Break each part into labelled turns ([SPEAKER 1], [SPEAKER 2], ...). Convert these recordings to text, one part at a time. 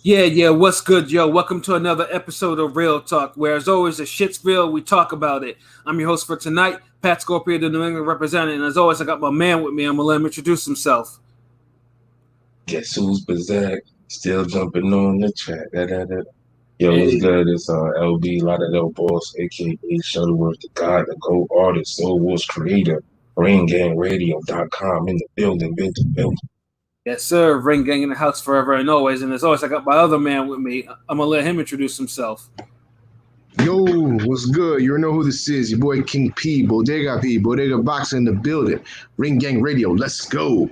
[SPEAKER 1] Yeah, what's good, yo? Welcome to another episode of Real Talk, where as always, the shit's real, we talk about it. I'm your host for tonight, Pat Scorpio, the New England representative, and as always, I got my man with me. I'm gonna let him introduce himself.
[SPEAKER 2] Guess who's Bazak? Still jumping on the track. Yo, what's
[SPEAKER 1] Hey,
[SPEAKER 2] good? It's LB Lauderdale Boss, aka Shuttleworth, the God, the GOAT artist, Soul Wars creator, RainGangRadio.com in the building.
[SPEAKER 1] yes, sir. Ring gang in the house forever and always, and as always, I got my other man with me. I'm gonna let him introduce himself.
[SPEAKER 3] Yo, what's good? You know who this is. Your boy King P, Bodega Boxer in the building. Ring Gang Radio, let's go.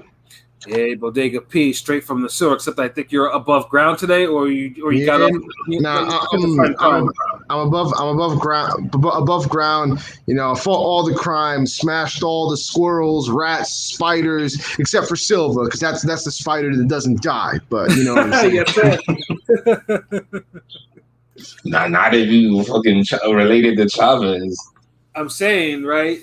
[SPEAKER 1] Hey, Bodega P, straight from the sewer. Except I think you're above ground today, or you got
[SPEAKER 3] Yeah,
[SPEAKER 1] up.
[SPEAKER 3] I'm above ground. You know, fought all the crimes, smashed all the squirrels, rats, spiders, except for Silva, because that's the spider that doesn't die. But you know what I'm saying?
[SPEAKER 1] Yes, sir.
[SPEAKER 2] Not if you fucking related to Chavez.
[SPEAKER 1] I'm saying, right?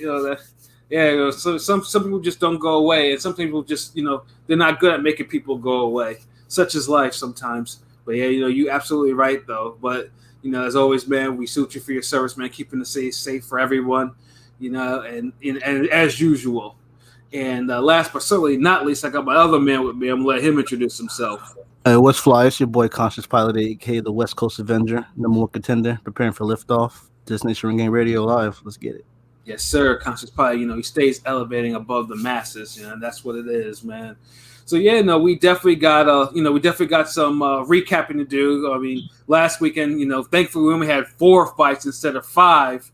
[SPEAKER 1] So some people just don't go away, and some people just, they're not good at making people go away. Such is life sometimes. But yeah, you absolutely right though. But as always, man, we salute you for your service, man, keeping the city safe for everyone. And as usual. And last but certainly not least, I got my other man with me. I'm gonna let him introduce himself.
[SPEAKER 4] Hey, what's fly? It's your boy Conscious Pilot, aka the West Coast Avenger, number one contender, preparing for liftoff. Destination Ring Game Radio Live. Let's get it.
[SPEAKER 1] Yes, sir. Conscious Pie, he stays elevating above the masses, and that's what it is, man. So yeah, no, we definitely got some recapping to do. I mean, last weekend, thankfully we only had 4 fights instead of 5.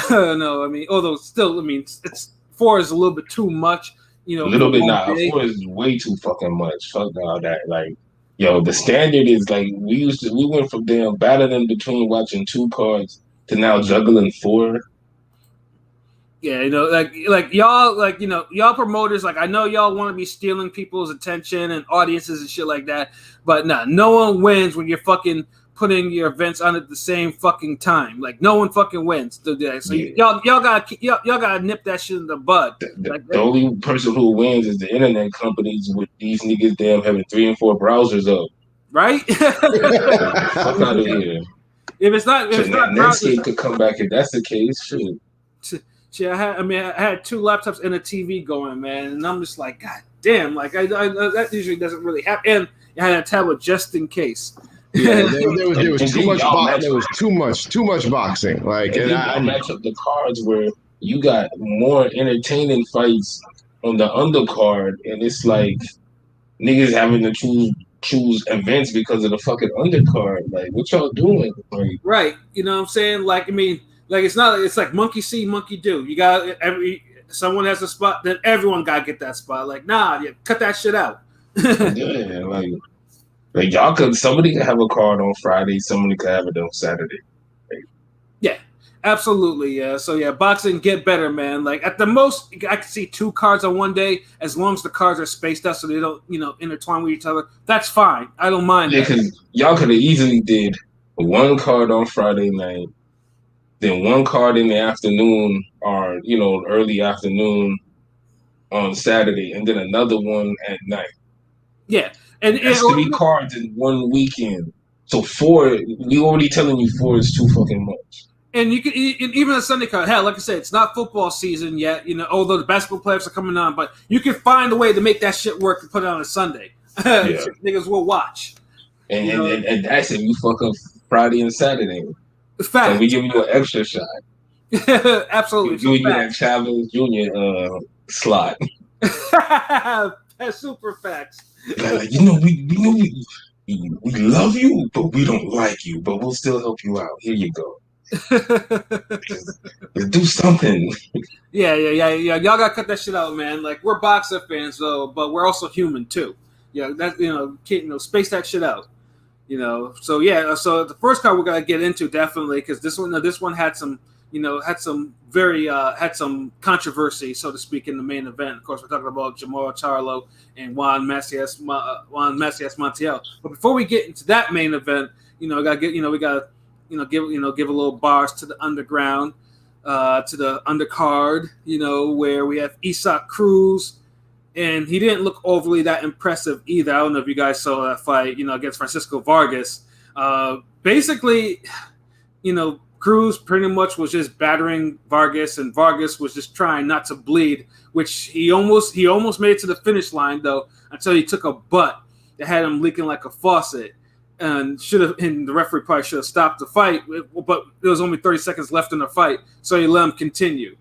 [SPEAKER 1] Although still, it's 4 is a little bit too much.
[SPEAKER 2] A little bit not. 4 is way too fucking much. Fuck all that. Like, yo, the standard is like we went from damn battling between watching 2 cards to now juggling 4.
[SPEAKER 1] Yeah, y'all promoters, I know y'all want to be stealing people's attention and audiences and shit like that, but no one wins when you're fucking putting your events on at the same fucking time. Like, no one fucking wins. So y'all gotta nip that shit in the bud.
[SPEAKER 2] The only person who wins is the internet companies with these niggas damn having 3 and 4 browsers up.
[SPEAKER 1] Right?
[SPEAKER 2] Fuck out of here.
[SPEAKER 1] If it's not
[SPEAKER 2] Netscape could come back if that's the case. Shit.
[SPEAKER 1] I had 2 laptops and a TV going, man, and I'm just like, God damn, that usually doesn't really happen. And I had a tablet just in case.
[SPEAKER 3] Yeah, there was too much boxing. There was too much boxing. Like,
[SPEAKER 2] and I match up the cards where you got more entertaining fights on the undercard, and it's like niggas having to choose events because of the fucking undercard. Like, what y'all doing? Like,
[SPEAKER 1] right? You know what I'm saying? It's like monkey see, monkey do. You got someone has a spot, then everyone gotta get that spot. Like, cut that shit out.
[SPEAKER 2] Yeah, like y'all somebody could have a card on Friday, somebody could have it on Saturday.
[SPEAKER 1] Yeah, absolutely. Yeah. So yeah, boxing, get better, man. Like, at the most, I can see 2 cards on one day, as long as the cards are spaced out so they don't, intertwine with each other. That's fine. I don't mind.
[SPEAKER 2] Yeah, because y'all could have easily did 1 card on Friday night, then 1 card in the afternoon or early afternoon on Saturday, and then another one at night.
[SPEAKER 1] Yeah.
[SPEAKER 2] And it has 3 cards in 1 weekend. So 4, we already telling you 4 is too fucking much.
[SPEAKER 1] And you can even a Sunday card. Hell, like I said, it's not football season yet. Although the basketball playoffs are coming on, but you can find a way to make that shit work and put it on a Sunday. Yeah. Niggas will watch.
[SPEAKER 2] And that's if you fuck up Friday and Saturday.
[SPEAKER 1] Fact.
[SPEAKER 2] And we give you an extra shot.
[SPEAKER 1] Absolutely.
[SPEAKER 2] We give you that Chavez Jr. slot.
[SPEAKER 1] That's super facts.
[SPEAKER 2] We love you, but we don't like you, but we'll still help you out. Here you go. Do something.
[SPEAKER 1] Yeah. Y'all gotta cut that shit out, man. Like, we're boxer fans though, but we're also human too. Yeah, that space that shit out. So yeah. So the first card we're gonna get into definitely, because this one had some. Had some controversy, so to speak, in the main event. Of course, we're talking about Jermall Charlo and Juan Macias Montiel. But before we get into that main event, we gotta give a little bars to the underground, to the undercard. Where we have Isaac Cruz and he didn't look overly that impressive either. I don't know if you guys saw that fight, against Francisco Vargas. Basically, Cruz pretty much was just battering Vargas, and Vargas was just trying not to bleed, which he almost made it to the finish line though, until he took a butt that had him leaking like a faucet, and the referee probably should have stopped the fight, but there was only 30 seconds left in the fight, so he let him continue.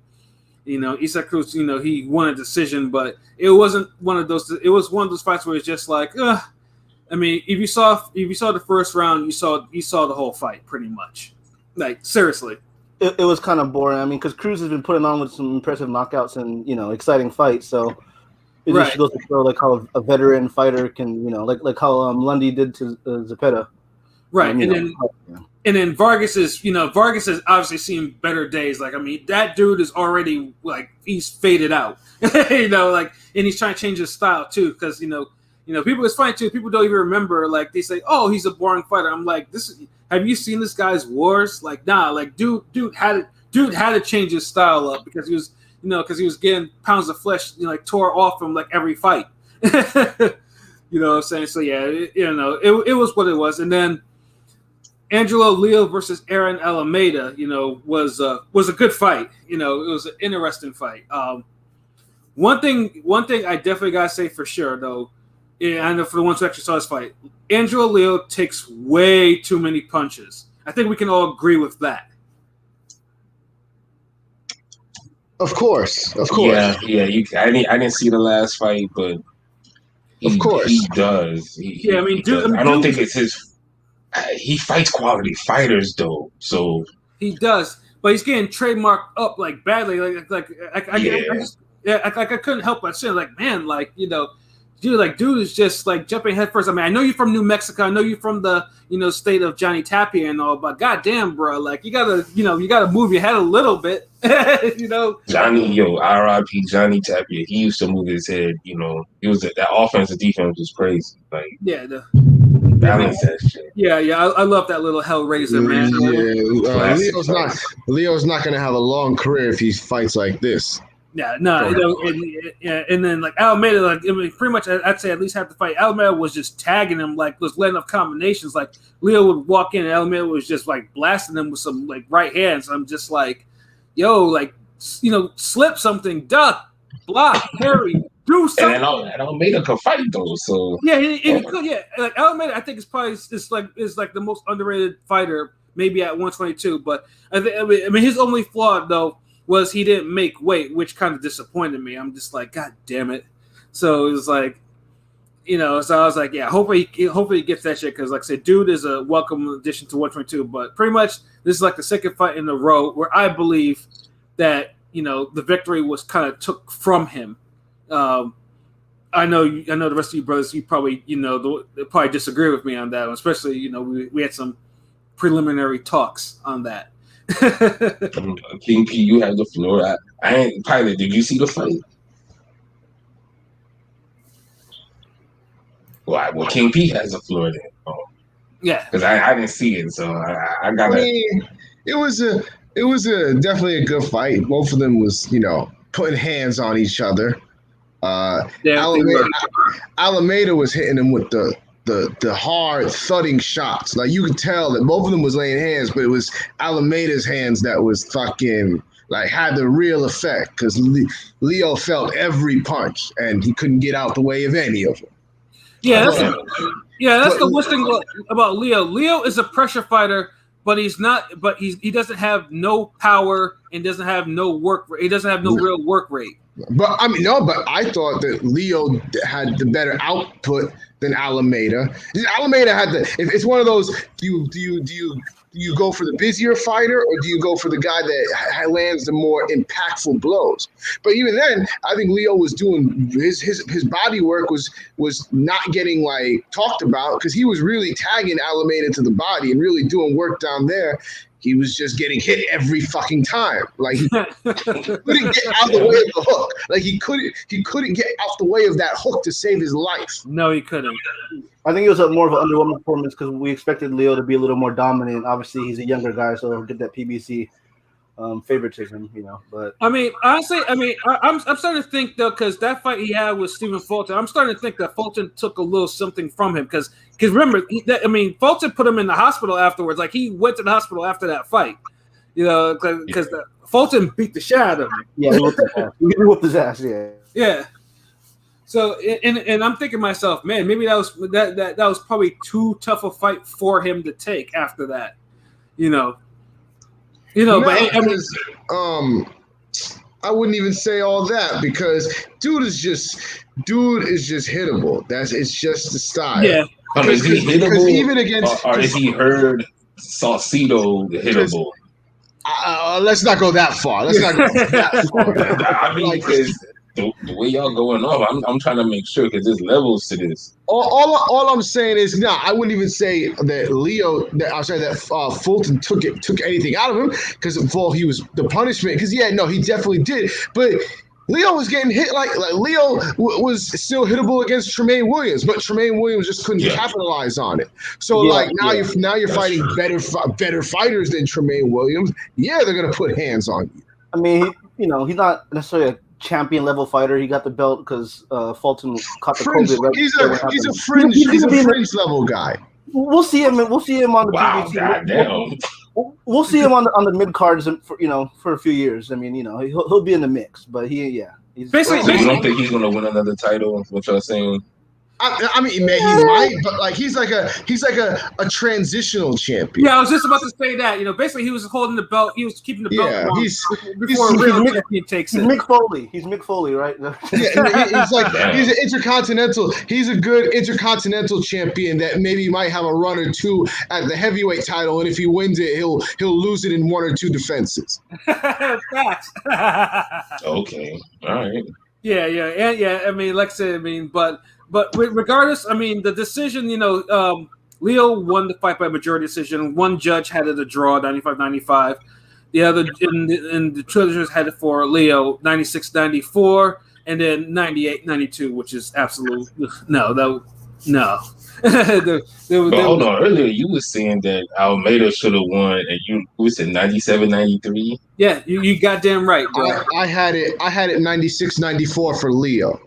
[SPEAKER 1] Isaac Cruz, he won a decision, but it wasn't one of those. It was one of those fights where it's just like, I mean, if you saw the first round, you saw the whole fight pretty much. Like seriously,
[SPEAKER 4] it was kind of boring. I mean, because Cruz has been putting on with some impressive knockouts and exciting fights, so it just goes to show like how a veteran fighter can, like how Lundy did to Zepeda.
[SPEAKER 1] Right, and then Vargas has obviously seen better days. Like, I mean, that dude is already like he's faded out, and he's trying to change his style too, because people. It's funny too. People don't even remember. Like they say, "Oh, he's a boring fighter." I'm like, have you seen this guy's wars? Like, nah. Like, dude had to change his style up because he was, because he was getting pounds of flesh, tore off from like every fight. You know what I'm saying? So yeah, it was what it was, and then. Angelo Leo versus Aaron Alameda, was a good fight. It was an interesting fight. One thing I definitely gotta say for sure though, I know for the ones who actually saw this fight, Angelo Leo takes way too many punches. I think we can all agree with that.
[SPEAKER 3] Of course.
[SPEAKER 2] Yeah. I didn't see the last fight, but
[SPEAKER 3] of course
[SPEAKER 2] he does. I don't think it's his. He fights quality fighters though, so
[SPEAKER 1] he does, but he's getting trademarked up like badly. I couldn't help but saying, like, man, like dude is just like jumping head first. I mean, I know you're from New Mexico, I know you're from the state of Johnny Tapia and all, but goddamn, bro, like you gotta move your head a little bit,
[SPEAKER 2] Johnny, R.I.P. Johnny Tapia. He used to move his head. It was that offensive defense was crazy. Like balance that shit.
[SPEAKER 1] Yeah, I love that little Hellraiser, man.
[SPEAKER 3] Yeah, Leo's not gonna have a long career if he fights like this.
[SPEAKER 1] Yeah, no, and then like Alameda, like I mean, pretty much, I'd say at least half the fight, Alameda was just tagging him, like was letting up combinations. Like Leo would walk in, and Alameda was just like blasting him with some like right hands. I'm just like, yo, like slip something, duck, block, parry. Do something.
[SPEAKER 2] And Alameda could fight though, so
[SPEAKER 1] he could. Yeah, like Alameda, I think is like the most underrated fighter, maybe at 122. But I mean, his only flaw though was he didn't make weight, which kind of disappointed me. I'm just like, God damn it. So it was like, so I was like, yeah, hopefully he gets that shit because, like I said, dude is a welcome addition to 122. But pretty much this is like the second fight in a row where I believe that the victory was kind of took from him. I know the rest of you brothers, you probably probably disagree with me on that, especially we had some preliminary talks on that.
[SPEAKER 2] King P, you have the floor. I ain't Pilot. Did you see the fight? Well, King P has the floor then.
[SPEAKER 1] Yeah,
[SPEAKER 2] because I didn't see it, so I gotta.
[SPEAKER 3] I mean, it was definitely a good fight. Both of them was putting hands on each other. Alameda was hitting him with the hard thudding shots. Like you could tell that both of them was laying hands, but it was Alameda's hands that was fucking like had the real effect because Leo felt every punch and he couldn't get out the way of any of them.
[SPEAKER 1] Yeah, that's the worst thing about Leo. Leo is a pressure fighter, but he doesn't have no power and doesn't have no work. He doesn't have no real work rate.
[SPEAKER 3] But I mean, no. But I thought that Leo had the better output than Alameda. Alameda had the. If it's one of those, do you go for the busier fighter or do you go for the guy that lands the more impactful blows? But even then, I think Leo was doing his body work was not getting like talked about because he was really tagging Alameda to the body and really doing work down there. He was just getting hit every fucking time. Like he couldn't get out the way of the hook. Like he couldn't get out the way of that hook to save his life.
[SPEAKER 1] No, he couldn't.
[SPEAKER 4] I think it was more of an underwhelming performance because we expected Leo to be a little more dominant. Obviously, he's a younger guy, so he'll get that PBC. favoritism, But
[SPEAKER 1] I mean, honestly, I'm starting to think though, because that fight he had with Stephen Fulton, I'm starting to think that Fulton took a little something from him. Because remember, Fulton put him in the hospital afterwards. Like he went to the hospital after that fight, because Fulton beat the shit out of him.
[SPEAKER 4] Yeah, he whooped his ass. Yeah.
[SPEAKER 1] Yeah. So and I'm thinking to myself, man, maybe that was probably too tough a fight for him to take after that,
[SPEAKER 3] I wouldn't even say all that because dude is just hittable. It's just the style.
[SPEAKER 1] Yeah.
[SPEAKER 2] Is he hittable?
[SPEAKER 3] Even against,
[SPEAKER 2] or is he heard Saucedo hittable?
[SPEAKER 3] Let's not go that far. Let's not go that far.
[SPEAKER 2] I mean, because the way y'all going off, I'm trying to make sure because there's levels to this.
[SPEAKER 3] All I'm saying is, I wouldn't even say that Fulton took anything out of him because he was the punishment. Because he definitely did. But Leo was getting hit like Leo was still hittable against Tremaine Williams, but Tremaine Williams just couldn't capitalize on it. So now you're fighting better fighters than Tremaine Williams. Yeah, they're gonna put hands on you.
[SPEAKER 4] I mean, he's not necessarily a champion level fighter. He got the belt because Fulton caught the COVID.
[SPEAKER 3] He's a fringe level guy.
[SPEAKER 4] We'll see him on the
[SPEAKER 2] PBC. Goddamn.
[SPEAKER 4] We'll see him on the mid cards for a few years. I mean, he'll be in the mix, but he's
[SPEAKER 1] basically.
[SPEAKER 2] So you don't think he's gonna win another title? What y'all saying?
[SPEAKER 3] I mean, man, he might, but he's like a transitional champion.
[SPEAKER 1] Yeah, I was just about to say that. Basically, he was holding the belt. He was keeping the belt. Before a real champion takes it.
[SPEAKER 4] Mick Foley. He's Mick Foley, right?
[SPEAKER 3] He's an intercontinental. He's a good intercontinental champion that maybe might have a run or two at the heavyweight title, and if he wins it, he'll lose it in one or two defenses.
[SPEAKER 1] Facts.
[SPEAKER 2] Okay. All right.
[SPEAKER 1] Yeah. I mean, like I said, But regardless, I mean, the decision, Leo won the fight by majority decision. One judge had it a draw, 95-95. The other, and the two others had it for Leo, 96-94, and then 98-92, which is absolute no.
[SPEAKER 2] Hold on. Earlier, you were saying that Almeida should have won, and you said 97-93.
[SPEAKER 1] Yeah, you goddamn right, bro.
[SPEAKER 3] I had it 96-94 for Leo.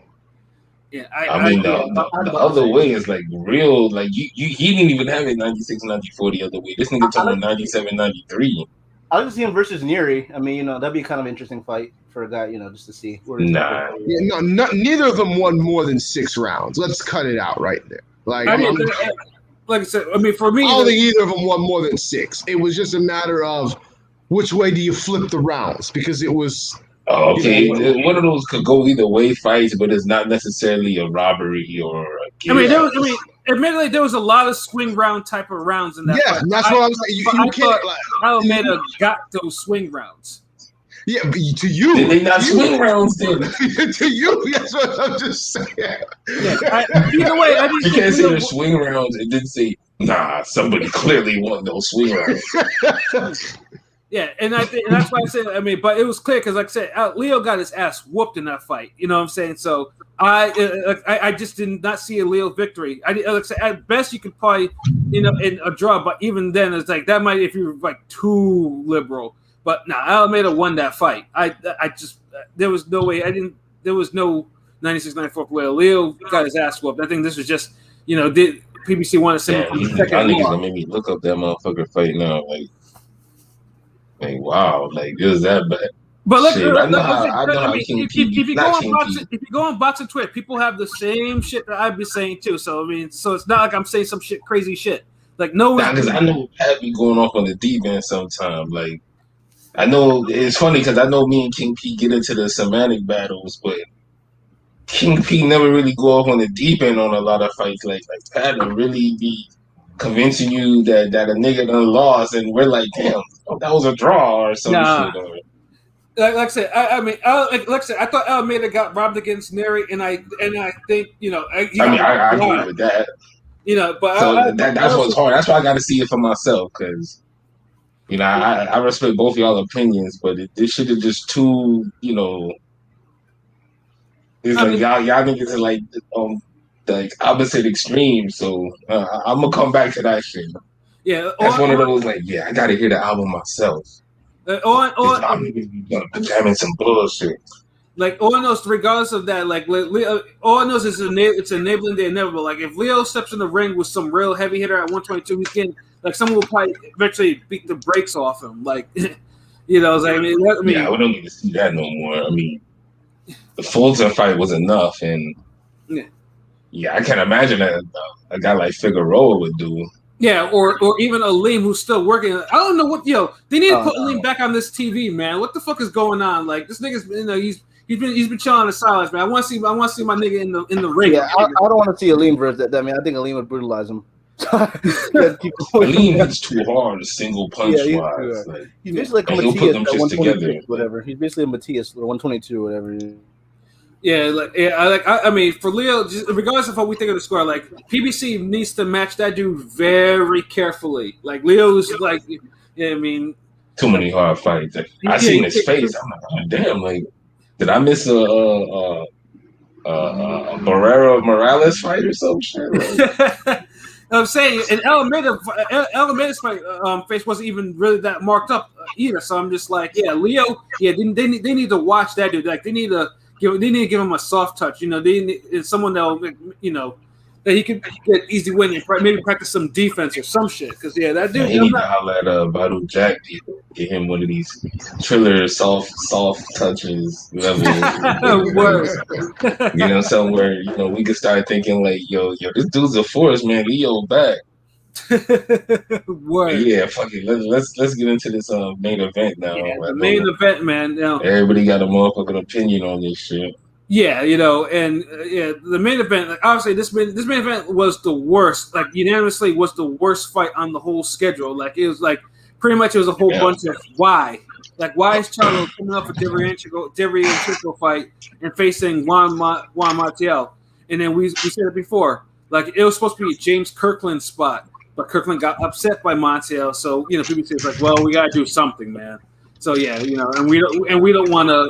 [SPEAKER 1] Yeah,
[SPEAKER 2] I mean, the other way is like real. Like he didn't even have it 96-94 the other way. This nigga told him 97-93.
[SPEAKER 4] I like to see him versus Neri. I mean, that'd be kind of an interesting fight for a guy, just to see.
[SPEAKER 3] Neither of them won more than 6 rounds. Let's cut it out right there. Like
[SPEAKER 1] I said, I mean, for me,
[SPEAKER 3] I don't think either of them won more than 6. It was just a matter of which way do you flip the rounds because it was.
[SPEAKER 2] Oh, okay. One of those could go either way fights, but it's not necessarily a robbery or a kill.
[SPEAKER 1] Admittedly, there was a lot of swing round type of rounds in that fight.
[SPEAKER 3] That's what I was saying. You can't.
[SPEAKER 1] Almeida got those swing rounds.
[SPEAKER 3] Yeah, but to you.
[SPEAKER 2] Did they not swing rounds then?
[SPEAKER 3] To you, that's what I'm just saying.
[SPEAKER 1] Either way,
[SPEAKER 2] you can't say the swing rounds. It didn't say, somebody clearly won those swing rounds.
[SPEAKER 1] Yeah, and that's why I said. I mean, but it was clear because, like I said, Leo got his ass whooped in that fight. You know what I'm saying? So I just did not see a Leo victory. Like I said, at best you could probably, in a draw, but even then it's like that might if you're like too liberal. But Almeida won that fight. I just there was no way. There was no 96-94 for Leo. Leo got his ass whooped. I think this was just did PBC want to send him from the second.
[SPEAKER 2] I niggas gonna make me look up that motherfucker fight now. Like wow, like it was that bad.
[SPEAKER 1] But look,
[SPEAKER 2] if
[SPEAKER 1] you go on boxing Twitter, people have the same shit that I've been saying too. So I mean, so it's not like I'm saying some crazy shit. Like
[SPEAKER 2] because I know Pat be going off on the deep end sometimes. Like I know it's funny because I know me and King P get into the semantic battles, but King P never really go off on the deep end on a lot of fights. Like Pat will really be convincing you that a nigga done lost, and we're like, damn, that was a draw or some shit.
[SPEAKER 1] Like I said, I thought Almeida got robbed against Neri, and I think I
[SPEAKER 2] agree with that.
[SPEAKER 1] But
[SPEAKER 2] so that's what's hard. That's why I got to see it for myself because I respect both y'all opinions, but this shit is just too it's like y'all niggas are like opposite extreme, so I'm gonna come back to that shit.
[SPEAKER 1] Yeah,
[SPEAKER 2] that's one of those I gotta hear the album myself. I'm gonna put them in some bullshit.
[SPEAKER 1] Like all I know is, regardless of that, like Leo, all I know is it's enabling the inevitable. Like if Leo steps in the ring with some real heavy hitter at 122, he's getting like someone will probably eventually beat the brakes off him. Like you know, I mean,
[SPEAKER 2] yeah, we don't need to see that no more. I mean, the Fulton fight was enough, and yeah, I can't imagine that a guy like Figueroa would do.
[SPEAKER 1] Yeah, or even Aleem who's still working. I don't know what they need to put Aleem back on this TV, man. What the fuck is going on? Like this nigga's he's been chilling on the sidelines, man. I want to see my nigga in the ring.
[SPEAKER 4] Yeah, I don't want to see Aleem versus that. I mean, I think Aleem would brutalize him.
[SPEAKER 2] Aleem hits too hard, a single punch wise. Like,
[SPEAKER 4] he's basically like a Matias at 122, whatever. He's basically a Matias or 122, whatever.
[SPEAKER 1] Yeah, I mean, for Leo, just regardless of how we think of the score, like PBC needs to match that dude very carefully. Like Leo's like, I mean,
[SPEAKER 2] too many hard fights. I seen his face. I'm like, oh, damn, like, did I miss a Barrera Morales fight or some shit? Like,
[SPEAKER 1] I'm saying, and Alameda's face wasn't even really that marked up either. So I'm just like, yeah, Leo, yeah, they need to watch that dude. Like they need to give him a soft touch. You know, they need someone that'll, you know, that he could get easy win and maybe practice some defense or some shit. Because that dude,
[SPEAKER 2] he need to holler at Badu Jack, get him one of these Triller soft touches level. You know, somewhere we can start thinking like, yo, this dude's a force, man. Leo back.
[SPEAKER 1] Word.
[SPEAKER 2] Yeah, fuck it. Let's get into this main event now.
[SPEAKER 1] Yeah, the main event, man.
[SPEAKER 2] Everybody got a motherfucking opinion on this shit.
[SPEAKER 1] Yeah, the main event. Like, obviously, this main event was the worst. Like unanimously, was the worst fight on the whole schedule. Like it was like pretty much it was a whole bunch of why. Like why is Charlo coming up for Derevyanchenko fight and facing Juan Martial? And then we said it before. Like it was supposed to be a James Kirkland spot, but Kirkland got upset by Martial. So PBC was like, well, we gotta do something, man. So yeah, and we don't want to,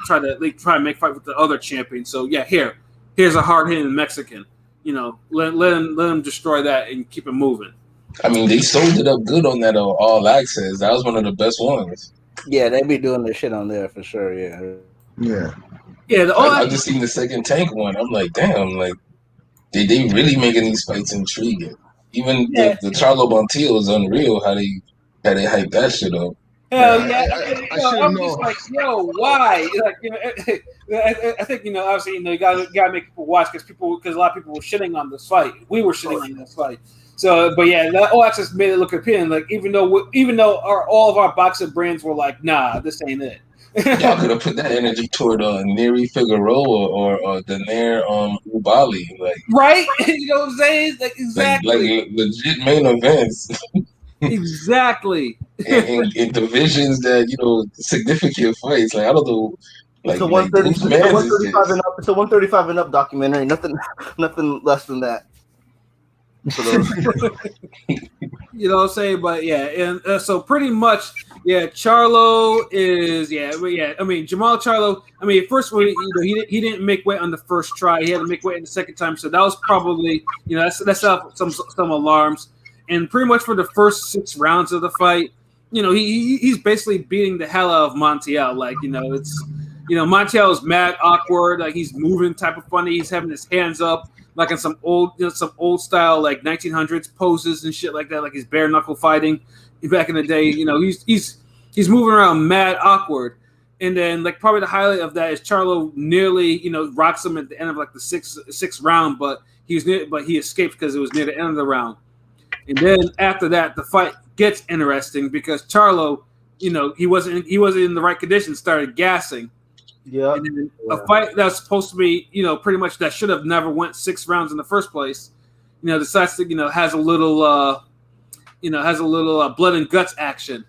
[SPEAKER 1] try to make fight with the other champion. So yeah, here's a hard hitting Mexican. Let him destroy that and keep it moving.
[SPEAKER 2] I mean, they sold it up good on that All Access. That was one of the best ones.
[SPEAKER 4] Yeah, they be doing their shit on there for sure. Yeah.
[SPEAKER 2] I just seen the second Tank one. I'm like, damn, like they really making these fights intriguing. Even the Charlo Montiel is unreal how they hype that shit up.
[SPEAKER 1] Hell yeah! I'm just like, why? Like, I think obviously, you gotta make people watch because a lot of people were shitting on this fight. We were shitting on this fight. So, but yeah, that All Access made it look appealing. Like even though all of our boxing brands were like, nah, this ain't it.
[SPEAKER 2] Y'all could have put that energy toward Neri Figueroa or Daner Ubali, like
[SPEAKER 1] right? You know what I'm saying? Like exactly,
[SPEAKER 2] like legit main events.
[SPEAKER 1] Exactly.
[SPEAKER 2] in divisions that significant fights. Like I don't know. Like,
[SPEAKER 4] it's a 135 and up. It's a 135 and up documentary. Nothing less than that.
[SPEAKER 1] You know what I'm saying? But yeah, and so pretty much, yeah, Charlo is I mean, Jamal Charlo. I mean, first of all, he didn't make weight on the first try. He had to make weight in the second time. So that was probably that's some alarms. And pretty much for the first 6 rounds of the fight, he's basically beating the hell out of Montiel. Like, it's, Montiel is mad awkward. Like he's moving type of funny. He's having his hands up like in some old style, like 1900s poses and shit like that. Like he's bare knuckle fighting back in the day. He's moving around mad awkward. And then like probably the highlight of that is Charlo nearly, rocks him at the end of like the sixth round, but he escaped because it was near the end of the round. And then after that, the fight gets interesting because Charlo, he wasn't in the right conditions, started gassing.
[SPEAKER 4] Yeah.
[SPEAKER 1] And then a fight that's supposed to be, pretty much that should have never went 6 rounds in the first place, decides to, has a little blood and guts action.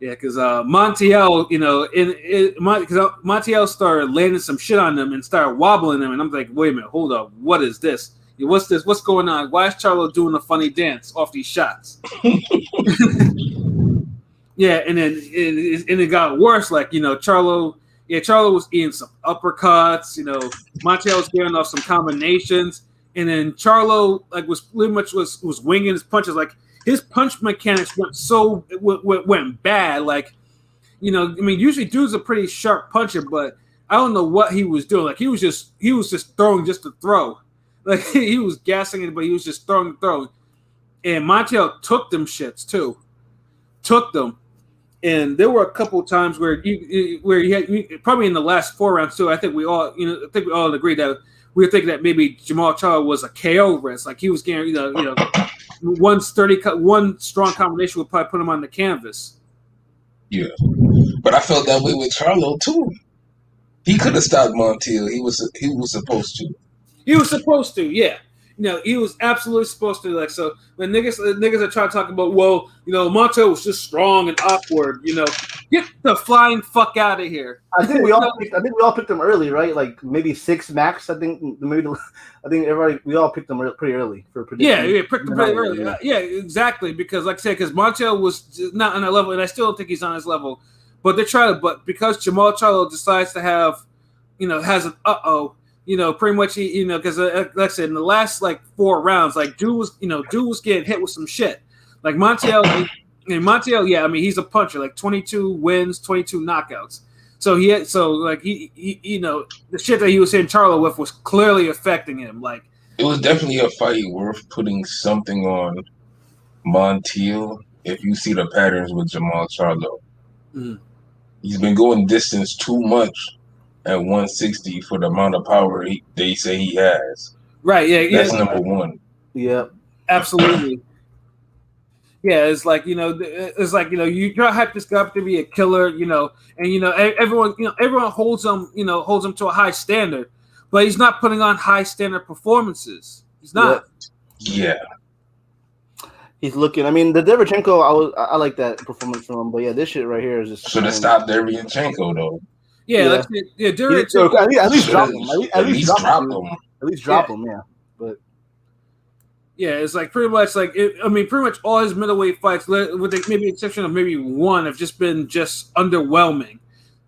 [SPEAKER 1] Yeah, because Montiel, because Montiel started landing some shit on them and started wobbling them, and I'm like, wait a minute, hold up, what is this? What's this? What's going on? Why is Charlo doing a funny dance off these shots? Yeah, and then it got worse. Like Charlo was eating some uppercuts. Montiel was getting off some combinations, and then Charlo was winging his punches. Like his punch mechanics went bad. Like, you know, I mean, usually dude's a pretty sharp puncher, but I don't know what he was doing. Like, he was just throwing just to throw. Like, he was gassing it, but he was just throwing. And Montiel took them shits too. Took them. And there were a couple of times where he had probably in the last 4 rounds too. I think we all agreed that we were thinking that maybe Jamal Charlo was a KO risk. Like, he was getting, you know, one strong combination would probably put him on the canvas.
[SPEAKER 2] Yeah, but I felt that way with Charlo too. He could have stopped Montiel. He was supposed to.
[SPEAKER 1] He was supposed to, yeah. You know, he was absolutely supposed to. Like, so when niggas are trying to talk about, well, you know, Montiel was just strong and awkward. You know, get the flying fuck out of here.
[SPEAKER 4] I think we all picked him early, right? Like maybe 6 max. I think everybody we all picked him pretty early for prediction.
[SPEAKER 1] Yeah, picked him pretty early. Yeah, exactly. Because like I said, because Montiel was not on that level, and I still don't think he's on his level. But they're trying to. But because Jamal Charlo decides to have, you know, has an you know, pretty much, you know, because like I said, in the last like 4 rounds, like dude was getting hit with some shit. Like Montiel, yeah, I mean, he's a puncher, like 22 wins, 22 knockouts. So he you know, the shit that he was hitting Charlo with was clearly affecting him. Like,
[SPEAKER 2] it was definitely a fight worth putting something on Montiel if you see the patterns with Jamal Charlo.
[SPEAKER 1] Mm.
[SPEAKER 2] He's been going distance too much at 160 for the amount of power they say he has.
[SPEAKER 1] Right, yeah.
[SPEAKER 2] That's number one.
[SPEAKER 4] Yeah.
[SPEAKER 1] Absolutely. Yeah, it's like, you know, you try to hype this guy up to be a killer, you know, and you know, everyone holds him to a high standard, but he's not putting on high standard performances. He's not.
[SPEAKER 2] Yeah.
[SPEAKER 1] He's looking. I mean, the Derevchenko, I like that performance from him, but yeah, this shit right here is just.
[SPEAKER 2] Should have stopped Derevchenko though.
[SPEAKER 1] Yeah.
[SPEAKER 4] Derevchenko. At least drop him.
[SPEAKER 2] At least drop him.
[SPEAKER 4] At least drop him. Yeah, but.
[SPEAKER 1] Yeah, it's like pretty much pretty much all his middleweight fights, with the maybe exception of maybe one, have just been just underwhelming,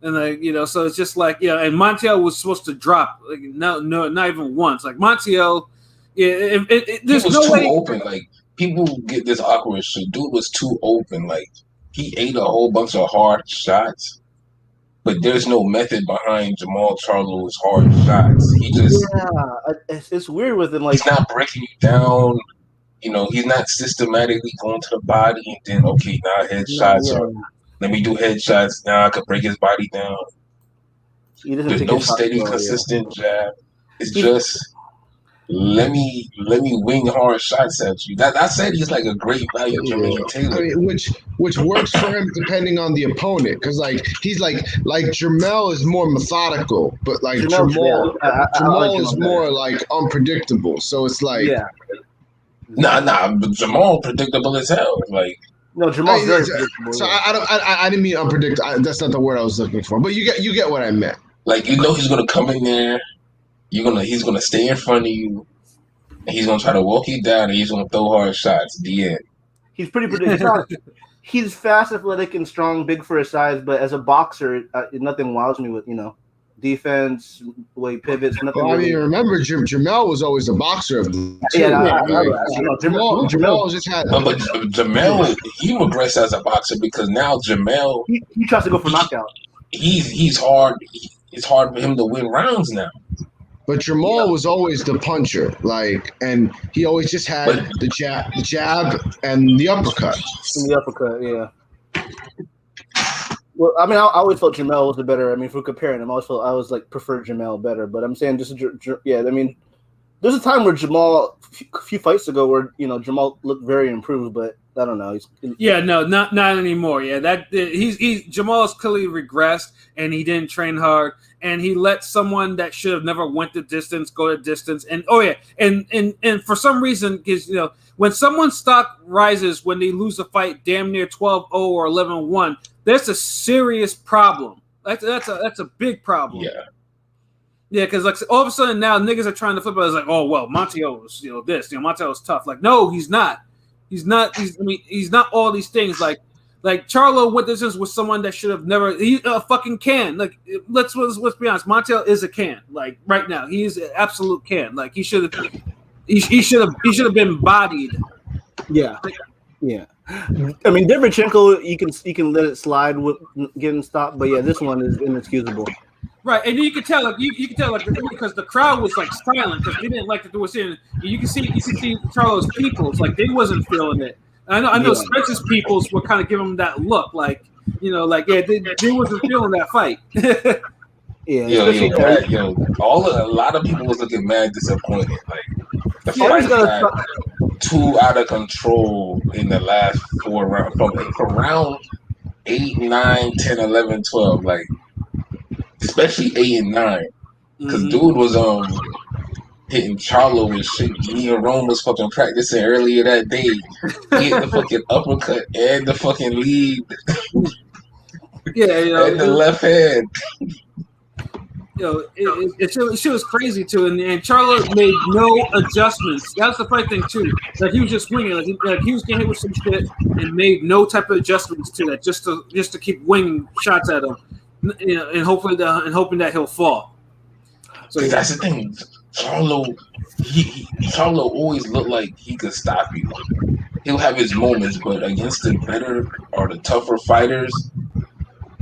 [SPEAKER 1] and like, you know, so it's just like, yeah, and Montiel was supposed to drop, like, no, not even once. Like Montiel, yeah, there's no way.
[SPEAKER 2] Open, like people get this awkward shit. Dude was too open, like he ate a whole bunch of hard shots. But there's no method behind Jamal Charlo's hard shots. He just
[SPEAKER 4] it's weird with him. Like,
[SPEAKER 2] he's not breaking you down. You know, he's not systematically going to the body and then now headshots. Or let me do headshots. Now I could break his body down. There's no steady, consistent jab. It's just let me wing hard shots at you. That said, he's like a great value, Jermaine Taylor.
[SPEAKER 3] I mean, which works for him depending on the opponent, because like he's like Jermell is more methodical, but like Jamal is more like unpredictable. So it's like
[SPEAKER 2] but Jamal predictable as hell. Like
[SPEAKER 4] no, Jamal's very predictable.
[SPEAKER 3] So I didn't mean unpredictable. That's not the word I was looking for. But you get what I meant.
[SPEAKER 2] Like, you know, he's gonna come in there. He's gonna stay in front of you, and he's gonna try to walk you down, and he's gonna throw hard shots. The end.
[SPEAKER 4] He's pretty predictable. He's fast, athletic, and strong, big for his size. But as a boxer, nothing wows me with, you know, defense, the way he pivots. Nothing.
[SPEAKER 3] Well, I mean, remember, Jamel was always a boxer. Jamel just had.
[SPEAKER 2] But Jamel, he regressed as a boxer because now Jamel
[SPEAKER 4] he tries to go for knockout.
[SPEAKER 2] He's hard. It's hard for him to win rounds now.
[SPEAKER 3] But Jamal was always the puncher, like, and he always just had the jab, and the uppercut.
[SPEAKER 4] Yeah. Well, I mean, I always felt Jamel was the better. I mean, if we're comparing them, I always like preferred Jamel better. But I'm saying I mean, there's a time where Jamal, a few fights ago, where, you know, Jamal looked very improved, but I don't know.
[SPEAKER 1] Not anymore. Yeah, Jamal's clearly regressed, and he didn't train hard, and he let someone that should have never went the distance go the distance. And and for some reason, because, you know, when someone's stock rises when they lose a fight damn near 12-0 or 11-1, that's a serious problem. That's a big problem. Yeah, because like all of a sudden now niggas are trying to flip it. It's like, oh well, Montiel was, you know, this, you know, Montiel was tough. Like, no, he's not. He's not all these things. Like Charlo went this with someone that should have never. He's a fucking can. Like, let's be honest. Montiel is a can. Like right now, he's an absolute can. Like he should have been bodied.
[SPEAKER 4] Yeah. Yeah, I mean Derevchenko, you can let it slide with getting stopped, but yeah, this one is inexcusable.
[SPEAKER 1] Right, and you can tell, like you can tell, like because the crowd was like silent because they didn't like that they were seeing. You can see Charlo's peoples like they wasn't feeling it. I know
[SPEAKER 4] Yeah.
[SPEAKER 1] Spencer's peoples were kind of giving him that look, like like yeah, they wasn't feeling that fight.
[SPEAKER 4] Yeah,
[SPEAKER 2] a lot of people was looking mad disappointed. Like the fight got too out of control in the last 4 rounds. From round 8, 9, 10, 11, 12, like especially 8 and 9. Because dude was hitting Charlo with shit. Me and Rome was fucking practicing earlier that day. He hit the fucking uppercut and the fucking lead.
[SPEAKER 1] Yeah,
[SPEAKER 2] and the left hand.
[SPEAKER 1] It was crazy too, and Charlo made no adjustments. That's the funny thing too. Like he was just winging, like he was getting hit with some shit and made no type of adjustments to that, just to keep winging shots at him, and hoping that he'll fall.
[SPEAKER 2] So that's the thing. Charlo always looked like he could stop you. He'll have his moments, but against the better or the tougher fighters,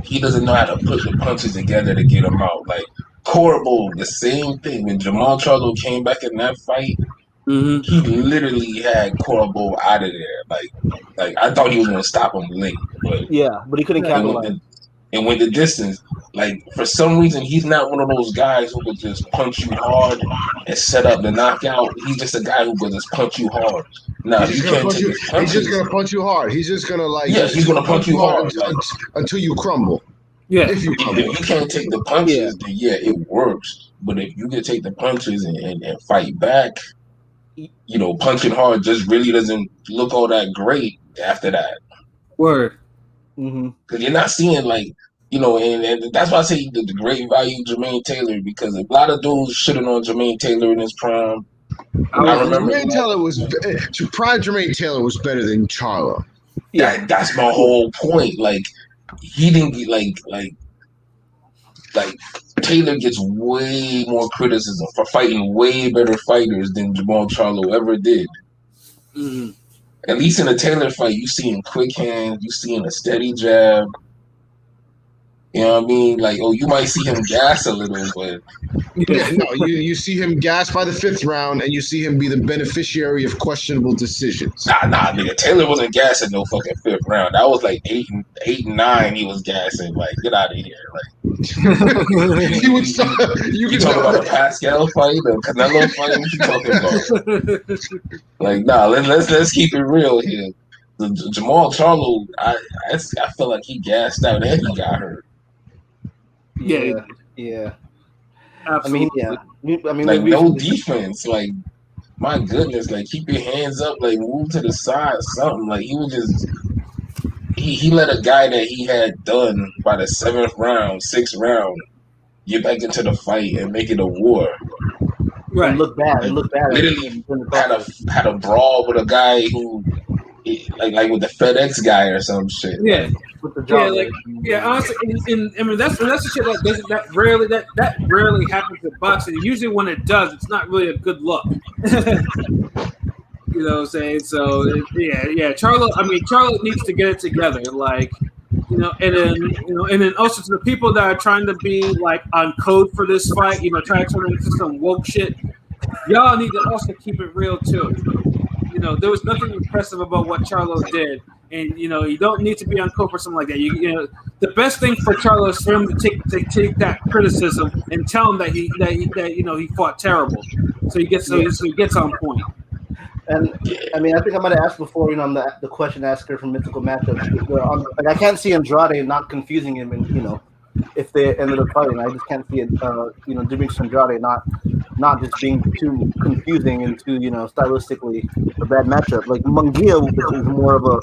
[SPEAKER 2] he doesn't know how to put the punches together to get him out. Like Corbo, the same thing. When Jamal Charlo came back in that fight, he literally had Corbo out of there. Like I thought he was gonna stop him late, but
[SPEAKER 4] he couldn't capitalize.
[SPEAKER 2] And went the distance. Like for some reason, he's not one of those guys who could just punch you hard and set up the knockout. He's just a guy who could just punch you hard. No,
[SPEAKER 3] he's just gonna punch you hard. He's just gonna he's
[SPEAKER 2] gonna punch you hard
[SPEAKER 3] until you crumble.
[SPEAKER 1] Yeah,
[SPEAKER 2] if you can't take the punches, then it works. But if you can take the punches and fight back, punching hard just really doesn't look all that great after that.
[SPEAKER 1] Word.
[SPEAKER 2] Because you're not seeing and that's why I say the great value Jermaine Taylor, because a lot of dudes shitting on Jermaine Taylor in his prime. I remember
[SPEAKER 3] Jermaine Taylor was better than Charlo.
[SPEAKER 2] Yeah, that's my whole point. Like he didn't get like Taylor gets way more criticism for fighting way better fighters than Jamal Charlo ever did. At least in a Taylor fight, you see him quick hands, you see him a steady jab. You know what I mean? Like, you might see him gas a little, but
[SPEAKER 3] you see him gas by the 5th round, and you see him be the beneficiary of questionable decisions.
[SPEAKER 2] Nah, nigga. Taylor wasn't gassing no fucking 5th round. That was like 8 and 9. He was gassing. Like, get out of here. Like,
[SPEAKER 3] he would start,
[SPEAKER 2] you talking about a Pascal fight, a Canelo fight? What you talking about? Like, nah. Let's keep it real here. The Jamal Charlo, I feel like he gassed out and he got hurt.
[SPEAKER 4] Yeah.
[SPEAKER 1] Absolutely.
[SPEAKER 4] I mean,
[SPEAKER 2] like no defense. Like, my goodness, like keep your hands up, like move to the side, something. Like he was just he let a guy that he had done by the 7th round, 6th round, get back into the fight and make it a war.
[SPEAKER 4] Right. It looked bad.
[SPEAKER 2] Literally had a brawl with a guy who. Like with the FedEx guy or some shit.
[SPEAKER 1] Yeah, honestly, I mean that's the shit that rarely happens in boxing. Usually, when it does, it's not really a good look. You know what I'm saying? So Charlo needs to get it together, and then also to the people that are trying to be like on code for this fight, try to turn it into some woke shit. Y'all need to also keep it real too. There was nothing impressive about what Charlo did, and you don't need to be on code for something like that. The best thing for Charlo is for him to take that criticism and tell him that he fought terrible, so he gets on point.
[SPEAKER 4] And I mean, I think I might have asked before, I'm the question asker from Mythical Matchups. I can't see Andrade not confusing him, and if they ended up fighting, I just can't see it. Demetrius Andrade not just being too confusing and too stylistically a bad matchup. Like Munguia is more of a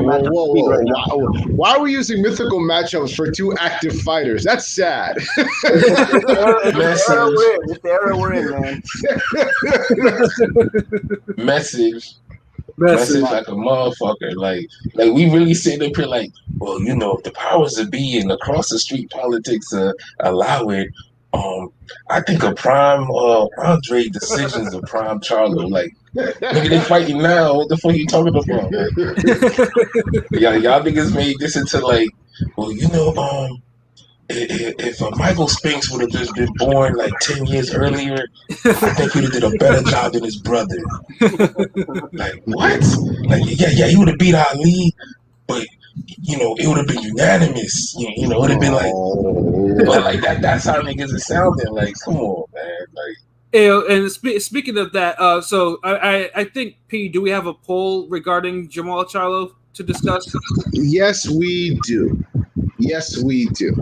[SPEAKER 4] matchup.
[SPEAKER 3] Why are we using mythical matchups for 2 active fighters? That's sad.
[SPEAKER 4] It's the era we're in, man.
[SPEAKER 2] Message like a motherfucker. Like we really sit up here like, well, if the powers that be and across the street politics allow it, I think a prime Andre decision's a prime Charlo. Like Nigga, they fighting now. What the fuck you talking about? Y'all niggas made this into like, well, if Michael Spinks would have just been born like 10 years earlier, I think he'd have did a better job than his brother. Like, what? Like, yeah, he would have beat Ali, but, it would have been unanimous. It would have been like, but like that's how niggas are sounding. Like, come on, man. Like,
[SPEAKER 1] and speaking of that, so I think, P, do we have a poll regarding Jamal Charlo to discuss?
[SPEAKER 3] Yes, we do. Yes, we do.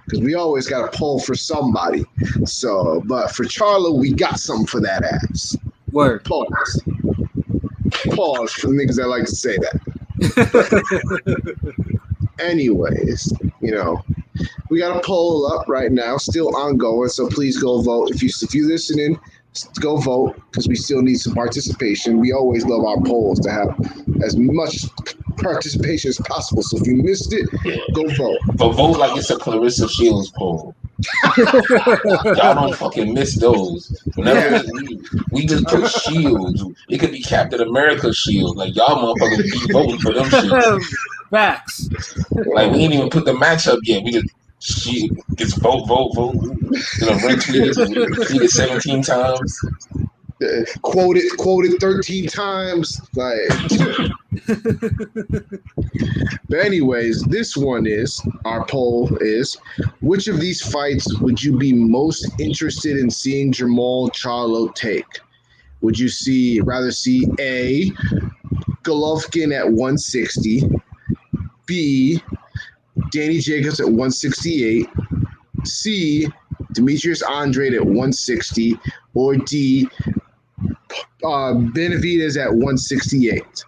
[SPEAKER 3] Because we always got a poll for somebody. So, but for Charlo, we got something for that ass.
[SPEAKER 1] Word.
[SPEAKER 3] Pause. Pause for the niggas that like to say that. Anyways, we got a poll up right now, still ongoing. So please go vote. If you're listening, go vote because we still need some participation. We always love our polls to have as much participation as possible. So if you missed it, go vote.
[SPEAKER 2] But vote like it's a Clarissa Shields poll. Y'all don't fucking miss those. Whenever we just put Shields, it could be Captain America Shield. Like y'all motherfuckers be voting for them shit.
[SPEAKER 1] Facts.
[SPEAKER 2] Like we ain't even put the matchup yet. We just vote. Retweet it 17 times.
[SPEAKER 3] Quoted 13 times. Like, but anyways, this one is our poll is: which of these fights would you be most interested in seeing Jamal Charlo take? Would you rather see A, Golovkin at 160, B, Danny Jacobs at 168, C, Demetrius Andrade at 160, or D, Benavidez at 168.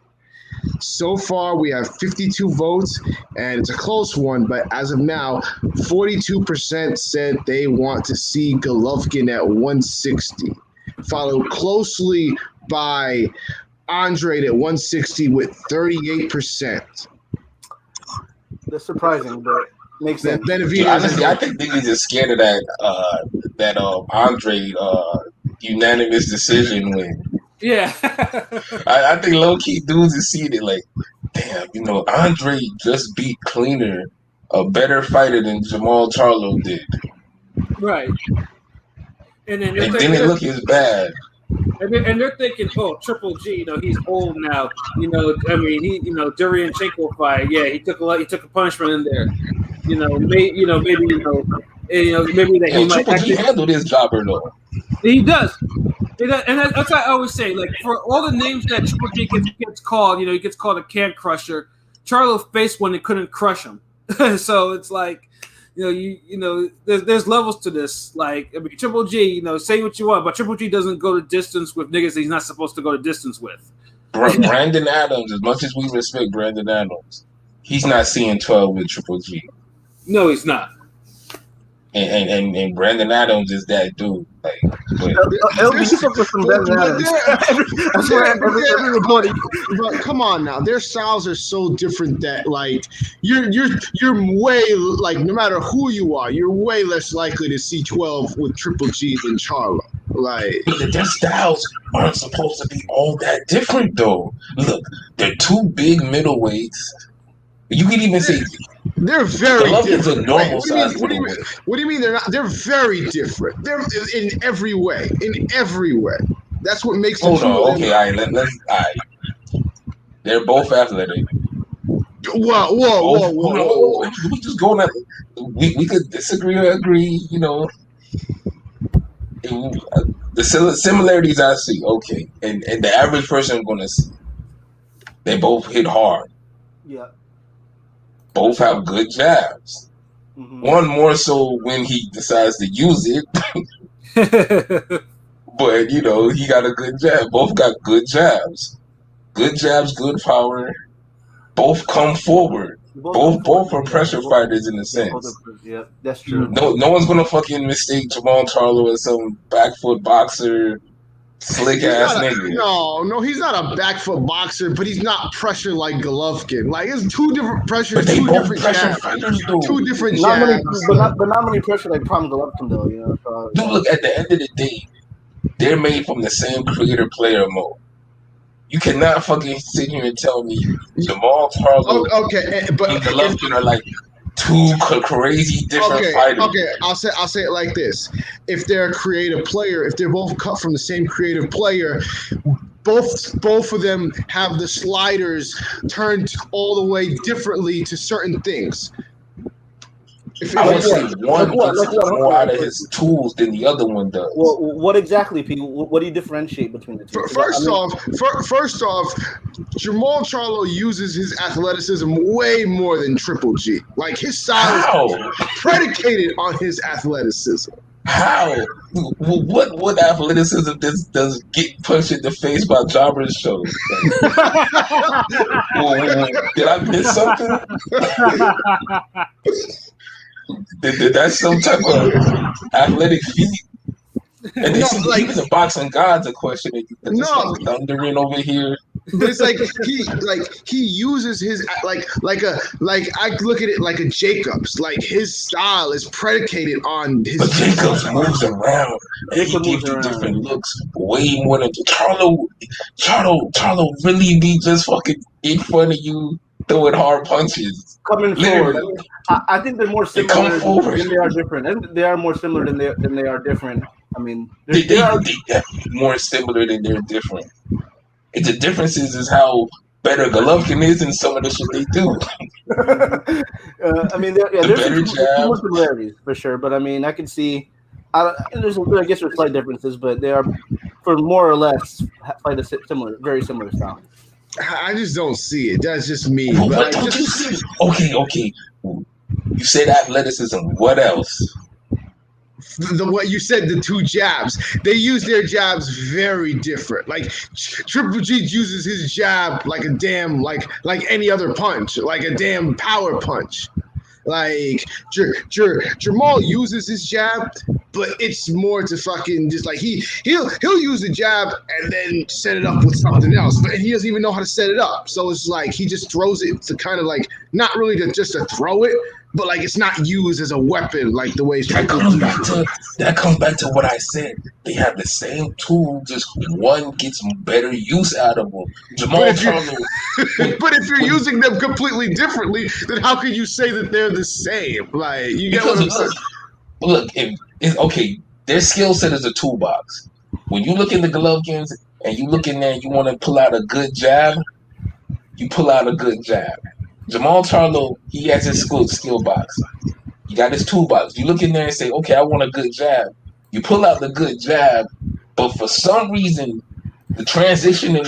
[SPEAKER 3] So far, we have 52 votes, and it's a close one, but as of now, 42% said they want to see Golovkin at 160, followed closely by Andrade at 160 with 38%.
[SPEAKER 4] That's surprising, but makes sense.
[SPEAKER 2] Honestly, I think niggas are scared of that Andre unanimous decision win.
[SPEAKER 1] Yeah.
[SPEAKER 2] I think low-key dudes are seeing it like, damn, Andre just beat cleaner, a better fighter than Jamal Charlo did.
[SPEAKER 1] Right. And then
[SPEAKER 2] it didn't look as bad.
[SPEAKER 1] And they're thinking, oh, Triple G, he's old now. Durianchenko fight, yeah, he took a punishment in there. Maybe that he might
[SPEAKER 2] Triple G handled his jobber though.
[SPEAKER 1] He does. And that's what I always say. Like for all the names that Triple G gets called, he gets called a can crusher. Charlo faced one that couldn't crush him. So it's like, there's levels to this. Like, Triple G, say what you want, but Triple G doesn't go to distance with niggas he's not supposed to go to distance with.
[SPEAKER 2] Brandon Adams, as much as we respect Brandon Adams, he's not seeing 12 with Triple G.
[SPEAKER 1] No, he's not.
[SPEAKER 2] And Brandon Adams is that dude. Like,
[SPEAKER 3] but come on now, their styles are so different that like you're way like no matter who you are, you're way less likely to see 12 with Triple G than Charlo. Like
[SPEAKER 2] their styles aren't supposed to be all that different though. Look, they're two big middleweights. You can even say
[SPEAKER 3] they're very different.
[SPEAKER 2] A normal size.
[SPEAKER 3] What do you mean they're not? They're very different. They're in every way. In every way. That's what makes them.
[SPEAKER 2] Okay, all right. Let's. All right. They're both athletic.
[SPEAKER 3] Whoa.
[SPEAKER 2] We just go on. We could disagree or agree. The similarities I see. Okay, and the average person going to see. They both hit hard.
[SPEAKER 4] Yeah.
[SPEAKER 2] Both have good jabs. Mm-hmm. One more so when he decides to use it. But, he got a good jab. Both got good jabs. Good jabs, good power. Both come forward. Both are pressure fighters in a sense.
[SPEAKER 4] Yeah, that's true.
[SPEAKER 2] No one's going to fucking mistake Jamal Charlo as some back foot boxer. Slick ass nigga.
[SPEAKER 3] No, he's not a back foot boxer, but he's not pressure like Golovkin. Like it's two different pressures, two different jabs, two different jabs.
[SPEAKER 4] But not many pressure like Prom Golovkin though.
[SPEAKER 2] So. Dude, look, at the end of the day, they're made from the same creator-player mode. You cannot fucking sit here and tell me Jamal Charlo
[SPEAKER 3] but
[SPEAKER 2] and Golovkin are like two crazy different fighters.
[SPEAKER 3] Okay, I'll say it like this: if they're a creative player, if they're both cut from the same creative player, both of them have the sliders turned all the way differently to certain things.
[SPEAKER 2] I would say one gets more out of his tools than the other one does.
[SPEAKER 4] Well, what exactly, Pete? What do you differentiate between the two?
[SPEAKER 3] First off, Jamal Charlo uses his athleticism way more than Triple G. Like his style is predicated on his athleticism.
[SPEAKER 2] How? What athleticism does get punched in the face by jobbers show? Did I miss something? Did that some type of athletic feat? And they seem like the boxing gods are questioning. No, thundering over here.
[SPEAKER 3] But it's like he uses his like I look at it like a Jacobs. Like his style is predicated on his.
[SPEAKER 2] But Jacobs moves around. And he gives you different looks way more than Charlo really be just fucking in front of you throwing hard punches.
[SPEAKER 4] Coming forward. I think they're more similar than they are different. And they are more similar than they are different. I mean,
[SPEAKER 2] they are more similar than they're different. And the difference is how better Golovkin is in some of the shit they do.
[SPEAKER 4] I mean, there's some similarities for sure, but I mean, I can see. I guess there's slight differences, but they are, for more or less, fight a very similar style.
[SPEAKER 3] I just don't see it. That's just me.
[SPEAKER 2] But what don't you see? Okay. You said athleticism. What else?
[SPEAKER 3] What you said, the two jabs. They use their jabs very different. Like Triple G uses his jab like a damn like any other punch, like a damn power punch. Like Jamal uses his jab, but it's more to fucking just like he'll use the jab and then set it up with something else, but he doesn't even know how to set it up. So it's like he just throws it to kind of like not really just to throw it, but like it's not used as a weapon like the way
[SPEAKER 2] that comes back to what I said. They have the same tool, just one gets better use out of them. Jamal Charlo.
[SPEAKER 3] But if you're using them completely differently, then how can you say that they're the same? Like you get what I'm saying?
[SPEAKER 2] Look, okay, their skill set is a toolbox. When you look in the Golovkins and you look in there and you want to pull out a good jab, you pull out a good jab. Jamal Charlo, he has his skill box. He got his toolbox. You look in there and say, okay, I want a good jab. You pull out the good jab, but for some reason, the transition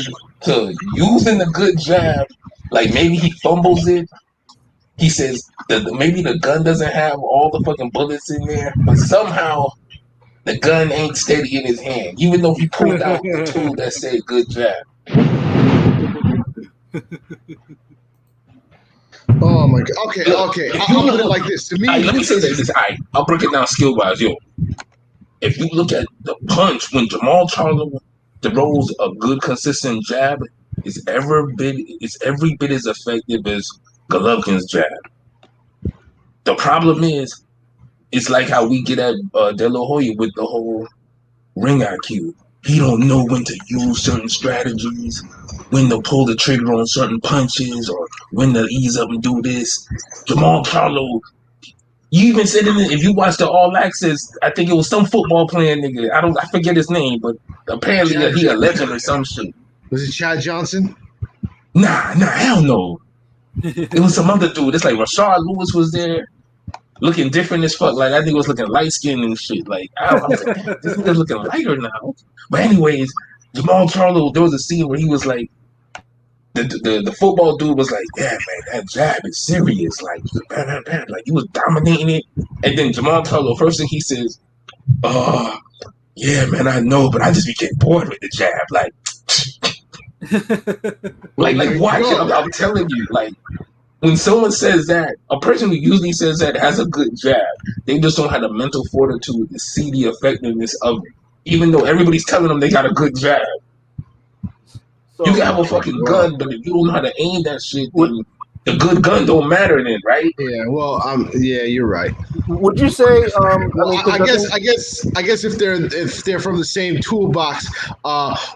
[SPEAKER 2] to using the good jab, like maybe he fumbles it. He says that maybe the gun doesn't have all the fucking bullets in there, but somehow the gun ain't steady in his hand, even though he pulled out the tool that said good jab.
[SPEAKER 3] Oh my god. Okay. I'll put it like this. To me,
[SPEAKER 2] let me say this. I'll break it down skill wise, yo. If you look at the punch when Jamal Charlo throws a good consistent jab, it's every bit as effective as Golovkin's jab. The problem is, it's like how we get at De La Hoya with the whole ring IQ. He don't know when to use certain strategies, when to pull the trigger on certain punches, or when to ease up and do this. Jamal Charlo, you even said if you watch the All Access, I think it was some football playing nigga. I forget his name, but apparently he a legend or some shit.
[SPEAKER 3] Was it Chad Johnson?
[SPEAKER 2] Nah, hell no. It was some other dude. It's like Rashard Lewis was there, looking different as fuck. Like I think it was looking light skinned and shit. Like I was like, this nigga's looking lighter now. But anyways, Jamal Charlo, there was a scene where he was like, the football dude was like, yeah, man, that jab is serious. Like, bad. Like he was dominating it. And then Jamal Charlo, first thing he says, yeah, man, I know, but I just became bored with the jab. Like, like watch it. I'm telling you, like, when someone says that, a person who usually says that has a good jab, they just don't have the mental fortitude to see the effectiveness of it. Even though everybody's telling them they got a good jab. So, you can have a fucking gun, but if you don't know how to aim that shit, then The good gun don't matter then, right?
[SPEAKER 3] Yeah, well, yeah, you're right.
[SPEAKER 4] Would you say?
[SPEAKER 3] Well,
[SPEAKER 4] 'cause
[SPEAKER 3] I guess if they're from the same toolbox,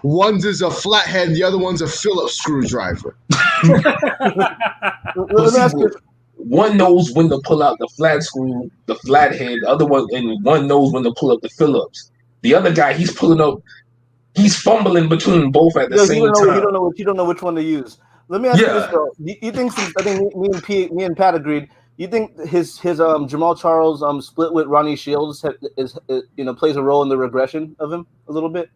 [SPEAKER 3] one's is a flathead, the other one's a Phillips screwdriver.
[SPEAKER 4] let me ask you.
[SPEAKER 2] One knows when to pull out the flat screw, the flathead. The other one, and one knows when to pull up the Phillips. The other guy, he's fumbling between both at the same time.
[SPEAKER 4] You don't know which one to use. Let me ask you this though. You think since I think me and Pat agreed, you think his Jamal Charles split with Ronnie Shields is plays a role in the regression of him a little bit?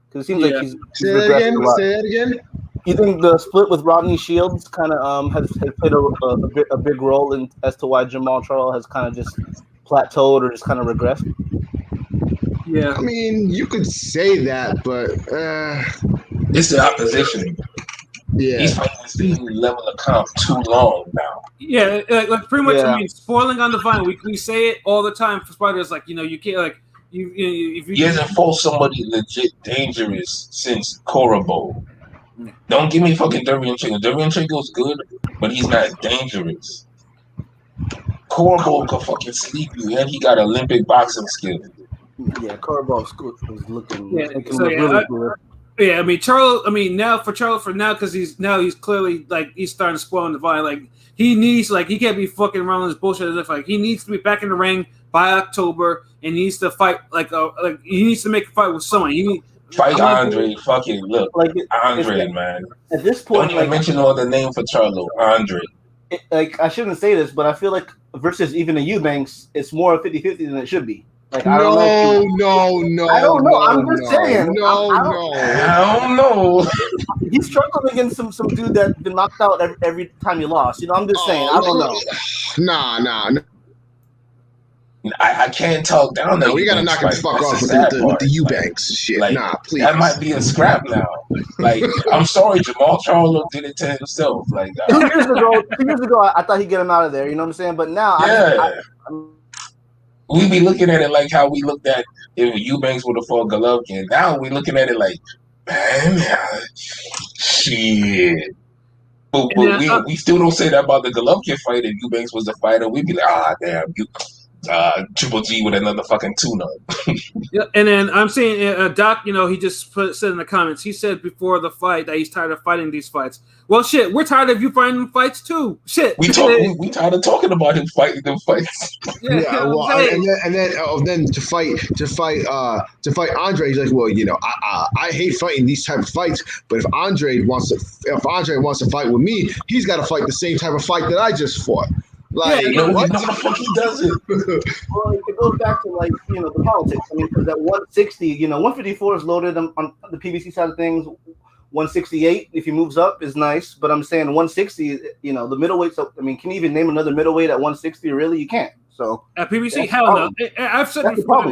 [SPEAKER 4] Because it seems like he's regressing a lot.
[SPEAKER 3] Say that again.
[SPEAKER 4] You think the split with Rodney Shields kind of has played a big role as to why Jamal Charles has kind of just plateaued or just kind of regressed?
[SPEAKER 1] Yeah,
[SPEAKER 3] I mean, you could say that, but
[SPEAKER 2] it's the opposition.
[SPEAKER 3] Yeah,
[SPEAKER 2] he's fighting the same level of comp too long now.
[SPEAKER 1] Yeah, like pretty much. I mean, spoiling on the vine. We say it all the time for fighters. Like you can't like if you.
[SPEAKER 2] He hasn't fought somebody legit dangerous since Corabo. Don't give me fucking Derevyanchenko. Derevyanchenko's good, but he's not dangerous. Corabo can fucking sleep you, and he got Olympic boxing skills.
[SPEAKER 4] Yeah, Corabo was looking.
[SPEAKER 1] Really good. Yeah, I mean Charles. I mean now because he's clearly like he's starting to spoil in the vine. Like he needs he can't be fucking around with this bullshit. Like he needs to be back in the ring by October and needs to fight like he needs to make a fight with someone.
[SPEAKER 2] Fight Andre. Fucking look, Andre, man.
[SPEAKER 4] At this point,
[SPEAKER 2] don't even mention all the name for Charlo. Andre.
[SPEAKER 4] I shouldn't say this, but I feel like versus even the Eubanks, it's more 50-50 than it should be. Like I don't know.
[SPEAKER 3] I
[SPEAKER 4] don't know. I'm just saying.
[SPEAKER 2] I don't know.
[SPEAKER 4] He's struggling against some dude that's been knocked out every time he lost. I'm just saying. I don't know.
[SPEAKER 3] Nah.
[SPEAKER 2] I can't talk down there.
[SPEAKER 3] We gotta knock him the fuck off with the Eubanks shit.
[SPEAKER 2] Like,
[SPEAKER 3] nah, please.
[SPEAKER 2] That might be a scrap now. Like, I'm sorry, Jamal Charlo did it to himself. Like
[SPEAKER 4] 2 years ago, I thought he'd get him out of there. You know what I'm saying? But now,
[SPEAKER 2] we be looking at it like how we looked at if Eubanks would have fought Golovkin. Now we looking at it like, man, shit. But we still don't say that about the Golovkin fight. If Eubanks was the fighter, we'd be like, damn, Triple G with another fucking tuna.
[SPEAKER 1] Yeah, and then I'm saying, Doc, he just said in the comments, he said before the fight that he's tired of fighting these fights. Well, shit, we're tired of you fighting them fights too. Shit,
[SPEAKER 2] we tired of talking about him fighting them fights.
[SPEAKER 3] Yeah, well, and then to fight Andre, he's like, well, I hate fighting these type of fights, but if Andre wants to fight with me, he's got to fight the same type of fight that I just fought. Like,
[SPEAKER 2] what the fuck he does it?
[SPEAKER 4] Well, it goes back to the politics. I mean, because at 160, 154 is loaded on the PBC side of things. 168, if he moves up, is nice. But I'm saying 160, the middleweights. I mean, can you even name another middleweight at 160? Really, you can't. So
[SPEAKER 1] at PBC, hell no. I've said
[SPEAKER 4] that's
[SPEAKER 1] before.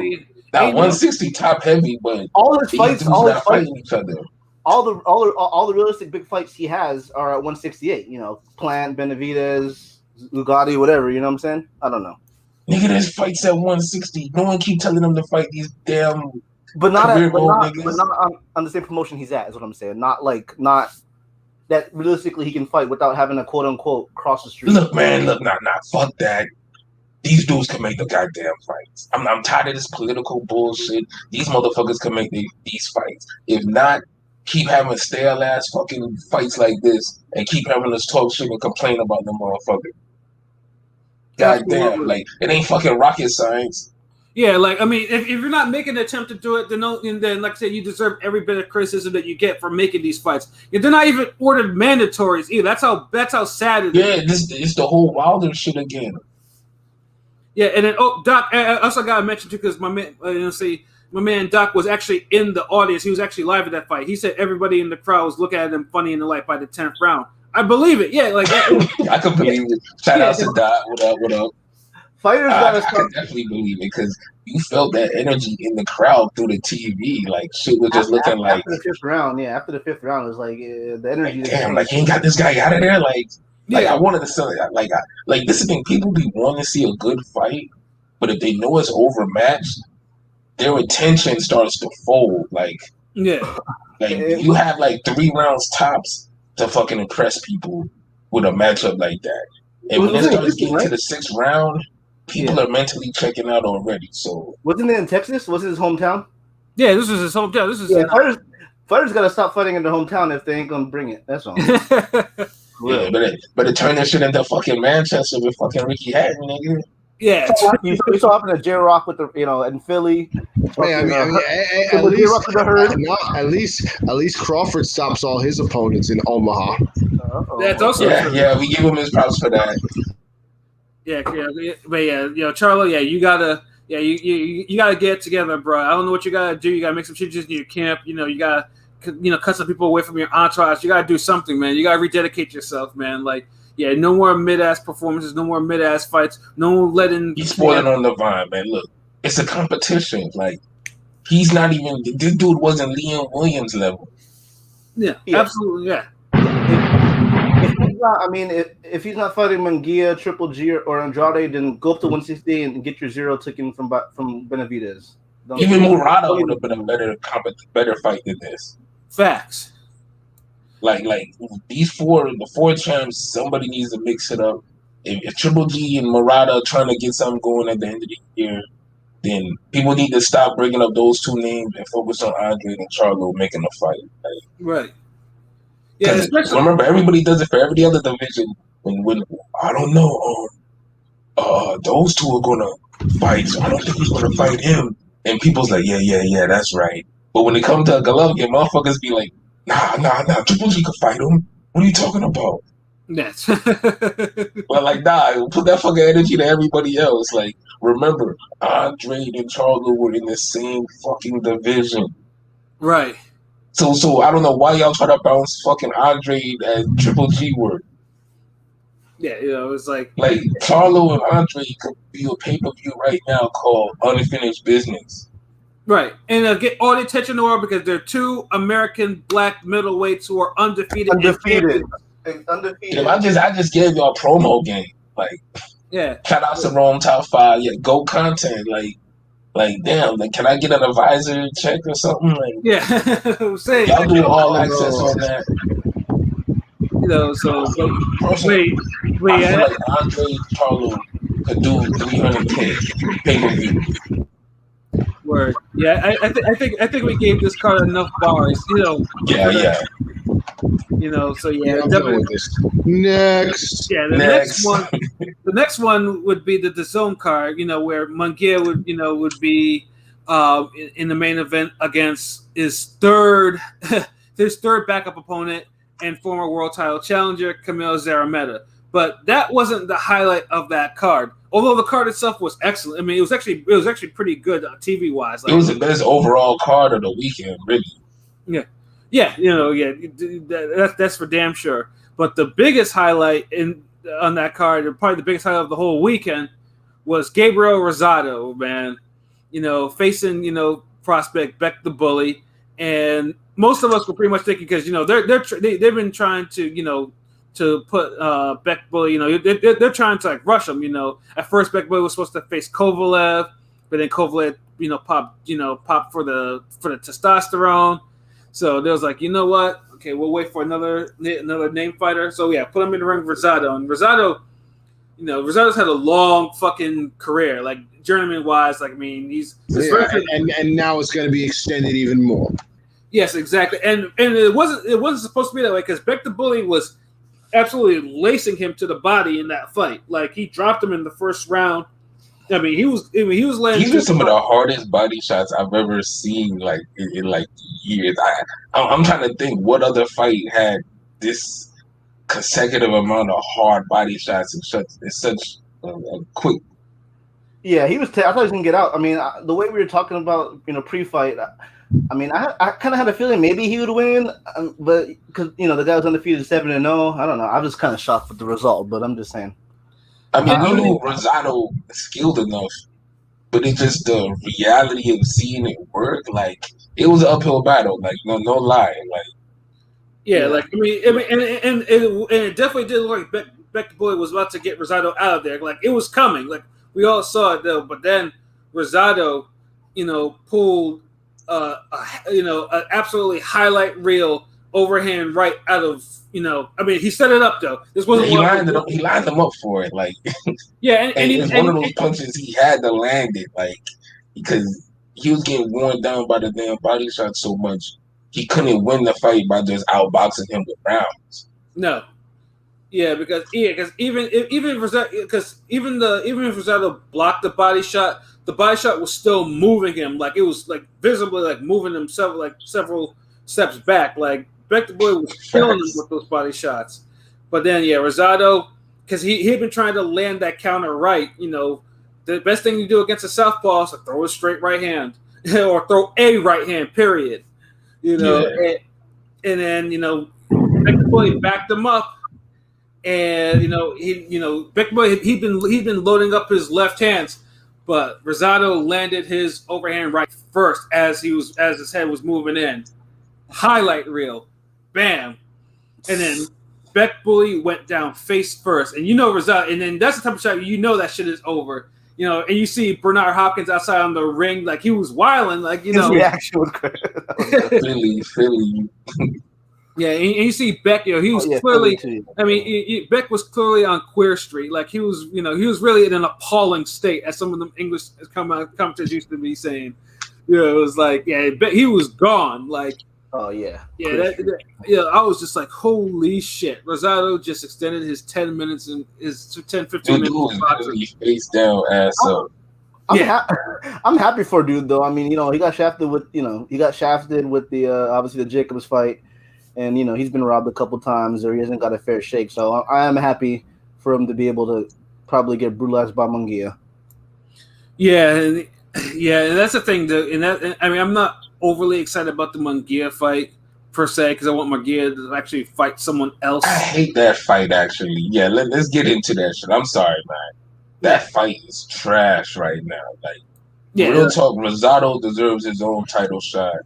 [SPEAKER 2] Now 160 top heavy, but
[SPEAKER 4] all his fights,
[SPEAKER 2] fighting each other.
[SPEAKER 4] All the realistic big fights he has are at 168. Plant, Benavidez, Lugatti, whatever, you know what I'm saying? I don't know.
[SPEAKER 2] Nigga, there's fights at 160. No one keep telling him to fight these damn
[SPEAKER 4] but not on the same promotion he's at, is what I'm saying. Not that realistically he can fight without having a quote unquote cross the street.
[SPEAKER 2] Look, man, fuck that. These dudes can make the goddamn fights. I'm tired of this political bullshit. These motherfuckers can make these fights. If not, keep having stale ass fucking fights like this and keep having us talk shit and complain about them motherfuckers. God damn, like it ain't fucking rocket science.
[SPEAKER 1] Yeah, like I mean, if you're not making an attempt to do it, then like I said, you deserve every bit of criticism that you get for making these fights. They're not even ordered mandatories either. That's how sad it is.
[SPEAKER 2] Yeah, this is the whole Wilder shit again.
[SPEAKER 1] Yeah, and then Doc, I also gotta mention too because my man Doc was actually in the audience. He was actually live at that fight. He said everybody in the crowd was looking at him funny in the light by the 10th round. I believe it. Yeah, like
[SPEAKER 2] I could believe it. Shout out to Doc. What up?
[SPEAKER 4] Fighters gotta
[SPEAKER 2] I could definitely believe it because you felt that energy in the crowd through the TV. Like shit was just looking like
[SPEAKER 4] after the 5th round. Yeah, after the 5th round, it was like the energy.
[SPEAKER 2] Like, damn, like he ain't got this guy out of there. Like I wanted to say like this is the thing. People be wanting to see a good fight, but if they know it's overmatched, their attention starts to fold. Like you have like 3 rounds tops to fucking impress people. with a matchup like that. And when it starts getting to the 6th round, people are mentally checking out already. So
[SPEAKER 4] wasn't it in Texas? Was it his hometown?
[SPEAKER 1] Yeah, this is his hometown. This is
[SPEAKER 4] fighters got to stop fighting in their hometown if they ain't gonna bring it. That's all.
[SPEAKER 2] Yeah, but it turned that shit into fucking Manchester with fucking Ricky Hatton, nigga.
[SPEAKER 1] Yeah,
[SPEAKER 4] you saw happened to J Rock with the in Philly.
[SPEAKER 3] At least Crawford stops all his opponents in Omaha.
[SPEAKER 1] That's also true.
[SPEAKER 2] Yeah, we give him his props for that.
[SPEAKER 1] Yeah, but Charlo, you gotta get it together, bro. I don't know what you gotta do. You gotta make some changes in your camp. You gotta cut some people away from your entourage. You gotta do something, man. You gotta rededicate yourself, man. Like. Yeah, no more mid-ass performances, no more mid-ass fights, no letting...
[SPEAKER 2] He's spoiling on the vine, man. Look, it's a competition. Like, he's not even... This dude wasn't Liam Williams level.
[SPEAKER 1] Yeah, absolutely, yeah.
[SPEAKER 4] If he's not fighting Munguia, Triple G, or Andrade, then go up to 160 and get your 0 taken from Benavidez.
[SPEAKER 2] Even Murata would have been a better fight than this.
[SPEAKER 1] Facts.
[SPEAKER 2] Like these the 4 champs, somebody needs to mix it up. If Triple G and Murata are trying to get something going at the end of the year, then people need to stop bringing up those 2 names and focus on Andre and Charlo making a fight. Like,
[SPEAKER 1] right. Yeah, especially
[SPEAKER 2] remember, everybody does it for every other division. When I don't know, those 2 are gonna fight, so I don't think he's gonna fight him. And people's like, yeah, that's right. But when it comes to Golovkin, motherfuckers be like, Nah, Triple G could fight him. What are you talking about?
[SPEAKER 1] Yes.
[SPEAKER 2] Well, like, put that fucking energy to everybody else. Like, remember, Andre and Charlo were in the same fucking division.
[SPEAKER 1] Right.
[SPEAKER 2] So I don't know why y'all try to bounce fucking Andre and Triple G were.
[SPEAKER 1] Yeah, it's like
[SPEAKER 2] Charlo and Andre could be a pay-per-view right now called Unfinished Business.
[SPEAKER 1] Right, and get all the attention in the world because they're 2 American black middleweights who are undefeated.
[SPEAKER 2] Yeah, I just gave y'all a promo game. Like,
[SPEAKER 1] yeah.
[SPEAKER 2] Shout out to Rome Top 5. Yeah, go content. Like damn. Like, can I get an advisor check or something? Like,
[SPEAKER 1] yeah.
[SPEAKER 2] Y'all do all access on that.
[SPEAKER 1] So
[SPEAKER 2] wait. I feel like Andre Charlo could do 300K pay-per-view.
[SPEAKER 1] Word. Yeah, I think we gave this card enough bars.
[SPEAKER 2] Yeah.
[SPEAKER 1] So yeah, definitely.
[SPEAKER 3] Next.
[SPEAKER 1] Yeah, the next one would be the DAZN card. Where Munguia would be in the main event against his third backup opponent and former world title challenger Kamil Zarameta. But that wasn't the highlight of that card. Although the card itself was excellent. I mean, it was actually pretty good TV wise. Like,
[SPEAKER 2] it was the best overall card of the weekend, really.
[SPEAKER 1] Yeah. That's for damn sure. But the biggest highlight on that card, or probably the biggest highlight of the whole weekend, was Gabriel Rosado, man. Facing prospect Beck the Bully, and most of us were pretty much thinking because they've been trying to put Beck Bully, they're trying to rush him. At first Beck Bully was supposed to face Kovalev, but then Kovalev, popped for the testosterone. So there was like, you know what? Okay, we'll wait for another name fighter. So yeah, put him in the ring with Rosado. And Rosado, Rosado's had a long fucking career, like journeyman wise. Like, I mean,
[SPEAKER 3] and now it's going to be extended even more.
[SPEAKER 1] Yes, exactly. And it wasn't supposed to be that way because Beck the Bully was absolutely lacing him to the body in that fight. Like, he dropped him in the first round. I mean, he was laying.
[SPEAKER 2] These are some of the hardest body shots I've ever seen, like in like years. I'm trying to think what other fight had this consecutive amount of hard body shots in such a quick.
[SPEAKER 4] Yeah, he was. I thought he was gonna get out. I mean, the way we were talking about, pre-fight. I mean, I kind of had a feeling maybe he would win, but because the guy was undefeated 7-0. I don't know. I'm just kind of shocked with the result, but I'm just saying.
[SPEAKER 2] I mean, we knew Rosado skilled enough, but it's just the reality of seeing it work. Like, it was an uphill battle. Like, no lie. Like,
[SPEAKER 1] yeah, like and it definitely did look like Beck the Bully was about to get Rosado out of there. Like, it was coming. Like, we all saw it though. But then Rosado, pulled an absolutely highlight reel overhand right out of, I mean, he set it up though. This wasn't
[SPEAKER 2] He
[SPEAKER 1] one
[SPEAKER 2] lined it up. He lined them up for it. Like,
[SPEAKER 1] yeah,
[SPEAKER 2] and it's one of those punches he had to land it, like, because he was getting worn down by the damn body shot so much, he couldn't win the fight by just outboxing him with rounds.
[SPEAKER 1] No. Yeah, because even if Rosado blocked the body shot was still moving him, like it was like visibly like moving him several steps back. Like Beck the Boy was killing him with those body shots. But then Rosado, because he had been trying to land that counter right, the best thing you do against a southpaw is to throw a straight right hand or throw a right hand, period. And then Beck the Boy backed him up. And Beck Boy he'd been loading up his left hands, but Rosado landed his overhand right first as his head was moving in. Highlight reel, bam, and then Beck Boy went down face first, and Rosado, and then that's the type of shot that shit is over. And you see Bernard Hopkins outside on the ring, like he was wilding, like
[SPEAKER 4] his reaction was great.
[SPEAKER 2] Philly.
[SPEAKER 1] Yeah, and you see Beck, he was clearly. I mean, Beck was clearly on Queer Street. Like he was, he was really in an appalling state, as some of them English commentators used to be saying. It was like, he was gone. Like,
[SPEAKER 4] oh yeah,
[SPEAKER 1] I was just like, holy shit! Rosado just extended his 10 minutes and his 10-15 minutes.
[SPEAKER 2] He face down, ass up.
[SPEAKER 4] I'm happy for dude though. I mean, he got shafted with the obviously the Jacobs fight. And he's been robbed a couple times, or he hasn't got a fair shake. So I am happy for him to be able to probably get brutalized by Munguia.
[SPEAKER 1] Yeah, and that's the thing. I'm not overly excited about the Munguia fight per se, because I want Munguia to actually fight someone else.
[SPEAKER 2] I hate that fight. Actually, let's get into that shit. I'm sorry, man. That fight is trash right now. Like, real talk. Rosado deserves his own title shot.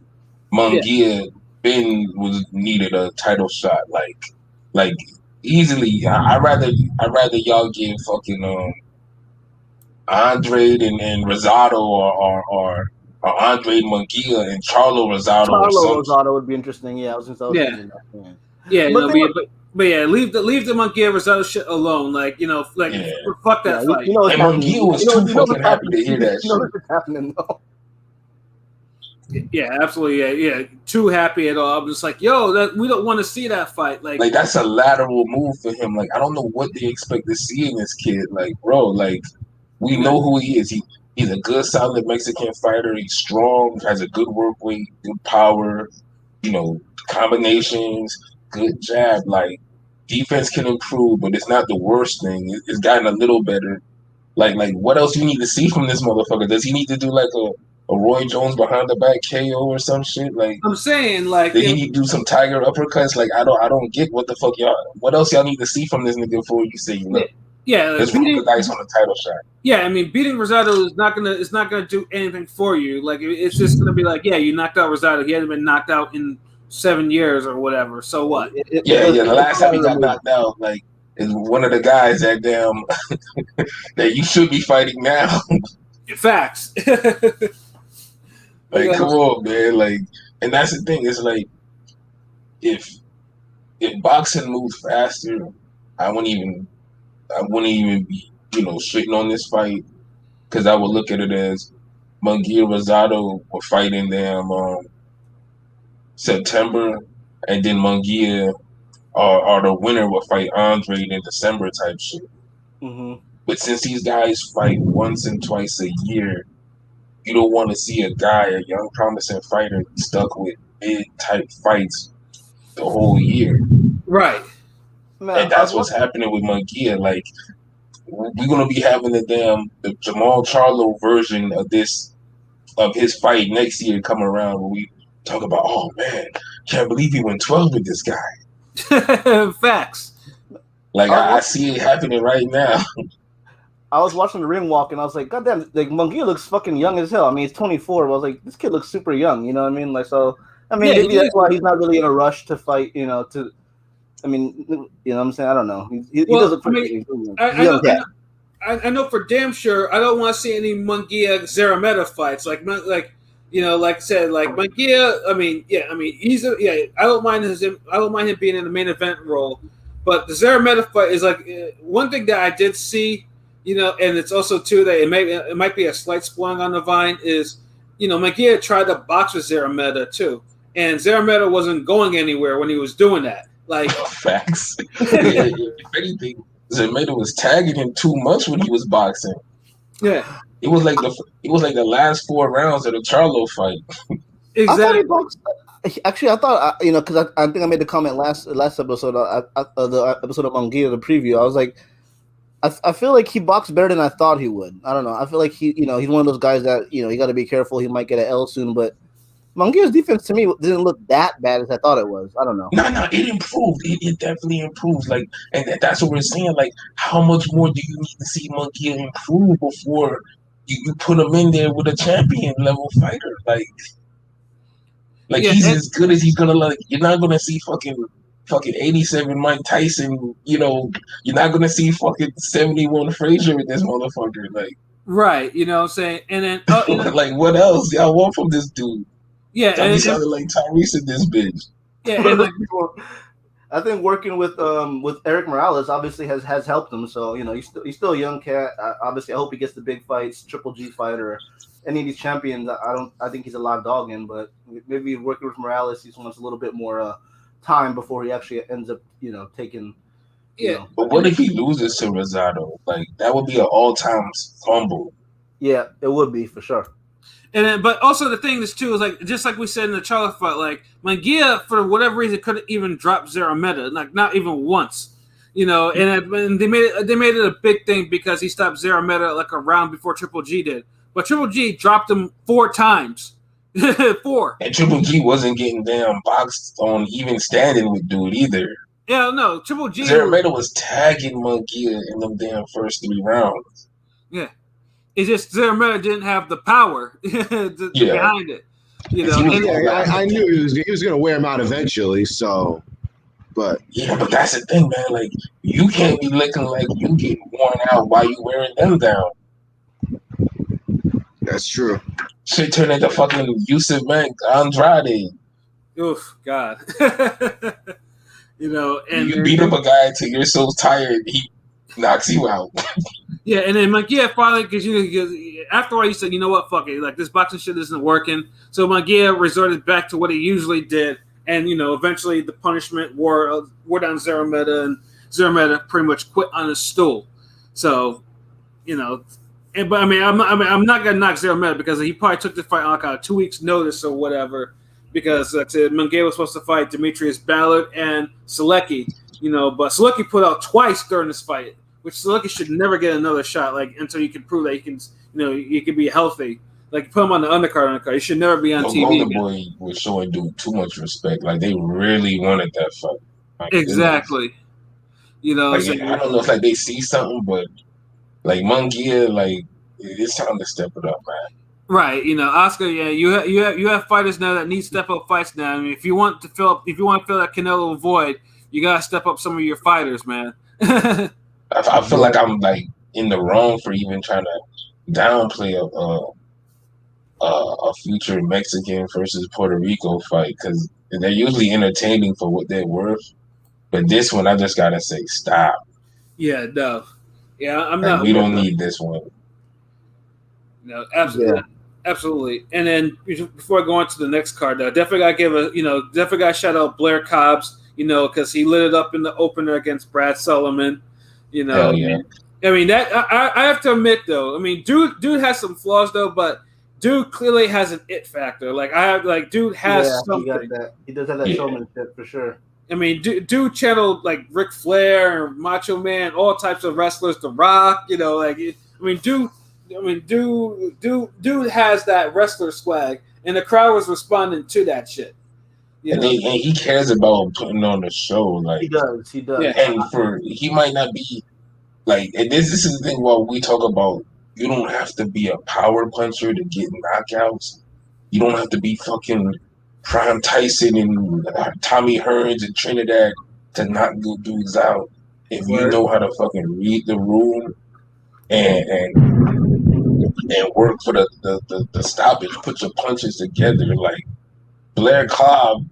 [SPEAKER 2] Munguia. Ben needed a title shot, like easily. I rather y'all give fucking Andrade and Rosado or Andrade Munguia and Charlo Rosado.
[SPEAKER 4] Rosado would be interesting. Yeah, I was just
[SPEAKER 1] leave the Munguia Rosado shit alone. Fuck that fight.
[SPEAKER 2] And Munguia was too fucking happy to hear that shit.
[SPEAKER 4] What's happening though?
[SPEAKER 1] Yeah, absolutely. Yeah. Too happy at all. I'm just like, we don't want to see that fight. Like
[SPEAKER 2] that's a lateral move for him. Like, I don't know what they expect to see in this kid. Like, bro, like we know who he is. He's a good, solid Mexican fighter. He's strong, has a good work rate, good power, combinations, good jab. Like, defense can improve, but it's not the worst thing. It's gotten a little better. Like what else you need to see from this motherfucker? Does he need to do like a Roy Jones behind the back KO or some shit? Like,
[SPEAKER 1] I'm saying, like,
[SPEAKER 2] did he need to do some Tiger uppercuts? Like, I don't get what the fuck y'all. What else y'all need to see from this nigga before you say let's roll the dice on a title shot.
[SPEAKER 1] Yeah, I mean, beating Rosado is not gonna do anything for you. Like, it's just gonna be like, you knocked out Rosado. He hasn't been knocked out in 7 years or whatever. So what?
[SPEAKER 2] The last time he got knocked out, like, is one of the guys that that you should be fighting now.
[SPEAKER 1] Facts.
[SPEAKER 2] Like, come on, man. Like, and that's the thing. It's like, if boxing moved faster, I wouldn't even be, shitting on this fight, because I would look at it as Munguia Rosado were fighting them September, and then Munguia or the winner will fight Andrade in December type shit.
[SPEAKER 4] Mm-hmm.
[SPEAKER 2] But since these guys fight once and twice a year, you don't want to see a young promising fighter, stuck with big type fights the whole year.
[SPEAKER 1] Right.
[SPEAKER 2] Man, and that's what's happening with Munguia. Like, we're gonna be having the Jamal Charlo version of his fight next year come around, where we talk about, oh man, can't believe he went 12 with this guy.
[SPEAKER 1] Facts.
[SPEAKER 2] Like, I see it happening right now.
[SPEAKER 4] I was watching the ring walk and I was like, God damn, like Munguia looks fucking young as hell. I mean, he's 24, but I was like, this kid looks super young, you know what I mean? Like, so, I mean, maybe that's why he's not really in a rush to fight, I mean, you know what I'm saying? I don't know. He does look pretty.
[SPEAKER 1] I know for damn sure I don't want to see any Munguia Zarameta fights. Like You know, like I said, like Munguia. He's I don't mind him being in the main event role, but the Zarameta fight is like one thing that I did see. You know, and it's also too that it might be a slight spoiling on the vine is, you know, Munguia tried to box with Zarameta too, and Zarameta wasn't going anywhere when he was doing that. Like
[SPEAKER 2] facts. Yeah, if anything, Zarameta was tagging him too much when he was boxing.
[SPEAKER 1] Yeah,
[SPEAKER 2] it was like the last 4 rounds of the Charlo fight.
[SPEAKER 1] exactly.
[SPEAKER 4] I thought he boxed. Actually, I thought you know, because I think I made the comment last episode, the episode of Munguia, the preview. I was like, I feel like he boxed better than I thought he would. I don't know. I feel like he's one of those guys that, you know, you got to be careful. He might get an L soon, but Munguia's defense to me didn't look that bad as I thought it was. I don't know.
[SPEAKER 2] No, it improved. It definitely improved. Like, and that's what we're saying. Like, how much more do you need to see Munguia improve before you put him in there with a champion level fighter? Like
[SPEAKER 1] Yeah,
[SPEAKER 2] he's as good as he's gonna. Like, you're not gonna see fucking 87 Mike Tyson. You know, you're not gonna see fucking 71 Frazier with this motherfucker. Like,
[SPEAKER 1] right. You know what I'm saying? And then
[SPEAKER 2] like, what else y'all want from this dude?
[SPEAKER 1] yeah,
[SPEAKER 2] Tell me sounded like Tyrese in this bitch.
[SPEAKER 1] yeah, and like,
[SPEAKER 4] I think working with Eric Morales obviously has helped him. So, you know, he's still a young cat. Obviously, I hope he gets the big fights, Triple G fight or any of these champions. I think he's a live dog in, but maybe working with Morales, he wants a little bit more time before he actually ends up, you know, taking.
[SPEAKER 1] yeah.
[SPEAKER 2] But what if he loses to Rosado? Like, that would be an all-time fumble.
[SPEAKER 4] Yeah, it would be for sure.
[SPEAKER 1] And then, but also the thing is too is like just like we said in the Charlo fight, like Munguia for whatever reason couldn't even drop Zarameta, like not even once, you know. And they made it a big thing because he stopped Zarameta like a round before Triple G did, but Triple G dropped him 4 times, 4.
[SPEAKER 2] And Triple G wasn't getting damn boxed on even standing with dude either.
[SPEAKER 1] Yeah, no, Triple G.
[SPEAKER 2] Zarameta was tagging Munguia in them damn first 3 rounds.
[SPEAKER 1] Yeah. It's just Zarameta didn't have the power behind it. You know,
[SPEAKER 3] I knew he was going to wear him out eventually. So, but
[SPEAKER 2] but that's the thing, man. Like, you can't be looking like you get worn out while you wearing them down.
[SPEAKER 3] that's true.
[SPEAKER 2] Shit turned into fucking Yusuf Andrade.
[SPEAKER 1] Oof, God. You know, and
[SPEAKER 2] you beat up a guy until you're so tired he knocks you out.
[SPEAKER 1] Yeah, and then Munguia finally, because after a while, he said, you know what, fuck it. Like, this boxing shit isn't working. So Munguia resorted back to what he usually did. And, you know, eventually the punishment wore down Zarameta, and Zarameta pretty much quit on his stool. So, you know, but I mean, I'm not going to knock Zarameta because he probably took the fight on like a 2 weeks notice or whatever. Because, like I said, Munguia was supposed to fight Demetrius Ballard and Selecki, you know, but Selecki put out twice during this fight, which Selecki should never get another shot, like until you can prove that he can, you know, he can be healthy. Like put him on the undercard. He should never be on TV.
[SPEAKER 2] Golden Boy was showing dude too much respect. Like they really wanted that fight. Like,
[SPEAKER 1] exactly. You know,
[SPEAKER 2] like, I don't know if like they see something, but like Munguia, like it's time to step it up, man.
[SPEAKER 1] Right. You know, Oscar. Yeah, you have fighters now that need step up fights now. I mean, if you want to fill that Canelo void, you gotta step up some of your fighters, man.
[SPEAKER 2] I feel like I'm like in the wrong for even trying to downplay a future Mexican versus Puerto Rico fight because they're usually entertaining for what they're worth. But this one, I just gotta say, stop.
[SPEAKER 1] Yeah, no. Yeah, I'm
[SPEAKER 2] like,
[SPEAKER 1] not.
[SPEAKER 2] We don't need this one.
[SPEAKER 1] No, absolutely, absolutely. And then before I go on to the next card, definitely gotta shout out Blair Cobbs. You know, because he lit it up in the opener against Brad Sullivan. You know,
[SPEAKER 2] hell yeah.
[SPEAKER 1] I mean that I have to admit though. I mean, dude has some flaws though, but dude clearly has an it factor. Dude has something.
[SPEAKER 4] He does have that showmanship for sure.
[SPEAKER 1] I mean, dude channeled like Ric Flair and Macho Man, all types of wrestlers, The Rock. You know, like dude has that wrestler swag, and the crowd was responding to that shit.
[SPEAKER 2] And he cares about putting on the show. Like
[SPEAKER 4] he does.
[SPEAKER 1] Yeah.
[SPEAKER 2] And he might not be like. And this is the thing. While we talk about, you don't have to be a power puncher to get knockouts. You don't have to be fucking Prime Tyson and Tommy Hearns and Trinidad to knock good dudes out. If you know how to fucking read the room and and work for the stoppage. Put your punches together. Like Blair Cobb,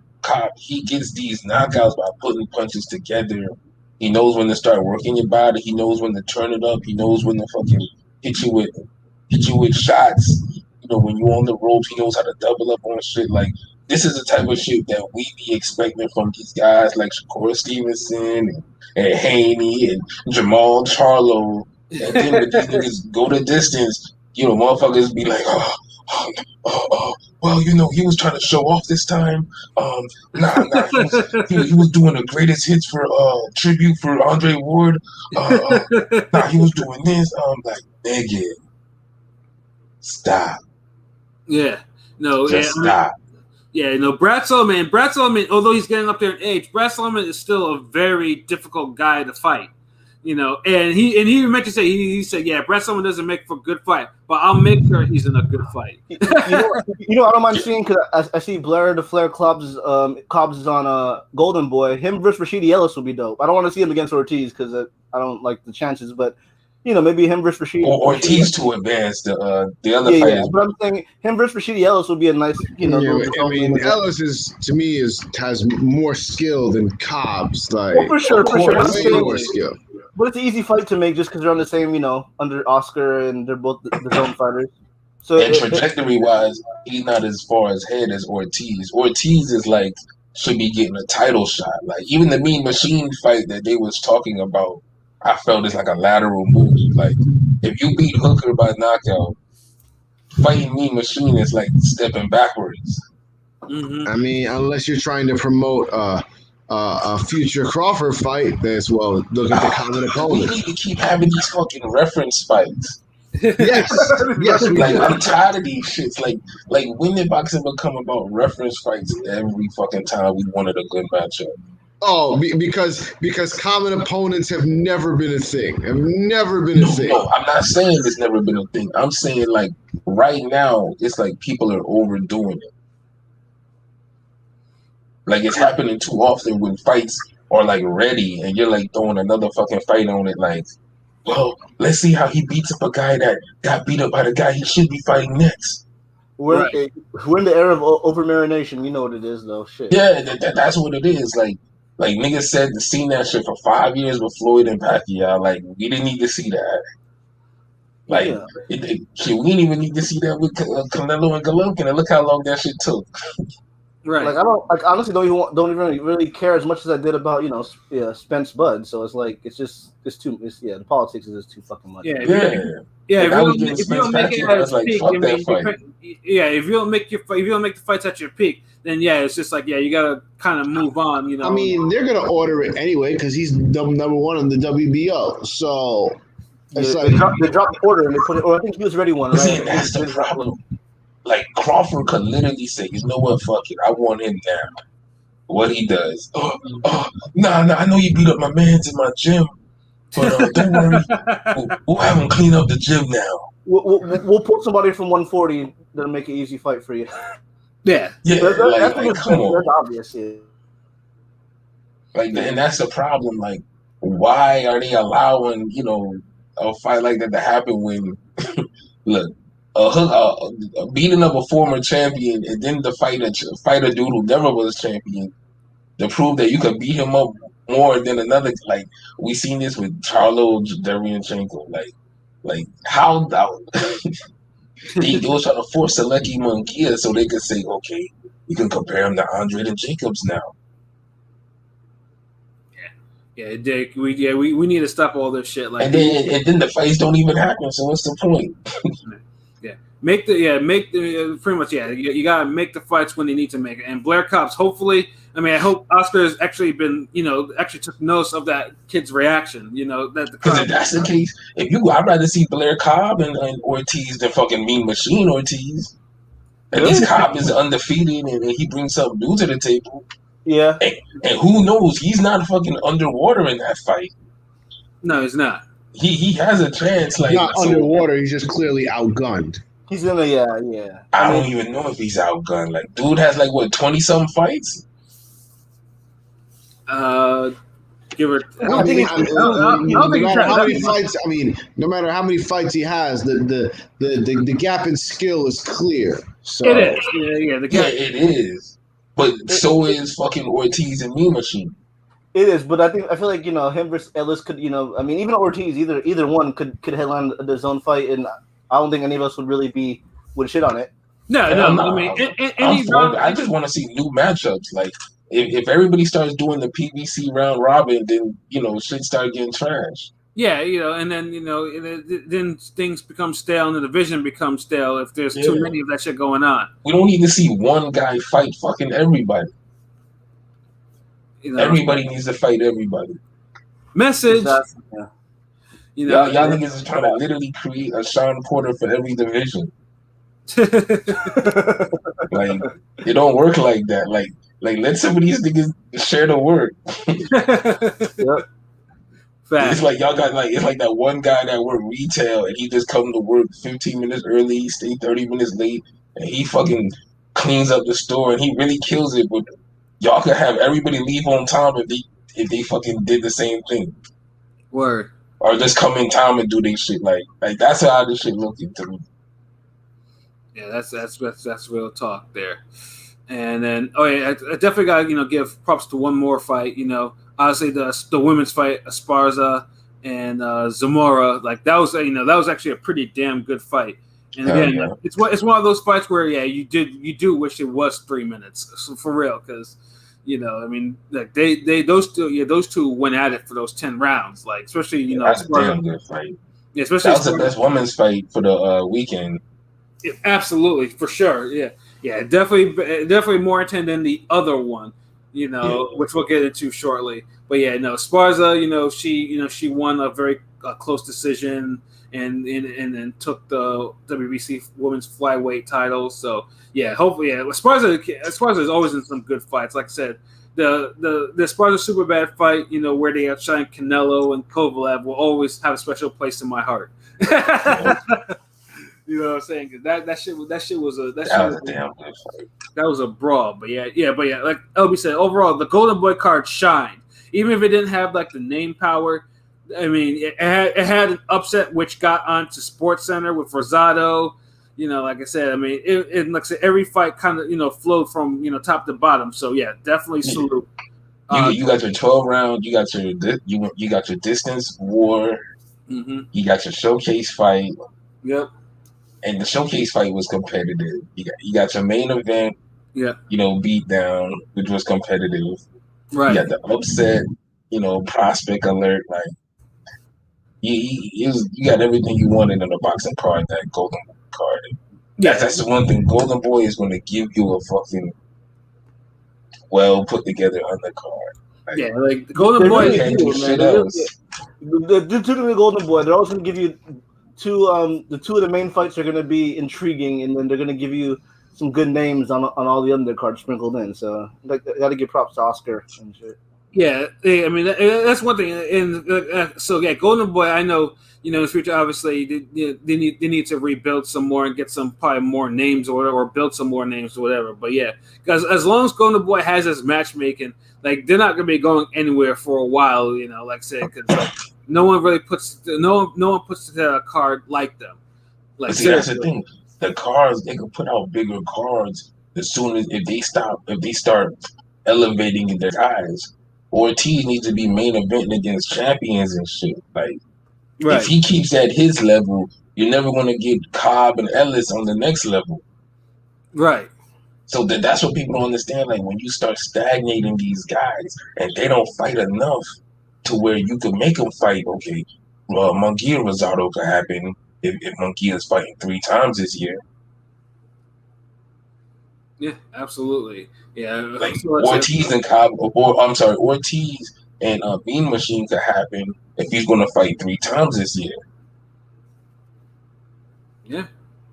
[SPEAKER 2] he gets these knockouts by putting punches together. He knows when to start working your body. He knows when to turn it up. He knows when to fucking hit you with shots. You know, when you're on the ropes, he knows how to double up on shit. Like, this is the type of shit that we be expecting from these guys like Shakur Stevenson and Haney and Jamal Charlo. And then when these niggas go the distance, you know, motherfuckers be like, well, you know, he was trying to show off this time. He was doing the greatest hits for tribute for Andre Ward. He was doing this. Like, nigga, stop.
[SPEAKER 1] Yeah, no,
[SPEAKER 2] stop.
[SPEAKER 1] Yeah, no, Brad Sullivan, although he's getting up there in age, Brad Sullivan is still a very difficult guy to fight. You know, and he meant to say he said, yeah, Brad Sullivan doesn't make for a good fight, but I'll make sure he's in a good fight.
[SPEAKER 4] you know, I don't mind seeing because I see Blair the Flair Cobbs is on Golden Boy. Him versus Rashidi Ellis will be dope. I don't want to see him against Ortiz because I don't like the chances, but you know, maybe him versus Rashidi.
[SPEAKER 2] Or Ortiz to advance the other fighters.
[SPEAKER 4] Yeah, but I'm saying him versus Rashidi Ellis would be a nice, you know.
[SPEAKER 3] Yeah, I mean, Ellis has more skill than Cobbs. Like,
[SPEAKER 4] for sure.
[SPEAKER 3] More skill.
[SPEAKER 4] But it's an easy fight to make just because they're on the same, you know, under Oscar and they're both the zone fighters. So
[SPEAKER 2] and trajectory-wise, he's not as far ahead as Ortiz. Ortiz is like should be getting a title shot. Like even the Mean Machine fight that they was talking about, I felt it's like a lateral move. Like if you beat Hooker by knockout, fighting Mean Machine is like stepping backwards.
[SPEAKER 1] Mm-hmm.
[SPEAKER 3] I mean, unless you're trying to promote a future Crawford fight, that's look at the common opponent.
[SPEAKER 2] We need to keep having these fucking reference fights.
[SPEAKER 3] Yes.
[SPEAKER 2] Like I'm tired of these shits. Like when did boxing become about reference fights every fucking time we wanted a good matchup?
[SPEAKER 3] Oh, because common opponents have never been a thing. Have never been a thing.
[SPEAKER 2] No, I'm not saying it's never been a thing. I'm saying like right now, it's like people are overdoing it. Like it's happening too often when fights are like ready and you're like throwing another fucking fight on it. Like, well, let's see how he beats up a guy that got beat up by the guy he should be fighting next.
[SPEAKER 4] We're in the era of over marination. You know what it is, though. Shit.
[SPEAKER 2] Yeah, that's what it is. Like niggas seen that shit for 5 years with Floyd and Pacquiao. Like we didn't need to see that. Like shit, we didn't even need to see that with Canelo and Golovkin. And look how long that shit took.
[SPEAKER 1] Right.
[SPEAKER 4] Like I honestly don't even really care as much as I did about Spence Bud. So it's like the politics is just too fucking much.
[SPEAKER 1] Yeah. If you don't make it at its peak, if you don't make the fights at your peak, then it's just like you gotta kind of move on. You know.
[SPEAKER 3] I mean, they're gonna order it anyway because he's number one on the WBO. So it's
[SPEAKER 4] they dropped the order and they put it. Or I think he was ready one. Right?
[SPEAKER 2] See, that's the problem. Like Crawford could literally say, "You know what? Fuck it, I want him now." What he does? Nah. I know you beat up my man's in my gym, but don't worry, we'll have him clean up the gym now.
[SPEAKER 4] We'll put somebody from 140 that'll make an easy fight for you.
[SPEAKER 1] Yeah.
[SPEAKER 2] Like come on.
[SPEAKER 4] That's obvious. Yeah.
[SPEAKER 2] Like, and that's the problem. Like, why are they allowing a fight like that to happen when look? Beating up a former champion and then to fight a dude who never was champion to prove that you could beat him up more than another. Like we seen this with Charlo Derevyanchenko. Like how they was trying to force Selecki Munguia so they could say, okay, you can compare him to Andre and Jacobs now.
[SPEAKER 1] Yeah, Dick. We need to stop all this shit. Like,
[SPEAKER 2] and then the fights don't even happen. So what's the point?
[SPEAKER 1] Make the pretty much you gotta make the fights when they need to make it. And Blair Cobbs, hopefully, I hope Oscar has actually been actually took notice of that kid's reaction. Because
[SPEAKER 2] if that's the case, I'd rather see Blair Cobb and Ortiz than fucking Mean Machine Ortiz. At least Cobb is undefeated and he brings something new to the table.
[SPEAKER 4] Yeah,
[SPEAKER 2] and who knows? He's not fucking underwater in that fight.
[SPEAKER 1] No, he's not.
[SPEAKER 2] He has a chance. Like
[SPEAKER 3] not underwater. He's just clearly outgunned.
[SPEAKER 4] He's gonna,
[SPEAKER 2] I don't even know if he's outgunned. Like, dude has 20-something fights.
[SPEAKER 1] Give her.
[SPEAKER 3] I mean,
[SPEAKER 1] I don't think he's
[SPEAKER 3] how
[SPEAKER 1] that
[SPEAKER 3] many
[SPEAKER 1] much.
[SPEAKER 3] fights? I mean, no matter how many fights he has, the gap in skill is clear. So
[SPEAKER 1] It is. Yeah. The
[SPEAKER 2] Yeah,
[SPEAKER 1] guy.
[SPEAKER 2] it is. But so is fucking Ortiz and Mean Machine.
[SPEAKER 4] It is, but I feel like him versus Ellis could I mean even Ortiz either one could headline his own fight, and I don't think any of us would shit on it.
[SPEAKER 1] No.
[SPEAKER 2] Hell
[SPEAKER 1] I
[SPEAKER 2] nah.
[SPEAKER 1] mean,
[SPEAKER 2] I'm
[SPEAKER 1] any
[SPEAKER 2] for it.
[SPEAKER 1] round.
[SPEAKER 2] I just want to see new matchups. Like if everybody starts doing the PBC round robin, then shit start getting trash.
[SPEAKER 1] Yeah, and then then things become stale, and the division becomes stale if there's too
[SPEAKER 2] Yeah.
[SPEAKER 1] many of that shit going on.
[SPEAKER 2] We don't need to see one guy fight fucking everybody. Everybody needs to fight everybody.
[SPEAKER 1] Message.
[SPEAKER 4] Exactly, yeah.
[SPEAKER 2] Y'all niggas is trying to literally create a Sean Porter for every division. Like it don't work like that. Like let some of these niggas share the work.
[SPEAKER 4] Yep.
[SPEAKER 1] Fact.
[SPEAKER 2] It's like y'all got it's like that one guy that worked retail and he just come to work 15 minutes early, stay 30 minutes late, and he fucking cleans up the store and he really kills it. But y'all could have everybody leave on time if they fucking did the same thing.
[SPEAKER 1] Word.
[SPEAKER 2] Or just come in time and do their shit. Like that's how this shit looking to me.
[SPEAKER 1] Yeah, that's real talk there. And then I definitely gotta give props to one more fight. Obviously the women's fight, Esparza and Zamora, like that was actually a pretty damn good fight. And again, it's one of those fights where you do wish it was 3 minutes, so for real, because I mean, like those two went at it for those 10 rounds, like especially
[SPEAKER 2] that's a
[SPEAKER 1] Esparza,
[SPEAKER 2] damn good fight.
[SPEAKER 1] Yeah, especially
[SPEAKER 2] that was the best women's fight for the weekend.
[SPEAKER 1] Yeah, absolutely, for sure. Yeah, definitely more intense than the other one, which we'll get into shortly. But yeah, no, Esparza, she won a very close decision and then took the WBC women's flyweight title. So yeah, hopefully, Esparza is always in some good fights. Like I said, the Esparza super bad fight, where they outshine Canelo and Kovalev, will always have a special place in my heart. You know what I'm saying? Because that shit was a
[SPEAKER 2] damn good fight.
[SPEAKER 1] That was a brawl. But yeah, like LB said, overall the Golden Boy card shined. Even if it didn't have like the name power, I mean, it had an upset which got onto Sports Center with Rosado. Like I said, I mean, it like I said, every fight kind of flowed from top to bottom. So yeah, definitely salute.
[SPEAKER 2] You got your 12 round. You got your distance war.
[SPEAKER 1] Mm-hmm.
[SPEAKER 2] You got your showcase fight.
[SPEAKER 1] Yep.
[SPEAKER 2] And the showcase fight was competitive. You got your main event.
[SPEAKER 1] Yeah.
[SPEAKER 2] Beat down, which was competitive.
[SPEAKER 1] Right.
[SPEAKER 2] You got the upset. Prospect alert. Like you got everything you wanted in a boxing card. That Golden Boy card.
[SPEAKER 1] Yeah.
[SPEAKER 2] That's the one thing. Golden Boy is going to give you a fucking well put together undercard.
[SPEAKER 1] Like the Golden Boy
[SPEAKER 2] can't do shit else.
[SPEAKER 4] The two of the Golden Boy, they're also going to give you the two of the main fights are going to be intriguing, and then they're going to give you some good names on all the undercards sprinkled in. So I got to give props to Oscar and shit.
[SPEAKER 1] Yeah, I mean that's one thing. And so yeah, Golden Boy, I know in the future obviously they need to rebuild some more and get some probably more names or build some more names or whatever. But yeah, because as long as Golden Boy has his matchmaking, like they're not going to be going anywhere for a while. Like I said, because no one really puts together a card like them. Like
[SPEAKER 2] see, that's the thing. The cards, they can put out bigger cards as soon as if they start elevating their guys. Ortiz needs to be main eventing against champions and shit. Like if he keeps at his level, you're never gonna get Cobb and Ellis on the next level.
[SPEAKER 1] Right.
[SPEAKER 2] So that's what people don't understand. Like when you start stagnating these guys and they don't fight enough to where you can make them fight. Okay, well, Munguia Rosado could happen if Munguia is fighting 3 times this year.
[SPEAKER 1] Yeah, absolutely. Yeah,
[SPEAKER 2] like Ortiz and Cobb, Ortiz and Mean Machine could happen if he's going to fight 3 times this year.
[SPEAKER 1] Yeah,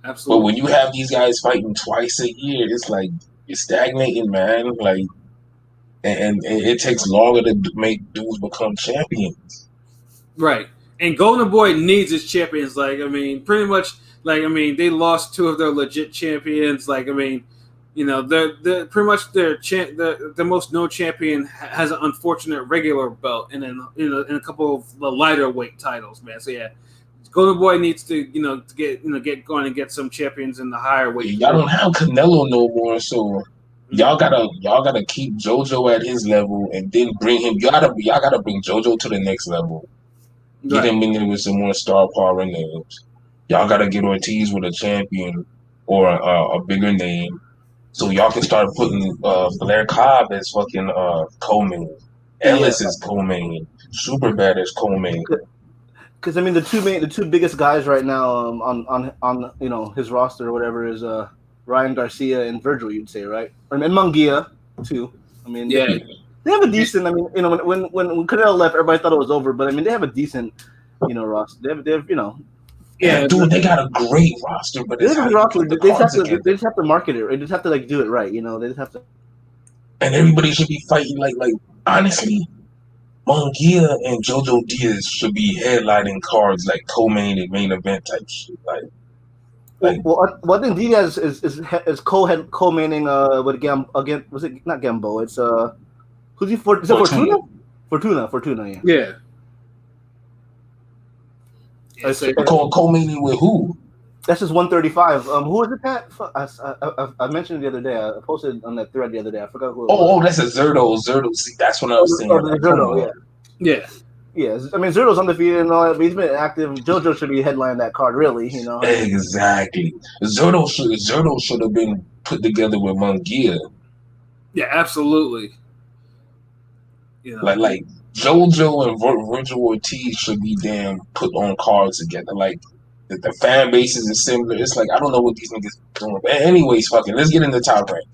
[SPEAKER 1] absolutely.
[SPEAKER 2] But when you have these guys fighting twice a year, it's like you're stagnating, man. Like, and it takes longer to make dudes become champions.
[SPEAKER 1] Right. And Golden Boy needs his champions. Like, I mean, pretty much, like, I mean, they lost 2 of their legit champions. Like, I mean, You know, they're pretty much the most known champion has an unfortunate regular belt, and then in a couple of the lighter weight titles, man. So yeah, Golden Boy needs to get going and get some champions in the higher weight.
[SPEAKER 2] Y'all don't have Canelo no more, so y'all gotta keep JoJo at his level, and then bring him. Y'all gotta bring JoJo to the next level. Get him in there with some more star power names. Y'all gotta get Ortiz with a champion or a bigger name. So y'all can start putting Blair Cobb as fucking co-main. Ellis is co-main. Superbad is co-main.
[SPEAKER 4] Because I mean, the two biggest guys right now on his roster or whatever is Ryan Garcia and Virgil. You'd say, right? And Munguia too. I mean, they have a decent. I mean, when Canelo left, everybody thought it was over, but I mean, they have a decent roster. They have
[SPEAKER 2] Yeah, dude, they got a great roster, but
[SPEAKER 4] they just have to market it. They just have to do it right. They just have to.
[SPEAKER 2] And everybody should be fighting like honestly, Munguia and JoJo Diaz should be headlining cards like co-main and main event type shit.
[SPEAKER 4] Well, I think Diaz is co-maining again. Was it not Gambo? It's who's he for? Is it Fortuna?
[SPEAKER 1] Yeah.
[SPEAKER 2] Co-maining with who?
[SPEAKER 4] That's just 135. Who was it, Pat? I mentioned it the other day. I posted on that thread the other day. I forgot who it was.
[SPEAKER 2] Oh, that's a Zerto. See, that's what I was saying.
[SPEAKER 4] Zerto,
[SPEAKER 1] yeah.
[SPEAKER 4] I mean, Zerto's undefeated and all that, but he's been active. JoJo should be headlining that card, really.
[SPEAKER 2] Exactly. Zerto should have been put together with Munguia.
[SPEAKER 1] Yeah, absolutely.
[SPEAKER 2] Like JoJo and Virgil Ortiz should be put on cards together. Like the fan bases is similar. It's like I don't know what these niggas doing. But anyways, fucking let's get in the top rank,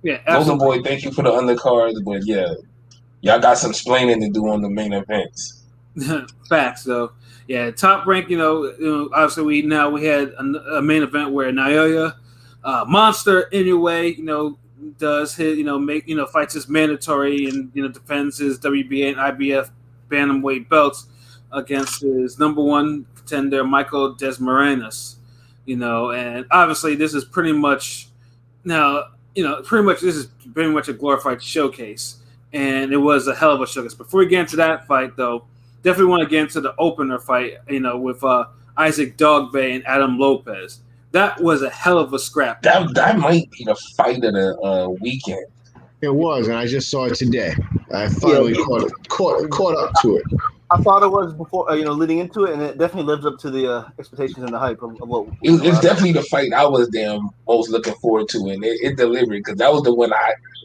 [SPEAKER 2] man. Golden Boy, thank you for the undercards, but yeah, y'all got some splaining to do on the main events.
[SPEAKER 1] Facts, though. Yeah, top rank. Obviously we had a main event where Naoya, Monster anyway, does his, fights his mandatory and, defends his WBA and IBF bantamweight belts against his number one contender, Michael Desmaranis. And obviously this is pretty much a glorified showcase. And it was a hell of a showcase. Before we get into that fight, though, definitely want to get into the opener fight, with Isaac Dogboe and Adam Lopez. That was a hell of a scrap.
[SPEAKER 2] That might be the fight of the weekend.
[SPEAKER 3] It was, and I just saw it today. I finally caught up to it.
[SPEAKER 4] I thought it was before, leading into it, and it definitely lives up to the expectations and the hype of what.
[SPEAKER 2] It's definitely the fight I was most looking forward to, and it delivered because that was the one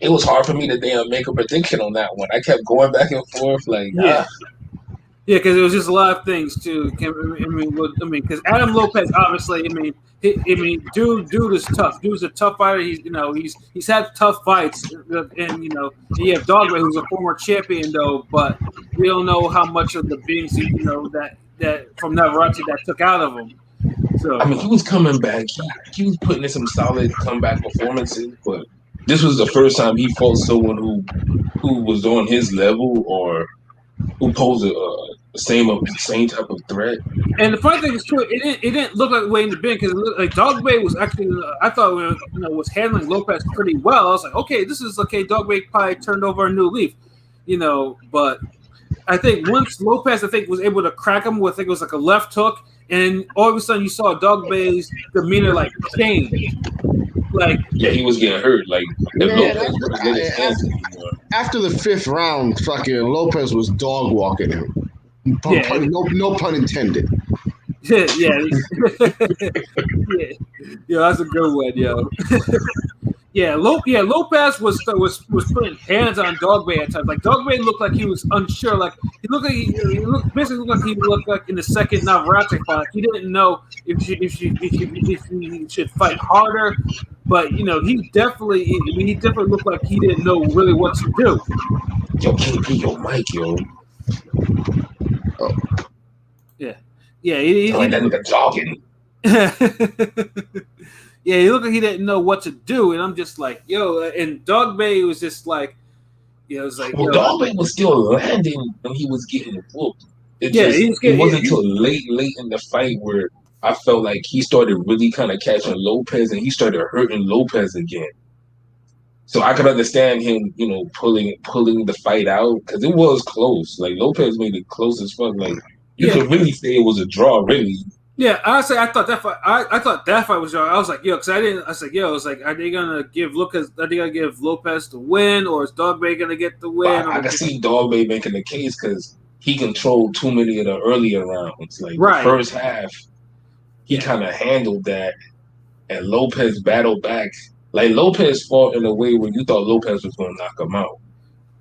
[SPEAKER 2] it was hard for me to make a prediction on that one. I kept going back and forth,
[SPEAKER 1] Yeah, because it was just a lot of things too. Because Adam Lopez, obviously, dude is tough. Dude's a tough fighter. He's had tough fights, and you have Dogboe, who's a former champion, though. But we don't know how much of the beings that from Navarrete that took out of him. So
[SPEAKER 2] he was coming back. He was putting in some solid comeback performances, but this was the first time he fought someone who was on his level or who posed the same type of threat.
[SPEAKER 1] And the funny thing is, too, it didn't look like way in the bin because Dogboe was actually, I thought, was handling Lopez pretty well. I was like, okay, this is okay. Dogboe probably turned over a new leaf, But I think once Lopez, was able to crack him with, I think it was like a left hook, and all of a sudden you saw Dogboe's demeanor change.
[SPEAKER 2] He was getting hurt.
[SPEAKER 3] After the fifth round, fucking Lopez was dog walking him. No pun intended.
[SPEAKER 1] Yeah. Yeah, that's a good one, yo. Lopez was putting hands on Dogboe at times. Dogboe looked like he was unsure. He looked like in the second Navarrete fight. He didn't know if he should fight harder. But he definitely looked like he didn't know really what to do.
[SPEAKER 2] Yo, KP, yo, Mike, yo.
[SPEAKER 3] Oh.
[SPEAKER 1] Yeah. He
[SPEAKER 2] that nigga jogging.
[SPEAKER 1] Yeah, he looked like he didn't know what to do, and I'm just like, yo. And Dogboe was just like, it was like.
[SPEAKER 2] Well, Dogboe was still landing when he was getting whooped. It wasn't until late in the fight where I felt like he started really kind of catching Lopez, and he started hurting Lopez again. So I could understand him, pulling the fight out because it was close. Like Lopez made it close as fuck. Like you could really say it was a draw, really.
[SPEAKER 1] Yeah, honestly, I thought that fight. I thought that fight was draw. I was like, yo, because I didn't. I was like, yo, I was like, are they gonna give Lucas? Are they gonna give Lopez the win, or is Dogbay gonna get the win?
[SPEAKER 2] I can see Dogbay making the case because he controlled too many of the earlier rounds. Like the first half, he kind of handled that, and Lopez battled back. Like Lopez fought in a way where you thought Lopez was going to knock him out.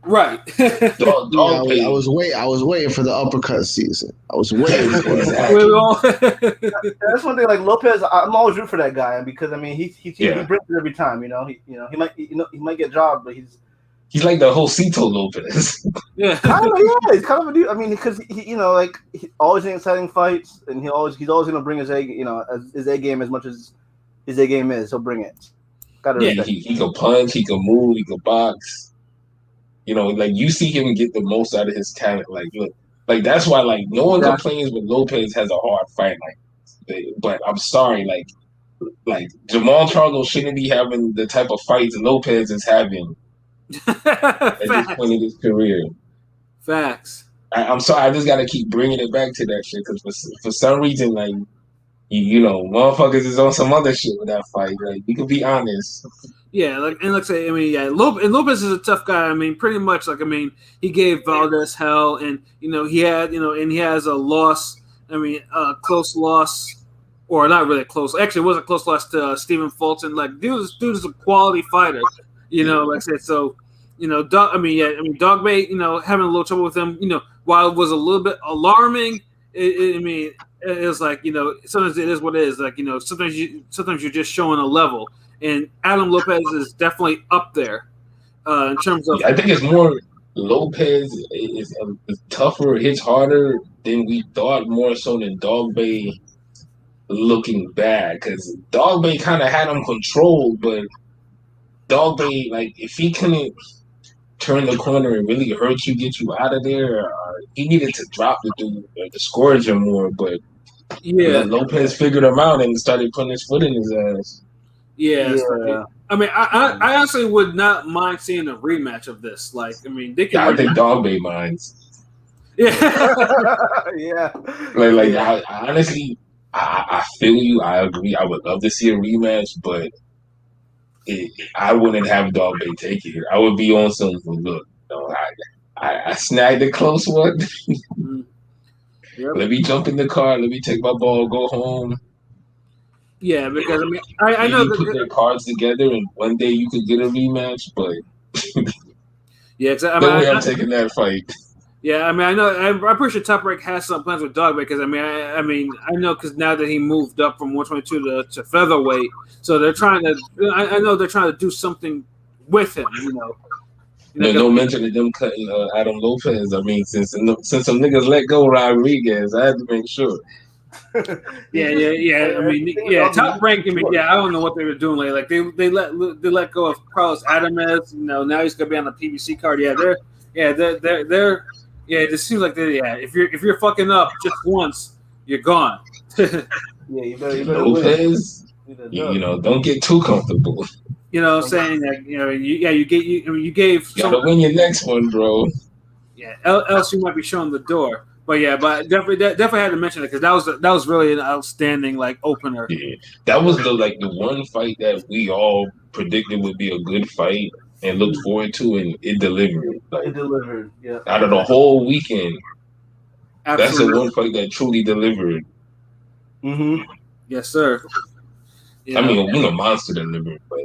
[SPEAKER 1] Right.
[SPEAKER 3] I was waiting for the uppercut season. I was waiting for it.
[SPEAKER 4] That's one thing. Like Lopez, I'm always rooting for that guy because I mean he brings it every time. He might get dropped, but
[SPEAKER 2] he's like the Josito Lopez.
[SPEAKER 4] Yeah, he's kind of a dude. I mean, because he always in exciting fights, and he's always gonna bring his A game as much as his A game is. He'll bring it.
[SPEAKER 2] He can punch, he can move, he can box. Like you see him get the most out of his talent. Like look, like that's why like no one complains when Lopez has a hard fight. But I'm sorry, like Jamal Charlo shouldn't be having the type of fights Lopez is having at this point in his career.
[SPEAKER 1] Facts.
[SPEAKER 2] I'm sorry, I just got to keep bringing it back to that shit because for some reason, like. Motherfuckers is on some other shit with that fight. Like, we can be honest.
[SPEAKER 1] Yeah, Lopez is a tough guy. I mean, pretty much, he gave Valdez hell, and he had, and he has a loss. I mean, a close loss, or not really close. Actually, it was a close loss to Stephen Fulton. Like, dude is a quality fighter. Like I said, so Dogbay, having a little trouble with him. While it was a little bit alarming, it was like, sometimes it is what it is. Like, sometimes you're just showing a level. And Adam Lopez is definitely up there in terms of.
[SPEAKER 2] I think it's more Lopez is tougher, hits harder than we thought, more so than Dogbay looking bad. Because Dogbay kind of had him controlled, but Dogbay, like, if he couldn't turn the corner and really hurt you, get you out of there, he needed to drop the dude, discourage him more, but Lopez figured him out and started putting his foot in his ass.
[SPEAKER 1] I mean, I honestly would not mind seeing a rematch of this. Like, I mean, they can.
[SPEAKER 2] I think Dogbay minds.
[SPEAKER 1] Yeah.
[SPEAKER 2] I honestly, I feel you. I agree. I would love to see a rematch, but I wouldn't have Dogbay take it. I would be on some look. I snagged a close one. Yep. Let me jump in the car. Let me take my ball. Go home.
[SPEAKER 1] Yeah, because I mean, I know
[SPEAKER 2] put their cards together, and one day you could get a rematch. But I'm taking that fight.
[SPEAKER 1] Yeah, I mean, I know. I'm pretty sure Top Rank has some plans with Dogbay because I know because now that he moved up from 122 to featherweight, so they're trying to. I know they're trying to do something with him.
[SPEAKER 2] No mention of them cutting Adam Lopez. I mean, since some niggas let go Rodriguez, I had to make sure.
[SPEAKER 1] Yeah. I mean, Top Rank. I mean, I don't know what they were doing lately. Like they let go of Carlos Adamez. Now he's gonna be on the PBC card. They're. It just seems like if you're fucking up just once, you're gone.
[SPEAKER 4] You better
[SPEAKER 2] Lopez. Don't get too comfortable.
[SPEAKER 1] You know what I'm saying? Like, you gave.
[SPEAKER 2] You gotta win your next one, bro.
[SPEAKER 1] Yeah, else you might be showing the door. But definitely had to mention it because that was really an outstanding opener.
[SPEAKER 2] Yeah, that was the one fight that we all predicted would be a good fight and looked forward to, and it delivered.
[SPEAKER 4] It delivered. Yeah.
[SPEAKER 2] Out of the whole weekend,
[SPEAKER 1] Absolutely.
[SPEAKER 2] That's the one fight that truly delivered.
[SPEAKER 1] Mm-hmm. Yes, sir.
[SPEAKER 2] I mean, Monster delivered, but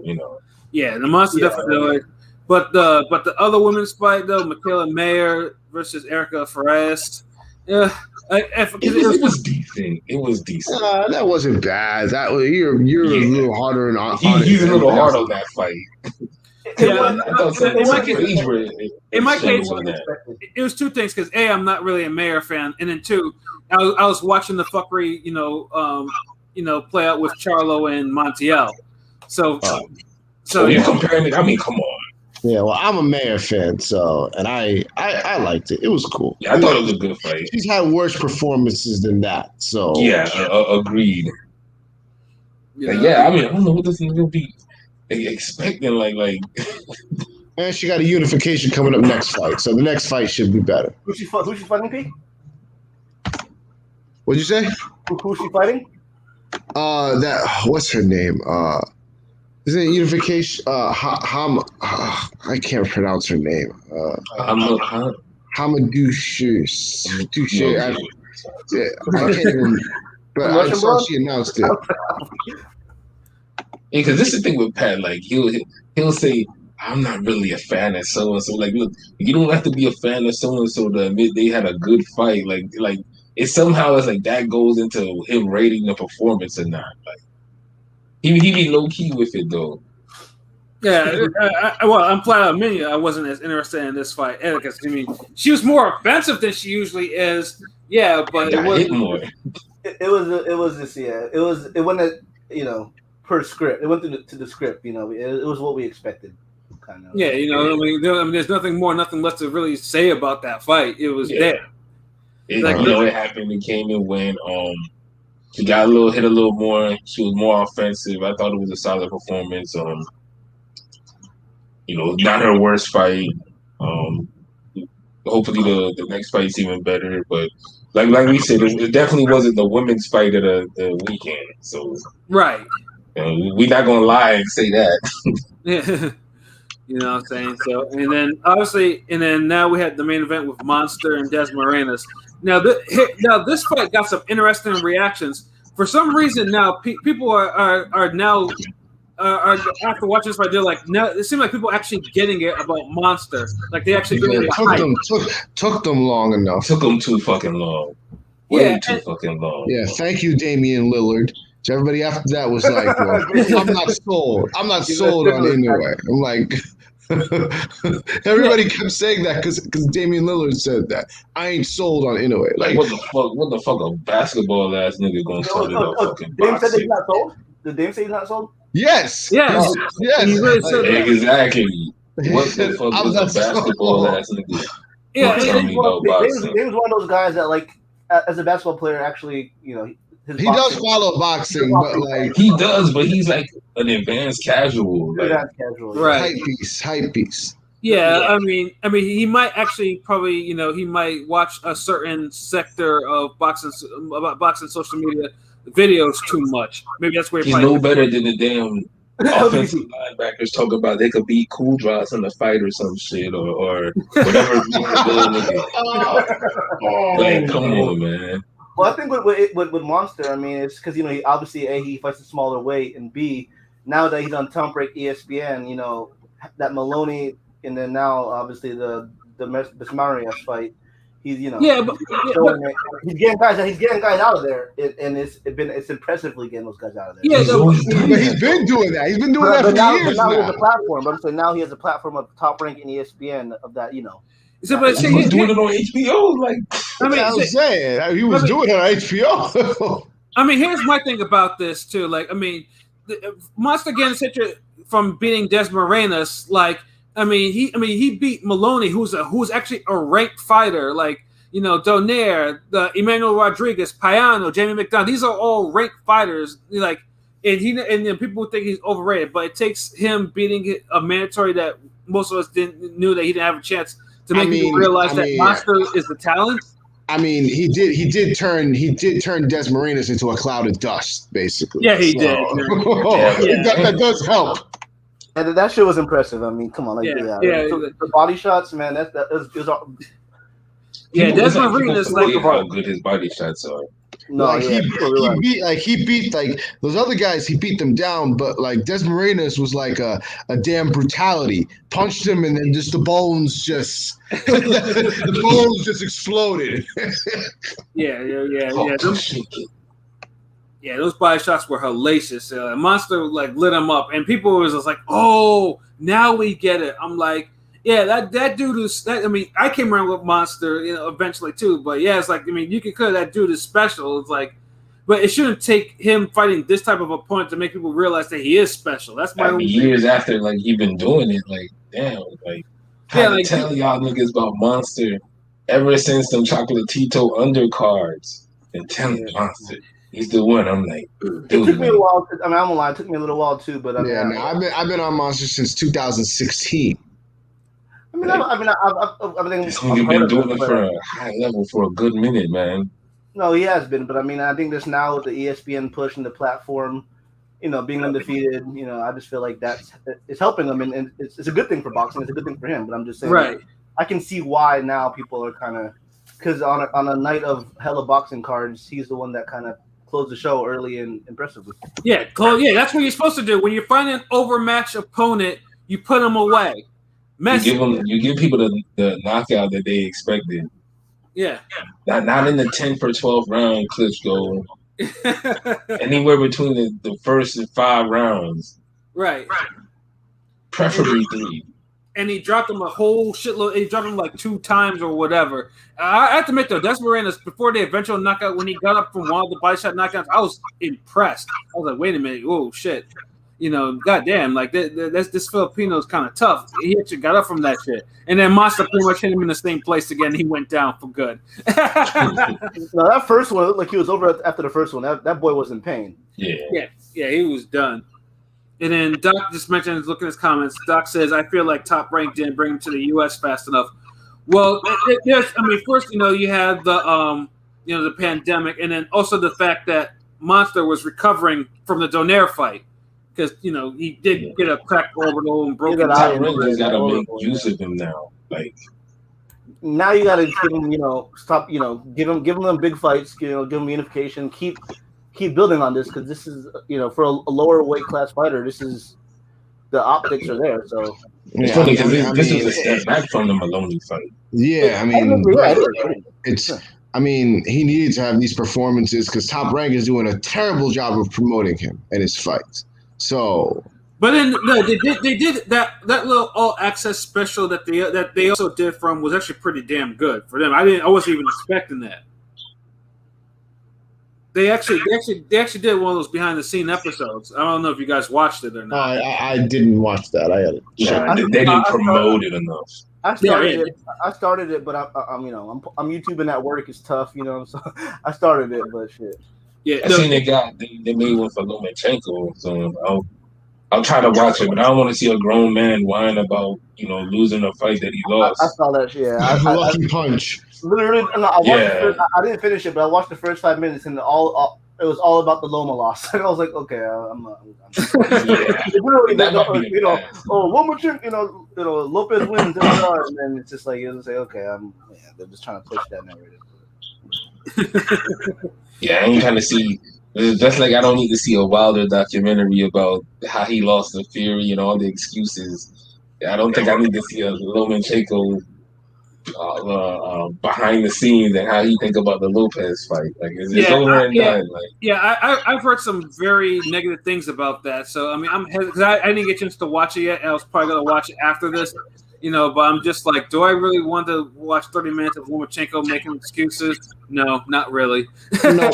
[SPEAKER 1] Yeah, the Monster definitely delivered. But the other women's fight though, Michaela Mayer versus Erica Ferraz. Yeah,
[SPEAKER 2] it was decent. It was decent.
[SPEAKER 3] That wasn't bad. That was you're a little harder on.
[SPEAKER 2] He's a little hard on that fight.
[SPEAKER 1] In my case, it was two things because I'm not really a Mayer fan, and then two, I was watching the fuckery, play out with Charlo and Montiel. So
[SPEAKER 2] you're comparing it. I mean, come on.
[SPEAKER 3] Yeah, well, I'm a Mayor fan, and I liked it. It was cool.
[SPEAKER 2] Yeah, I thought it was a good fight.
[SPEAKER 3] She's had worse performances than that. So
[SPEAKER 2] Yeah, agreed.
[SPEAKER 1] You know?
[SPEAKER 2] Yeah, I mean, I don't know what this nigga be expecting. Like,
[SPEAKER 3] and she got a unification coming up next fight, so the next fight should be better.
[SPEAKER 4] Who's she fighting, P?
[SPEAKER 3] What'd you say?
[SPEAKER 4] Who's she fighting?
[SPEAKER 3] What's her name? Is it unification? I can't pronounce her name. Hamadouche. Yeah, I can't even. But I saw she announced it.
[SPEAKER 2] because this is the thing with Pat. Like, he'll say, "I'm not really a fan of so and so." Like, look, you don't have to be a fan of so and so to admit they had a good fight. Like it somehow is like that goes into him rating the performance or not. Like, he be low key with it though.
[SPEAKER 1] Yeah, well, I'm flat out admitting I wasn't as interested in this fight. Because I mean, she was more offensive than she usually is. Yeah, but
[SPEAKER 2] Got hit more.
[SPEAKER 4] It went per script. It went to the script. You know, it was what we expected. Kind of.
[SPEAKER 1] Yeah, you know, I mean, there's nothing less to really say about that fight. It was there.
[SPEAKER 2] It happened. It came and went. She got hit a little more. She was more offensive. I thought it was a solid performance. Not her worst fight. Hopefully the next fight's even better. But like we said, it definitely wasn't the women's fight of the weekend. So
[SPEAKER 1] right,
[SPEAKER 2] we're not gonna lie and say that.
[SPEAKER 1] Yeah. You know what I'm saying? So, and then now we had the main event with Monster and Des Moranis. Now this fight got some interesting reactions. For some reason now, people are now after watching this fight, they're like, now it seems like people actually getting it about Monster. Like they actually
[SPEAKER 3] took them long enough.
[SPEAKER 2] Took them too fucking long. Way too fucking long.
[SPEAKER 3] Yeah, thank you, Damian Lillard. So everybody after that was like, well, I'm not sold. I'm not sold on Inoue. I'm like, everybody kept saying that because Damian Lillard said that. I ain't sold on Inoue.
[SPEAKER 2] Like, what the fuck a basketball ass nigga gonna start it up fucking
[SPEAKER 4] Dame said he's not sold? Did Dame say he's not sold?
[SPEAKER 3] Yes.
[SPEAKER 1] Yes.
[SPEAKER 3] Yes.
[SPEAKER 1] He really said that.
[SPEAKER 2] Exactly. What the fuck was a basketball ass nigga?
[SPEAKER 1] Yeah,
[SPEAKER 4] Dame's one of those guys that, like, as a basketball player, actually, you know,
[SPEAKER 3] he does follow boxing, but like
[SPEAKER 2] he does, but he's like an advanced casual, like,
[SPEAKER 1] right?
[SPEAKER 3] Hype piece.
[SPEAKER 1] Yeah, I mean, he might actually probably, he might watch a certain sector of boxing social media videos too much. Maybe that's where
[SPEAKER 2] he's no better than the damn offensive linebackers talking about they could beat Cool Draws in the fight or some shit or whatever. Like, come on, man.
[SPEAKER 4] Well, I think with Monster, I mean, it's because he obviously he fights a smaller weight, and B, now that he's on Top Rank ESPN, that Maloney, and then now obviously the Bismarias fight, he's he's getting guys out of there, and it's impressively getting those guys out of there.
[SPEAKER 1] Yeah,
[SPEAKER 3] but he's been doing that. He's been doing that for years.
[SPEAKER 4] But now he has a platform. But I'm saying now he has a platform of Top Rank in ESPN of that,
[SPEAKER 1] So, but
[SPEAKER 2] he was doing it on HBO. Like,
[SPEAKER 3] I was saying, he was doing it on HBO.
[SPEAKER 1] I mean, here's my thing about this too. Like, I mean, Monster getting situated from beating Des Moranis. Like, he beat Maloney, who's actually a ranked fighter. Like, Donaire, the Emmanuel Rodriguez, Payano, Jamie McDonald. These are all ranked fighters. Like, and people think he's overrated, but it takes him beating a mandatory that most of us knew that he didn't have a chance. To make people realize that Monster is the talent.
[SPEAKER 3] I mean, he did turn Des Moranis into a cloud of dust, basically.
[SPEAKER 1] Yeah, he did.
[SPEAKER 3] That does help.
[SPEAKER 4] And that shit was impressive. I mean, come on, the body shots, man. That was
[SPEAKER 1] yeah, Des Moranis,
[SPEAKER 2] like how good his body shots are.
[SPEAKER 3] No, he beat those other guys. He beat them down, but like Des Moranis was like a damn brutality. Punched him, and then just the bones just exploded.
[SPEAKER 1] Those body shots were hellacious. Monster lit him up, and people was just like, "Oh, now we get it." I'm like, yeah, that dude is. I came around with Monster, eventually too. But yeah, it's like, you can clear that dude is special. It's like, But it shouldn't take him fighting this type of opponent to make people realize that he is special. That's my
[SPEAKER 2] Like, years after, like, he been doing it, like, damn, like, trying to tell y'all niggas about Monster ever since them Chocolatito undercards and telling Monster he's the one. I'm like, dude,
[SPEAKER 4] it took me a while. I mean, I'm gonna lie, it took me a little while too. But
[SPEAKER 3] I've been on Monster since 2016.
[SPEAKER 4] I've
[SPEAKER 2] this nigga been doing it for a high level for a good minute, man.
[SPEAKER 4] No, he has been, but I mean, I think there's now with the ESPN push and the platform, being undefeated. I just feel like it's helping him, and it's a good thing for boxing. It's a good thing for him. But I'm just saying,
[SPEAKER 1] right?
[SPEAKER 4] I can see why now people are kind of because on a night of hella boxing cards, he's the one that kind of closed the show early and impressively.
[SPEAKER 1] Yeah, that's what you're supposed to do when you find an overmatched opponent. You put him away.
[SPEAKER 2] You give people the knockout that they expected.
[SPEAKER 1] Yeah.
[SPEAKER 2] Not in the 10 for 12 round Klitschko. Anywhere between the first and 5 rounds.
[SPEAKER 1] Right.
[SPEAKER 2] Preferably 3.
[SPEAKER 1] And he dropped him a whole shitload. He dropped him like 2 times or whatever. I have to admit, though, Desmaranas, before the eventual knockout, when he got up from one of the body shot knockouts, I was impressed. I was like, wait a minute. Oh, shit. Goddamn, like this Filipino's kind of tough. He actually got up from that shit, and then Monster pretty much hit him in the same place again. He went down for good.
[SPEAKER 4] No, that first one looked like he was over after the first one. That boy was in pain.
[SPEAKER 2] Yeah,
[SPEAKER 1] he was done. And then Doc just mentioned, looking at his comments. Doc says, "I feel like Top Rank didn't bring him to the U.S. fast enough." Well, first, you had the pandemic, and then also the fact that Monster was recovering from the Donaire fight. Because he did get a cracked orbital and broken.
[SPEAKER 2] Top Rank just gotta make use of him now. Like
[SPEAKER 4] now, you gotta give him, stop, give him them big fights. Give him unification. Keep building on this because this is, for a lower weight class fighter, this is the optics are there. So
[SPEAKER 2] it's funny because this was a step back from the Maloney fight.
[SPEAKER 3] Yeah, I mean, he needed to have these performances because Top Rank is doing a terrible job of promoting him and his fights. So,
[SPEAKER 1] but then they did that little all access special that they also did from was actually pretty damn good for them. I wasn't even expecting that. They actually did one of those behind the scene episodes. I don't know if you guys watched it or not.
[SPEAKER 3] I didn't watch that. I had it.
[SPEAKER 2] Yeah, they didn't promote it enough.
[SPEAKER 4] I started it, but I'm YouTubing at work. It's tough, so I started it, but shit.
[SPEAKER 2] Yeah, I seen they made one for Lomachenko, so I'll try to watch it, but I don't want to see a grown man whine about losing a fight that he lost.
[SPEAKER 4] I saw that shit. Yeah,
[SPEAKER 3] lucky punch.
[SPEAKER 4] Literally, I didn't finish it, but I watched the first 5 minutes, and it was all about the Loma loss. And I was like, okay, I'm Lomachenko, Lopez wins, and then it's just like you'll say, okay, they're just trying to push that narrative.
[SPEAKER 2] Yeah, I ain't trying to see. Just like I don't need to see a Wilder documentary about how he lost to Fury and all the excuses. I don't think I need to see a Lomachenko behind the scenes and how he think about the Lopez fight. Like it's over and done. Like,
[SPEAKER 1] I've heard some very negative things about that. So I mean, because I didn't get a chance to watch it yet. And I was probably gonna watch it after this. But I'm just like, do I really want to watch 30 minutes of Lomachenko making excuses? No, not really.
[SPEAKER 3] No.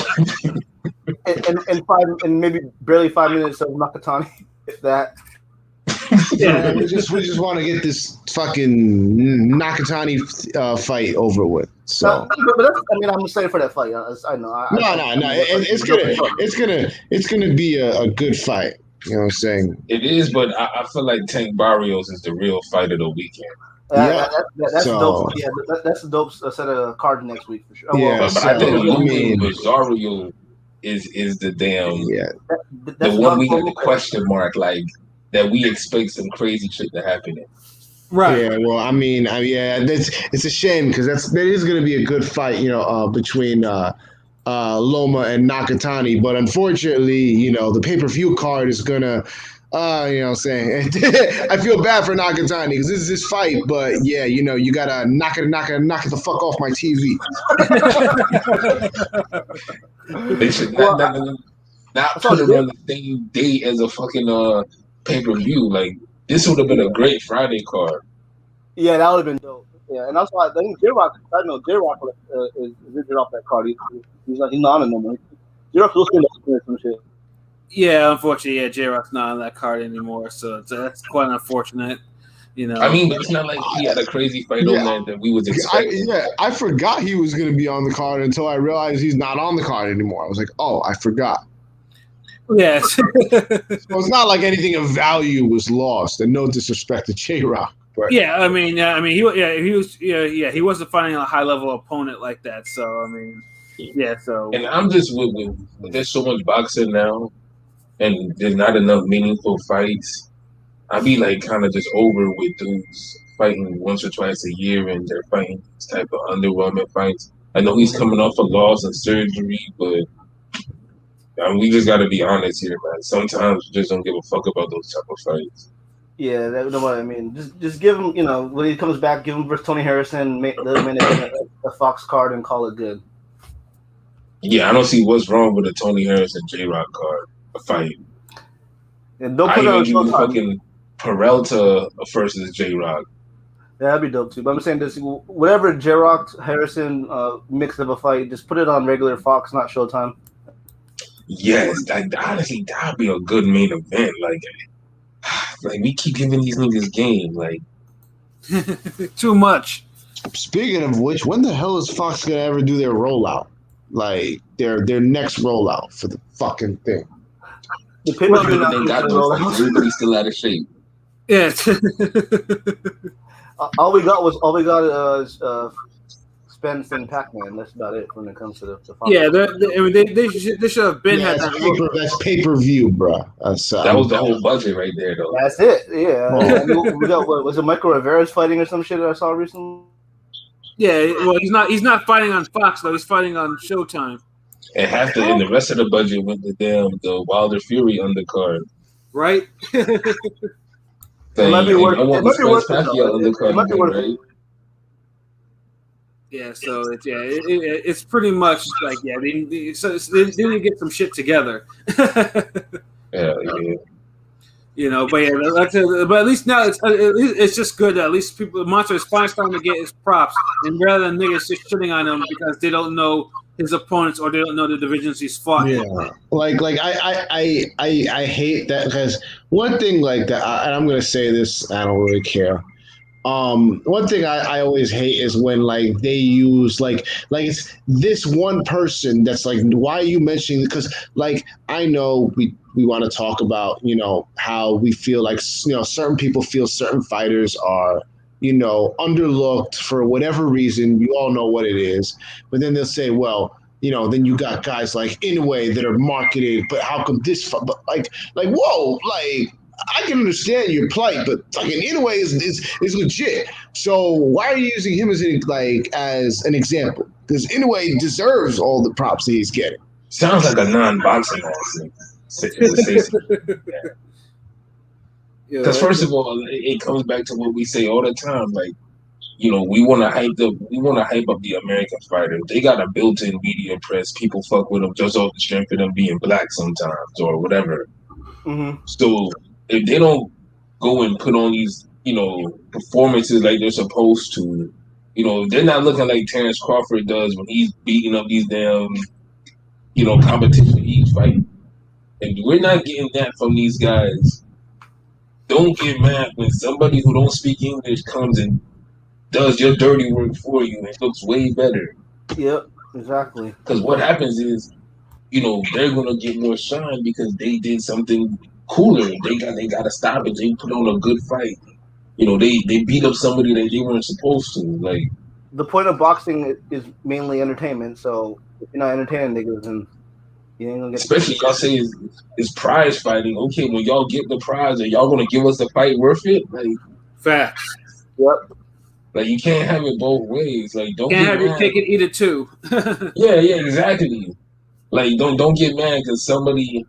[SPEAKER 4] and maybe barely 5 minutes of Nakatani, if that.
[SPEAKER 3] Yeah, we just want to get this fucking Nakatani fight over with. So,
[SPEAKER 4] but I'm excited for that fight. I know.
[SPEAKER 3] It's gonna be a good fight. You know what I'm saying?
[SPEAKER 2] It is, but I feel like Tank Barrios is the real fight of the weekend.
[SPEAKER 4] That's dope. Yeah, that's a dope set of cards next week for sure.
[SPEAKER 3] Yeah,
[SPEAKER 2] but I think Rosario is the damn the one we got the question mark like that we expect some crazy shit to happen in.
[SPEAKER 1] Right.
[SPEAKER 3] Yeah. Well, I mean, it's a shame because that is going to be a good fight, between Loma and Nakatani. But unfortunately, the pay-per-view card is gonna, I feel bad for Nakatani because this is his fight. But yeah, you gotta knock it the fuck off my TV.
[SPEAKER 2] They should not put it on the same date as a fucking pay-per-view. Like this would have been a great Friday card.
[SPEAKER 4] Yeah, that would have been dope. Yeah, and that's why I think J-Rock is injured off that card. He's not on it no more. You're also some shit.
[SPEAKER 1] Yeah, unfortunately, yeah, J-Rock's not on that card anymore, so that's quite unfortunate. You know,
[SPEAKER 2] I mean, but it's not like he had a crazy fight on that we was expecting.
[SPEAKER 3] I forgot he was going to be on the card until I realized he's not on the card anymore. I was like, oh, I forgot.
[SPEAKER 1] yes.
[SPEAKER 3] So it's not like anything of value was lost, and no disrespect to J-Rock. But
[SPEAKER 1] Yeah, I mean, he wasn't fighting a high level opponent like that. So I mean, yeah. So
[SPEAKER 2] And I'm just with there's so much boxing now, and there's not enough meaningful fights. I be like kind of just over with dudes fighting once or twice a year, and they're fighting these type of underwhelming fights. I know he's coming off a loss and surgery, but we just got to be honest here, man. Sometimes we just don't give a fuck about those type of fights.
[SPEAKER 4] Yeah, you know what I mean. Just give him, when he comes back, give him versus Tony Harrison, let him in a Fox card, and call it good.
[SPEAKER 2] Yeah, I don't see what's wrong with a Tony Harrison J-Rock card a fight.
[SPEAKER 4] And don't
[SPEAKER 2] I
[SPEAKER 4] put it
[SPEAKER 2] even
[SPEAKER 4] on
[SPEAKER 2] give you
[SPEAKER 4] Showtime.
[SPEAKER 2] fucking Peralta versus J-Rock.
[SPEAKER 4] Yeah, that'd be dope too. But I'm saying this: whatever J-Rock Harrison mix of a fight, just put it on regular Fox, not Showtime.
[SPEAKER 2] Yes, honestly, that'd be a good main event. Like we keep giving these niggas game. Like,
[SPEAKER 1] too much.
[SPEAKER 3] speaking of which, when the hell is Fox going to ever do their rollout? Like, their next rollout for the fucking thing.
[SPEAKER 4] The pay-per-view
[SPEAKER 2] they got no fights. Everybody's still out of shape.
[SPEAKER 1] Yeah.
[SPEAKER 4] all we got is Spence and Pac-Man. That's about it when it comes to the Fox.
[SPEAKER 1] Yeah, they should have been had that.
[SPEAKER 3] That's pay-per-view, bro.
[SPEAKER 2] That was the whole budget right there, though.
[SPEAKER 4] That's it. Yeah. We got was it Michael Rivera's fighting or some shit that I saw recently?
[SPEAKER 1] Yeah, well, he's not fighting on Fox though. He's fighting on Showtime.
[SPEAKER 2] And the rest of the budget went to the Wilder Fury undercard.
[SPEAKER 1] Right.
[SPEAKER 4] It might be worth it.
[SPEAKER 2] Undercard,
[SPEAKER 4] It might be worth it.
[SPEAKER 2] right?
[SPEAKER 1] Yeah, so it's pretty much like they need to get some shit together.
[SPEAKER 2] Yeah.
[SPEAKER 1] But at least now it's just good that at least Monster is finally starting to get his props, and rather than niggas just shitting on him because they don't know his opponents or they don't know the divisions he's fought.
[SPEAKER 3] Yeah, like I hate that, because one thing like that, and I'm gonna say this, I don't really care. One thing I always hate is when like they use like it's this one person that's like, why are you mentioning? Because like I know we want to talk about how we feel like certain people feel certain fighters are underlooked for whatever reason. You all know what it is, but then they'll say, well, then you got guys like Inoue that are marketed, but how come this? But like whoa, like. I can understand your plight, but fucking Inoue is legit. So why are you using him as an example? Because Inoue deserves all the props that he's getting.
[SPEAKER 2] Sounds like a non-boxing Because first of all, it comes back to what we say all the time. Like, we want to hype up the American fighter. They got a built-in media press. People fuck with them just off the strength of them being black sometimes or whatever.
[SPEAKER 4] Mm-hmm.
[SPEAKER 2] So if they don't go and put on these, performances like they're supposed to, if they're not looking like Terrence Crawford does when he's beating up these damn, competition each fight, and we're not getting that from these guys, don't get mad when somebody who don't speak English comes and does your dirty work for you and looks way better.
[SPEAKER 4] Yep, exactly.
[SPEAKER 2] Because what happens is, they're gonna get more shine because they did something cooler. They got to stop it. They put on a good fight. They beat up somebody that they weren't supposed to. Like,
[SPEAKER 4] the point of boxing is mainly entertainment. So if you're not entertaining niggas, then you ain't gonna get.
[SPEAKER 2] Especially y'all say is prize fighting. Okay, when y'all get the prize, are y'all gonna give us the fight worth it? Like,
[SPEAKER 1] facts.
[SPEAKER 4] Yep.
[SPEAKER 2] Like, you can't have it both ways. Like, don't
[SPEAKER 1] can't
[SPEAKER 2] get
[SPEAKER 1] have
[SPEAKER 2] mad.
[SPEAKER 1] your cake and eat it too.
[SPEAKER 2] Yeah, exactly. Like, don't get mad because somebody,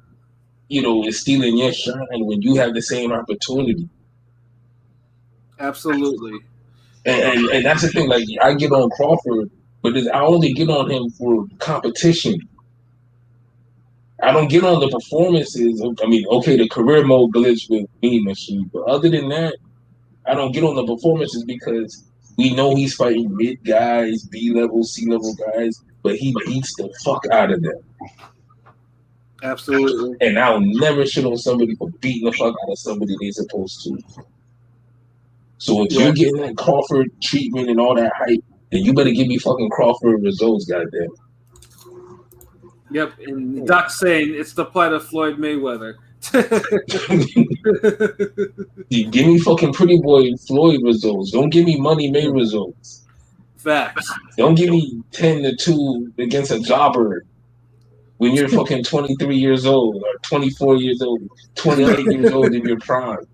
[SPEAKER 2] is stealing your shine when you have the same opportunity.
[SPEAKER 1] Absolutely.
[SPEAKER 2] And that's the thing. Like, I get on Crawford, but I only get on him for competition. I don't get on the performances. I mean, okay, the career mode glitch with Mean Machine, but other than that, I don't get on the performances because we know he's fighting mid guys, B-level, C-level guys, but he beats the fuck out of them.
[SPEAKER 1] Absolutely.
[SPEAKER 2] And I'll never shit on somebody for beating the fuck out of somebody they supposed to. So if you're getting that Crawford treatment and all that hype, then you better give me fucking Crawford results, goddamn.
[SPEAKER 1] Yep, and Doc's saying it's the plight of Floyd Mayweather.
[SPEAKER 2] Give me fucking Pretty Boy Floyd results. Don't give me Money May results.
[SPEAKER 1] Facts.
[SPEAKER 2] Don't give me 10-2 against a jobber when you're fucking 23 years old or 24 years old, 28 years old in your prime.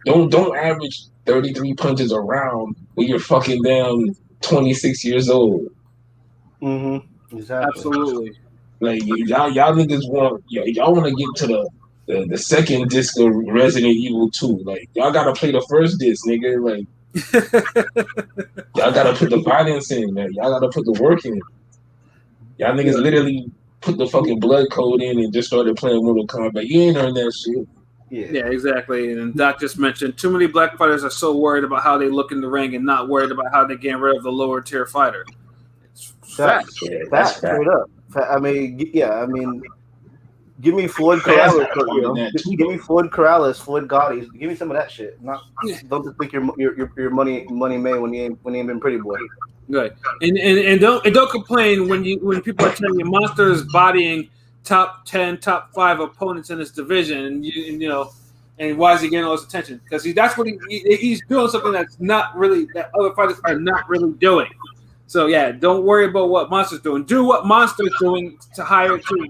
[SPEAKER 2] Don't average 33 punches around when you're fucking down 26 years old.
[SPEAKER 4] Mm-hmm. Exactly.
[SPEAKER 1] Absolutely.
[SPEAKER 2] Like y'all niggas want y'all want to get to the second disc of Resident Evil 2. Like y'all gotta play the first disc, nigga. Like y'all gotta put the violence in, man. Y'all gotta put the work in. Y'all niggas literally put the fucking blood code in and just started playing Mortal Kombat. You ain't earned that shit.
[SPEAKER 1] Yeah, exactly. And Doc just mentioned too many black fighters are so worried about how they look in the ring and not worried about how they get rid of the lower tier fighter. It's
[SPEAKER 4] Facts.
[SPEAKER 2] Yeah, that's
[SPEAKER 4] Facts. Straight up. I mean, give me Floyd Corrales. Give me Floyd Corrales, Floyd Gotti. Give me some of that shit. Don't just think your money made when you ain't been Pretty Boy.
[SPEAKER 1] Good. And don't complain when people are telling you Monster is bodying top 10, top 5 opponents in this division, and why is he getting all this attention? Because that's what he's doing, something that's not really that other fighters are not really doing. So yeah, don't worry about what Monster's doing. Do what Monster's doing to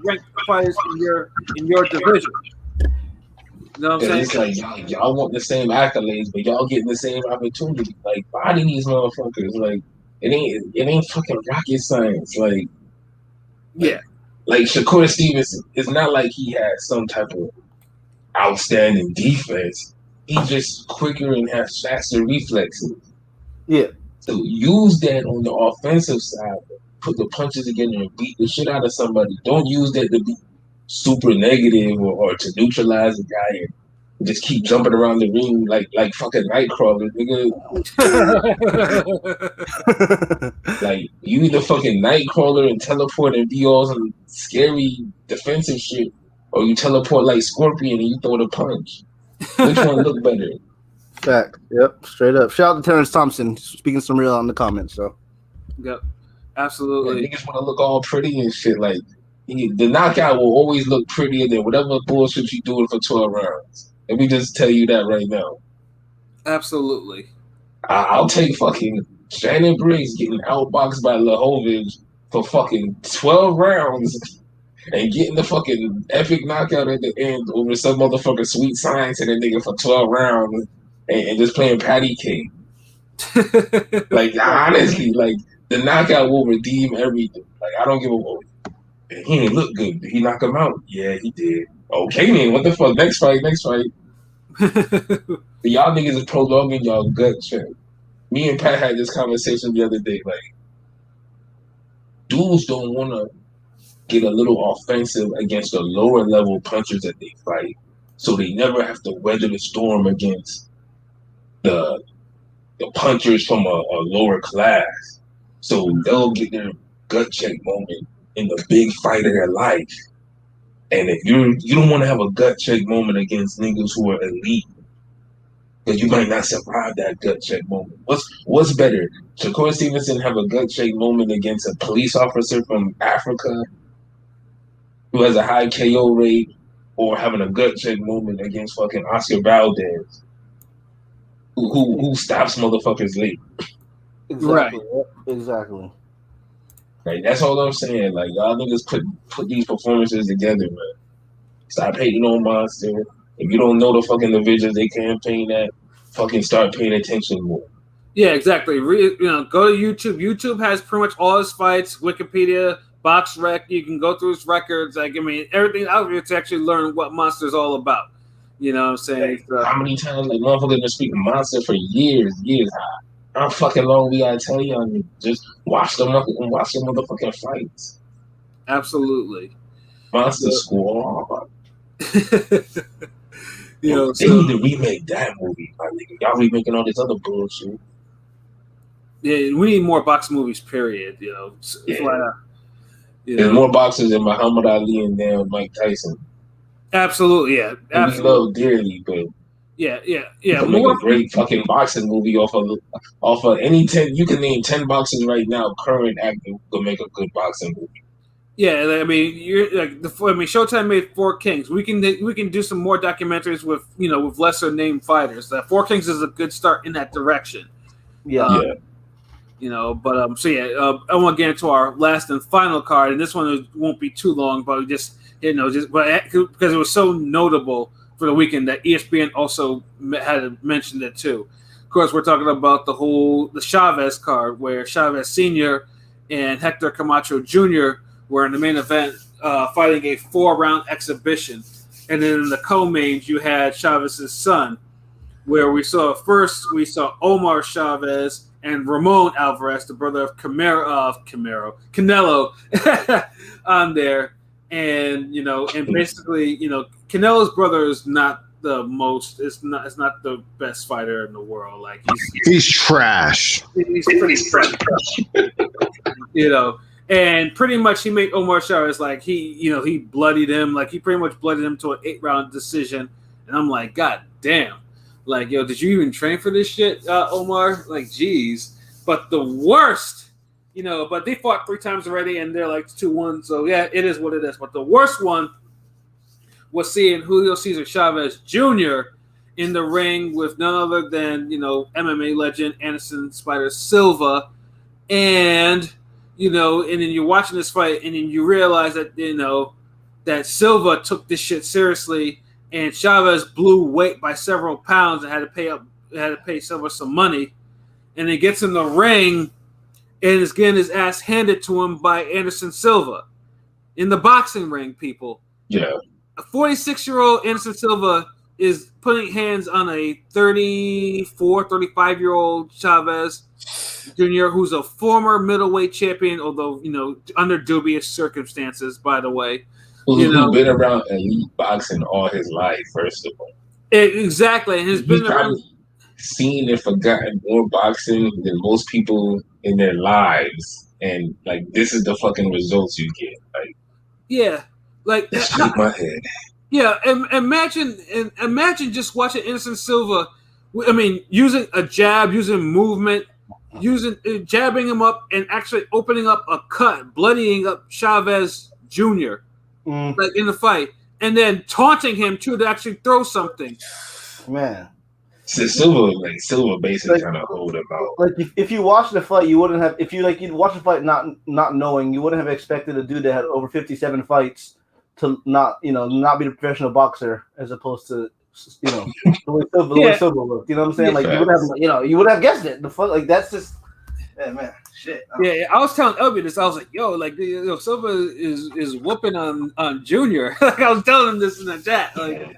[SPEAKER 1] rank fighters in your division. You know what I'm saying?
[SPEAKER 2] It's like y'all want the same accolades, but y'all getting the same opportunity. Like body these motherfuckers. Like it ain't fucking rocket science. Like Shakur Stevenson. It's not like he has some type of outstanding defense. He's just quicker and has faster reflexes.
[SPEAKER 4] Yeah.
[SPEAKER 2] So use that on the offensive side. Put the punches together and beat the shit out of somebody. Don't use that to be super negative or to neutralize a guy and just keep jumping around the ring like fucking Nightcrawler, nigga. Like you either fucking Nightcrawler and teleport and be all some scary defensive shit, or you teleport like Scorpion and you throw the punch. Which one look better?
[SPEAKER 4] Fact. Yep. Straight up. Shout out to Terrence Thompson speaking some real on the comments. So.
[SPEAKER 1] Yep. Absolutely.
[SPEAKER 2] Yeah, niggas want to look all pretty and shit. Like the knockout will always look prettier than whatever bullshit you doing for 12 rounds. Let me just tell you that right now.
[SPEAKER 1] Absolutely.
[SPEAKER 2] I'll take fucking Shannon Briggs getting outboxed by Lahovich for fucking 12 rounds and getting the fucking epic knockout at the end over some motherfucking sweet science and a nigga for 12 rounds and just playing patty cake. Like, honestly, like, the knockout will redeem everything. Like, I don't give a fuck. He didn't look good. Did he knock him out? Yeah, he did. Okay, man, what the fuck? Next fight. But y'all niggas is prolonging y'all gut check. Me and Pat had this conversation the other day. Like, dudes don't want to get a little offensive against the lower level punchers that they fight, so they never have to weather the storm against the punchers from a lower class. So they'll get their gut check moment in the big fight of their life. And if you don't want to have a gut check moment against niggas who are elite, because you might not survive that gut check moment. What's better? Shakur Stevenson have a gut check moment against a police officer from Africa who has a high KO rate, or having a gut check moment against fucking Oscar Valdez, who stops motherfuckers late.
[SPEAKER 4] Exactly. Right. Exactly.
[SPEAKER 2] Like, that's all I'm saying. Like, y'all niggas put these performances together, man. Stop hating on Monster. If you don't know the fucking divisions they campaign at, fucking start paying attention more.
[SPEAKER 1] Yeah, exactly. Go to YouTube. YouTube has pretty much all his fights. Wikipedia, BoxRec. You can go through his records. Like, I mean, everything out there to actually learn what Monster's all about. You know what I'm saying?
[SPEAKER 2] Like, how many times, like, motherfuckers been speaking Monster for years? How fucking long we gotta tell y'all? Just watch the motherfucking fights.
[SPEAKER 1] Absolutely.
[SPEAKER 2] Monster Squad.
[SPEAKER 1] They need
[SPEAKER 2] to remake that movie, my nigga. Y'all remaking all this other bullshit.
[SPEAKER 1] Yeah, we need more box movies. Period.
[SPEAKER 2] There's more boxers than Muhammad Ali and damn Mike Tyson.
[SPEAKER 1] Absolutely, yeah, absolutely.
[SPEAKER 2] We love dearly, but
[SPEAKER 1] yeah.
[SPEAKER 2] You can make a great fucking boxing movie off of any 10. You can name 10 boxers right now. Current active could make a good boxing movie.
[SPEAKER 1] Yeah, I mean, Showtime made Four Kings. We can do some more documentaries with with lesser named fighters. Four Kings is a good start in that direction.
[SPEAKER 4] Yeah.
[SPEAKER 1] But I want to get into our last and final card, and this one won't be too long, but because it was so notable for the weekend that ESPN also had mentioned it too. Of course, we're talking about the Chavez card, where Chavez Sr. and Hector Camacho Jr. were in the main event fighting a 4-round exhibition. And then in the co-mains, you had Chavez's son, where we saw Omar Chavez and Ramon Alvarez, the brother of Canelo, on there. And basically, Canelo's brother is not the most. It's not the best fighter in the world. Like
[SPEAKER 3] he's trash.
[SPEAKER 1] He's pretty trash. And pretty much he made Omar Chavez like he bloodied him. Like he pretty much bloodied him to an 8-round decision. And I'm like, God damn. Like, yo, did you even train for this shit, Omar? Like, geez. But the worst. But they fought 3 times already, and they're like 2-1. So, yeah, it is what it is. But the worst one was seeing Julio Cesar Chavez Jr. in the ring with none other than, MMA legend Anderson Spider Silva. And, and then you're watching this fight, and then you realize that, that Silva took this shit seriously, and Chavez blew weight by several pounds and had to pay Silva some money. And he gets in the ring and is getting his ass handed to him by Anderson Silva in the boxing ring, people.
[SPEAKER 2] Yeah.
[SPEAKER 1] A 46-year-old Anderson Silva is putting hands on a 34, 35-year-old Chavez Jr., who's a former middleweight champion, although, under dubious circumstances, by the way.
[SPEAKER 2] Who's been around elite boxing all his life, first of all.
[SPEAKER 1] Exactly. And he's been around.
[SPEAKER 2] Seen and forgotten more boxing than most people in their lives, and like this is the fucking results you get. Like,
[SPEAKER 1] yeah, like
[SPEAKER 2] that shake my head.
[SPEAKER 1] Yeah, and imagine just watching Anderson Silva. I mean, using a jab, using movement, jabbing him up, and actually opening up a cut, bloodying up Chavez Jr. Like in the fight, and then taunting him too to actually throw something.
[SPEAKER 4] Man.
[SPEAKER 2] So Silva basically kind of hold him out.
[SPEAKER 4] Like if you watch the fight, you wouldn't have. If you'd watch the fight not knowing, you wouldn't have expected a dude that had over 57 fights to not be a professional boxer, as opposed to the way Silva looked. You know what I'm saying? Like you would have guessed it. The fuck, like that's just man, shit.
[SPEAKER 1] Yeah, I was telling Elby this. I was like, yo, like Silva is whooping on Junior. Like I was telling him this in the chat. Like.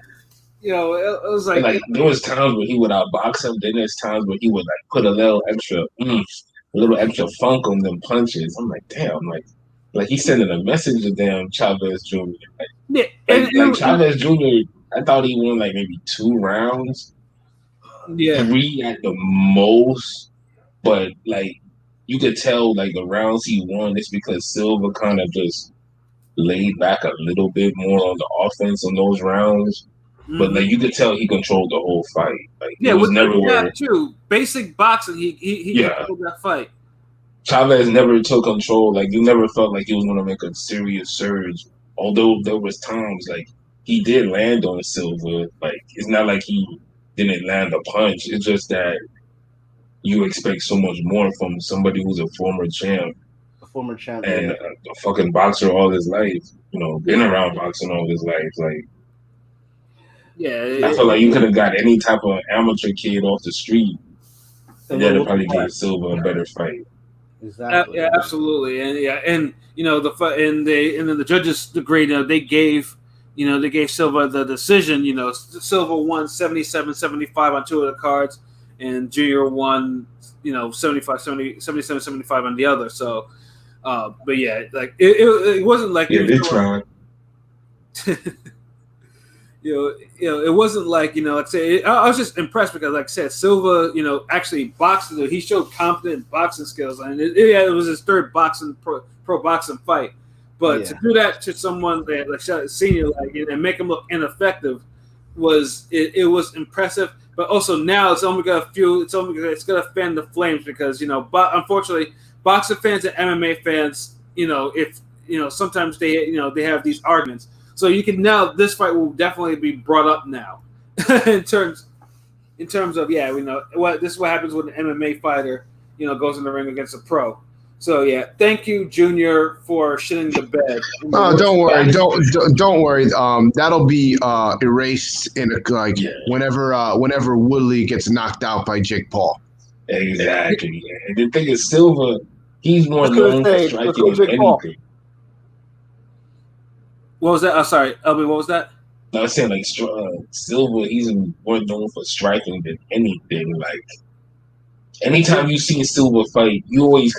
[SPEAKER 1] It was like
[SPEAKER 2] there was times where he would outbox him. Then there's times where he would like put a little extra funk on them punches. I'm like, damn, like he's sending a message to damn Chavez Jr. Like Chavez Jr. I thought he won like maybe 2 rounds, 3 at the most. But like you could tell, like the rounds he won, it's because Silva kind of just laid back a little bit more on the offense on those rounds. But like you could tell, he controlled the whole fight. Like it was never
[SPEAKER 1] too basic boxing. He controlled that fight.
[SPEAKER 2] Chavez never took control. Like you never felt like he was going to make a serious surge. Although there was times like he did land on Silva. Like it's not like he didn't land a punch. It's just that you expect so much more from somebody who's a former champ. And a fucking boxer all his life. Been around boxing all his life. Like.
[SPEAKER 1] Yeah,
[SPEAKER 2] I feel like you could have got any type of amateur kid off the street, and that'd probably give Silva a better fight.
[SPEAKER 4] Exactly.
[SPEAKER 1] Yeah, absolutely, and the fight, and then the judges agreed. They gave Silva the decision. Silva won 77-75 on 2 of the cards, and Junior won 77-75 on the other. So, but yeah, like it wasn't like
[SPEAKER 2] they tried.
[SPEAKER 1] It wasn't like like I say. I was just impressed because, like I said, Silva, actually boxed. He showed competent boxing skills, and it was his 3rd pro boxing fight. But to do that to someone that like senior like and make him look ineffective was impressive. But also now it's only gonna it's gonna fan the flames because but unfortunately boxing fans and MMA fans if sometimes they they have these arguments. So you can now this fight will definitely be brought up now in terms of this is what happens when an MMA fighter goes in the ring against a pro. So thank you, Junior, for shitting the bed.
[SPEAKER 3] Oh, don't worry, don't worry. That'll be erased in whenever Woodley gets knocked out by Jake Paul.
[SPEAKER 2] Exactly. And the thing is, Silva, he's more known for striking than anything.
[SPEAKER 1] What was that? Oh, sorry, LB. What was that?
[SPEAKER 2] I was saying like Silva, he's more known for striking than anything. Like. Anytime you see Silva fight, you always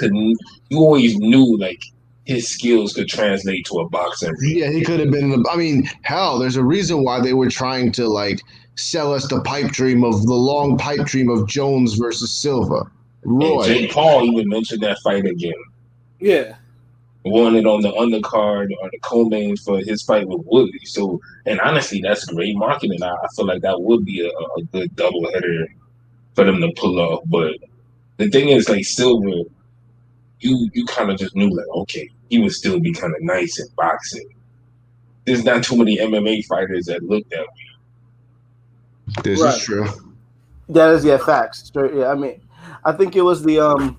[SPEAKER 2] knew like his skills could translate to a boxing ring.
[SPEAKER 3] Yeah, he could have been. I mean, hell, there's a reason why they were trying to like sell us the long pipe dream of Jones versus Silva.
[SPEAKER 2] Roy. And Jake Paul even mentioned that fight again.
[SPEAKER 1] Yeah,
[SPEAKER 2] wanted on the undercard or the co-main for his fight with Woodley. So, and honestly, that's great marketing. I feel like that would be a good doubleheader for them to pull off, but. The thing is, like Silva, you kind of just knew, like, okay, he would still be kind of nice in boxing. There's not too many MMA fighters that look that way.
[SPEAKER 3] This is true.
[SPEAKER 4] That is facts. Straight, I mean, I think it was the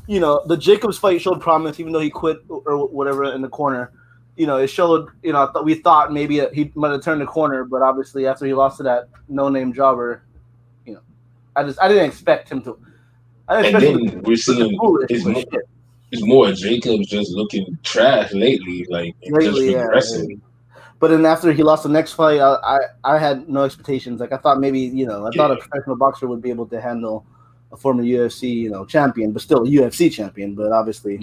[SPEAKER 4] the Jacobs fight showed promise, even though he quit or whatever in the corner. It showed. We thought maybe he might have turned the corner, but obviously after he lost to that no-name jobber. I didn't expect him to.
[SPEAKER 2] We're seeing it's more Jacobs just looking trash lately, like just regressing.
[SPEAKER 4] But then after he lost the next fight, I had no expectations. Like I thought maybe I thought a professional boxer would be able to handle a former UFC champion, but still a UFC champion. But obviously, it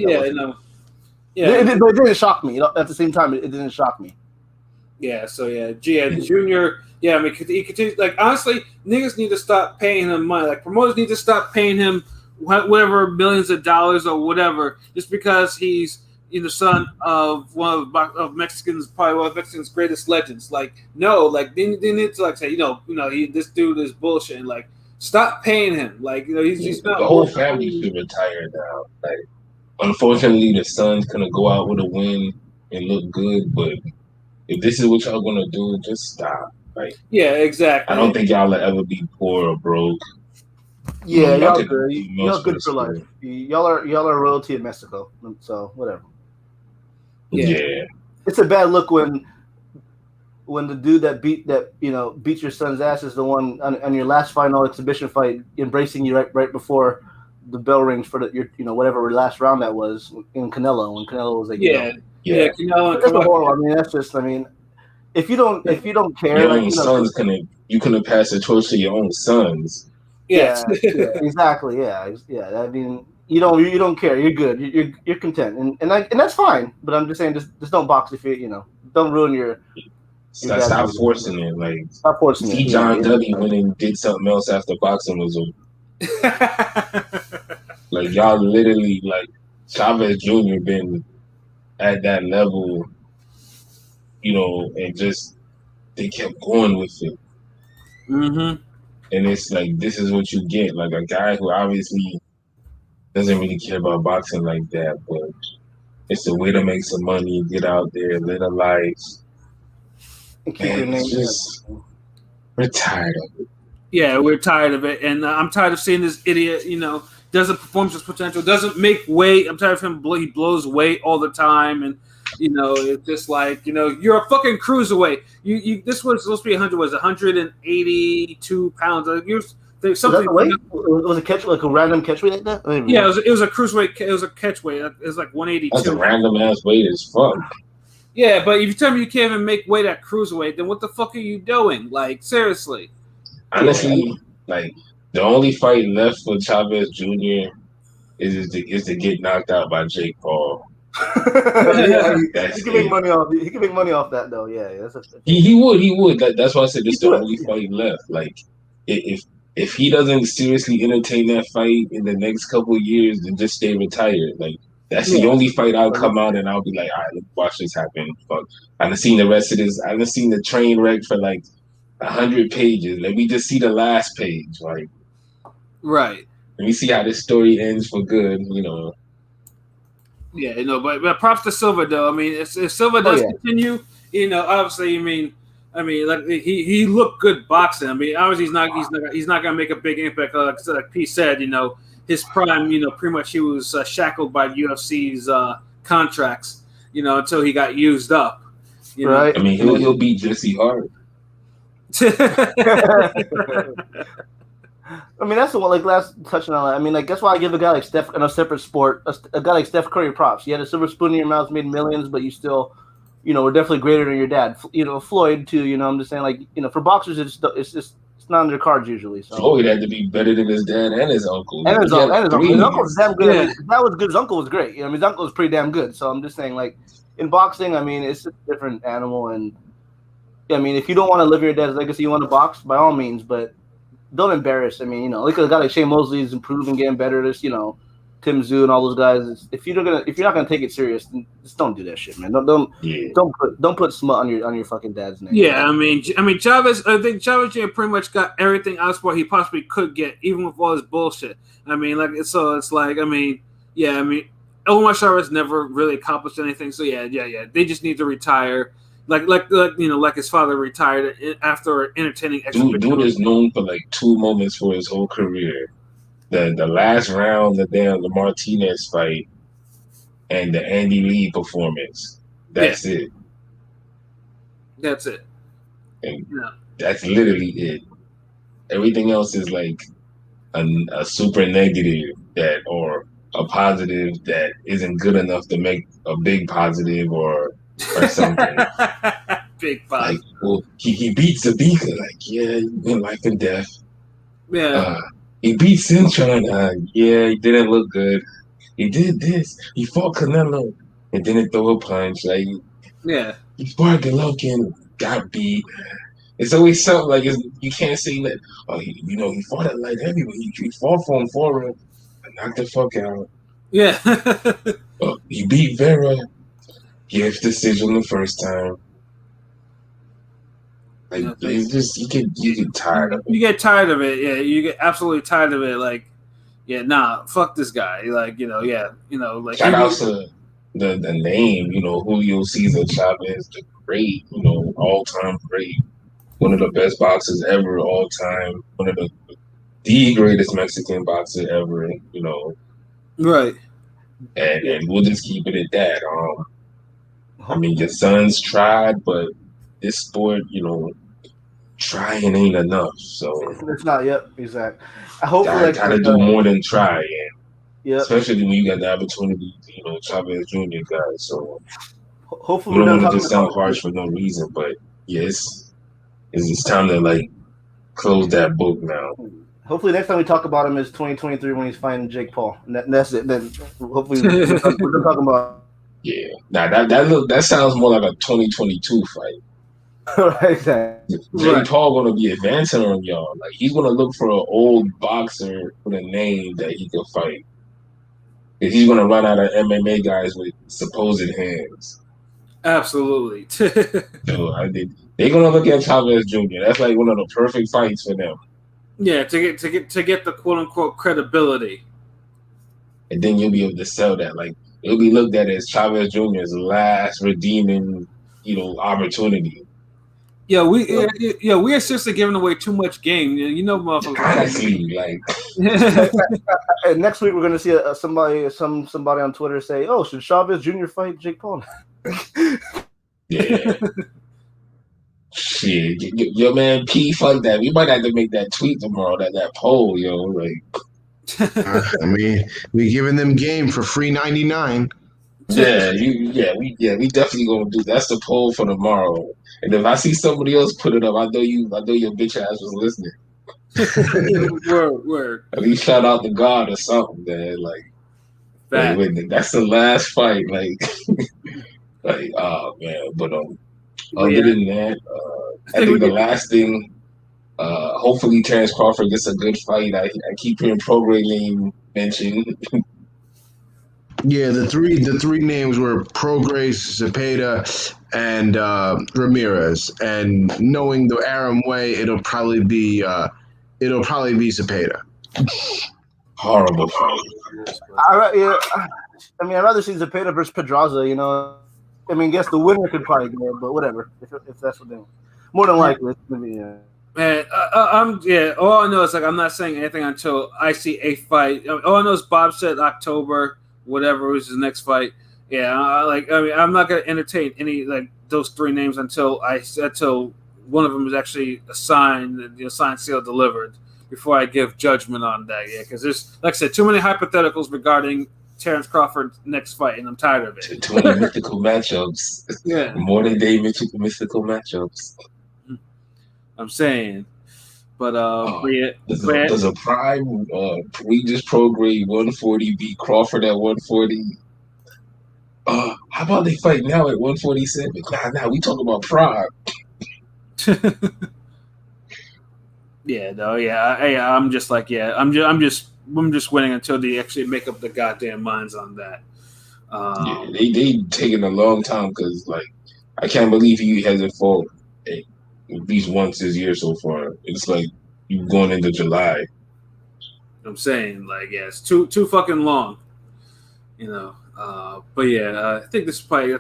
[SPEAKER 4] didn't shock me. At the same time, it didn't shock me.
[SPEAKER 1] Yeah. So Junior. Yeah, I mean, he continues. Like honestly, niggas need to stop paying him money. Like promoters need to stop paying him whatever millions of dollars or whatever, just because he's the son of one of Mexican's probably one of Mexican's greatest legends. Like no, like they need to like say this dude is bullshit. And, like stop paying him. Like he's not.
[SPEAKER 2] The whole family should retire now. Like unfortunately, the son's gonna go out with a win and look good, but if this is what y'all gonna do, just stop. Like,
[SPEAKER 1] yeah, exactly.
[SPEAKER 2] I don't think y'all will ever be poor or broke.
[SPEAKER 4] Yeah, y'all good. Y'all good for life. Y'all are royalty in Mexico, so whatever.
[SPEAKER 2] Yeah.
[SPEAKER 4] It's a bad look when the dude that beat your son's ass is the one on your last final exhibition fight, embracing you right before the bell rings for your whatever last round that was in Canelo when Canelo was like
[SPEAKER 1] Canelo.
[SPEAKER 4] That's horrible. I mean that's just If you don't care,
[SPEAKER 2] your own sons you couldn't pass the torch to your own sons.
[SPEAKER 4] Yeah, exactly. Yeah. I mean, you don't care. You're good. You're content, and that's fine. But I'm just saying, just don't box if you don't ruin your.
[SPEAKER 2] Stop forcing it. Like
[SPEAKER 4] stop forcing it.
[SPEAKER 2] John Dudley went and did something else after boxing was over. Like y'all literally like Chavez Jr. been at that level. And just they kept going with it.
[SPEAKER 1] Mm-hmm.
[SPEAKER 2] And it's like this is what you get, like a guy who obviously doesn't really care about boxing like that, but it's a way to make some money, get out there, live a life. And it's just we're tired of it.
[SPEAKER 1] Yeah, we're tired of it, and I'm tired of seeing this idiot. Doesn't perform his potential, doesn't make weight. I'm tired of him. He blows weight all the time, and. It's just like you're a fucking cruiserweight. You this was supposed to be 182 pounds. There's something.
[SPEAKER 4] Was a catch like a random catch weight like that?
[SPEAKER 1] Yeah, it was a cruiserweight. It was a catch weight. It was like 182.
[SPEAKER 2] That's a random ass weight as fuck.
[SPEAKER 1] Yeah, but if you tell me you can't even make weight at cruiserweight, then what the fuck are you doing? Like seriously.
[SPEAKER 2] Honestly, like the only fight left for Chavez Jr. is to get knocked out by Jake Paul.
[SPEAKER 4] He can make money off. He can make money off that though. Yeah,
[SPEAKER 2] he would. That's why I said this is the only fight left. Like if he doesn't seriously entertain that fight in the next couple of years, then just stay retired. Like That's the only fight I'll come out and I'll be like, all right, let's watch this happen. Fuck. I haven't seen the rest of this. I haven't seen the train wreck for like 100 pages. Let me just see the last page. Like,
[SPEAKER 1] right.
[SPEAKER 2] let me see how this story ends for good, you know.
[SPEAKER 1] Yeah, you know, but props to Silva though. I mean, if Silva does continue, you know, obviously, I mean, like he looked good boxing. I mean, obviously he's not gonna make a big impact. Like P said, you know, his prime, you know, pretty much he was shackled by UFC's contracts, you know, until he got used up. You know?
[SPEAKER 3] Right.
[SPEAKER 2] I mean, he'll beat Jesse Hart.
[SPEAKER 4] I mean, that's the one. Like last touching on that. I mean, like that's why I give a guy like Steph in a separate sport, a guy like Steph Curry props. You had a silver spoon in your mouth, made millions, but you still, you know, were definitely greater than your dad. You know, Floyd too. You know, I'm just saying, like, you know, for boxers, it's not on their cards usually. So
[SPEAKER 2] Floyd had to be better than his dad and his uncle.
[SPEAKER 4] And his uncle. His uncle was damn good.
[SPEAKER 1] Yeah.
[SPEAKER 4] I mean, his dad was good. His uncle was great. You know, I mean, his uncle was pretty damn good. So I'm just saying, like, in boxing, I mean, it's a different animal. And I mean, if you don't want to live your dad's legacy, you want to box, by all means, but don't embarrass. I mean, you know, look at a guy like Shane Mosley is improving, getting better. This, you know, Tim Tszyu and all those guys. If you're not gonna take it serious, then just don't do that shit, man. Don't put smut on your fucking dad's name.
[SPEAKER 1] Yeah, I mean, Chavez. I think Chavez Jr. pretty much got everything out of sport he possibly could get, even with all his bullshit. I mean, like, so it's like, I mean, yeah, I mean, Omar Chavez never really accomplished anything. So yeah. They just need to retire, like you know, like his father retired after an entertaining exhibition.
[SPEAKER 2] Dude is known for like 2 moments for his whole career. The last round, the Martinez fight, and the Andy Lee performance. That's it.
[SPEAKER 1] That's it.
[SPEAKER 2] And that's literally it. Everything else is like a super negative or a positive that isn't good enough to make a big positive or something.
[SPEAKER 1] Big positive.
[SPEAKER 2] Like, well, he beat Zabika. Like, yeah, he went life and death.
[SPEAKER 1] Yeah.
[SPEAKER 2] He beat Cintron. Yeah, he didn't look good. He did this. He fought Canelo and didn't throw a punch. Like,
[SPEAKER 1] yeah.
[SPEAKER 2] He fought Golovkin, got beat. It's always something like you can't say that. Oh, he fought at light heavyweight. He fought for him and knocked the fuck out.
[SPEAKER 1] Yeah.
[SPEAKER 2] He beat Vera. Gift decision the first time. Like, it's just you get tired of it.
[SPEAKER 1] You get tired of it, yeah. You get absolutely tired of it. Like, yeah, nah, fuck this guy. Like, you know, yeah, you know, like.
[SPEAKER 2] Shout out to the name, you know, Julio Cesar Chavez, the great, you know, all time great, one of the best boxers ever, all time, one of the greatest Mexican boxer ever, you know.
[SPEAKER 1] Right.
[SPEAKER 2] And we'll just keep it at that. I mean, your sons tried, but this sport, you know, trying ain't enough. So
[SPEAKER 4] it's not. Yep, exactly. I hope
[SPEAKER 2] gotta do more than try,
[SPEAKER 4] yeah.
[SPEAKER 2] Especially when you got the opportunity, you know, Chavez Jr. guys. So
[SPEAKER 4] hopefully
[SPEAKER 2] we don't want to just sound harsh for no reason, but yes, it's time to like close that book now.
[SPEAKER 4] Hopefully, next time we talk about him is 2023 when he's fighting Jake Paul. And that's it. Then hopefully we're talking about.
[SPEAKER 2] Yeah, that sounds more like a 2022 fight.
[SPEAKER 4] Right, exactly.
[SPEAKER 2] Jake Paul gonna be advancing on y'all. Like, he's gonna look for an old boxer with a name that he can fight. If he's gonna run out of MMA guys with supposed hands.
[SPEAKER 1] Absolutely.
[SPEAKER 2] So they're gonna look at Chavez Jr. That's like one of the perfect fights for them.
[SPEAKER 1] Yeah, to get the quote unquote credibility.
[SPEAKER 2] And then you'll be able to sell that. Like, it'll be looked at as Chavez Jr.'s last redeeming, you know, opportunity.
[SPEAKER 1] Yeah, we are seriously giving away too much game. You know, motherfuckers.
[SPEAKER 2] Honestly, like.
[SPEAKER 4] And next week we're gonna see somebody on Twitter say, "Oh, should Chavez Jr. fight Jake Paul?"
[SPEAKER 2] Yeah. Shit, yo, man, P, fuck that. We might have to make that tweet tomorrow, that poll, yo. Like,
[SPEAKER 3] I mean, we giving them game for free 99.
[SPEAKER 2] we definitely gonna do. That's the poll for tomorrow. And if I see somebody else put it up, I know your bitch ass was listening.
[SPEAKER 1] Word.
[SPEAKER 2] At least shout out to God or something, man. Like, that's the last fight. Like, oh man. But other than that, I think the last thing, hopefully Terrence Crawford gets a good fight. I keep hearing programming mentioned.
[SPEAKER 3] Yeah, the three names were Prograis, Zepeda, and Ramirez. And knowing the Aram way, it'll probably be Zepeda.
[SPEAKER 2] Horrible fight.
[SPEAKER 4] Yeah, I mean, I'd rather see Zepeda versus Pedraza. You know, I mean, I guess the winner could probably get it, but whatever. If that's what they want, more than likely, it's gonna be.
[SPEAKER 1] Man, all I know is like I'm not saying anything until I see a fight. All I know is Bob said October, whatever was his next fight. Yeah, I'm not gonna entertain any like those three names until one of them is actually signed, signed, sealed, delivered before I give judgment on that. Yeah, because there's, like I said, too many hypotheticals regarding Terrence Crawford's next fight, and I'm tired of it.
[SPEAKER 2] Too many mythical matchups.
[SPEAKER 1] Yeah,
[SPEAKER 2] Modern day mythical matchups.
[SPEAKER 1] I'm saying, but
[SPEAKER 2] does a prime Regis Prograde 140 beat Crawford at 140? How about they fight now at 147? Nah, we talking about prime.
[SPEAKER 1] I'm just like, I'm just waiting until they actually make up the goddamn minds on that.
[SPEAKER 2] They taking a long time because like I can't believe he hasn't fought at least once this year so far. It's like you going into July.
[SPEAKER 1] I'm saying like, it's too fucking long, But I think that's probably a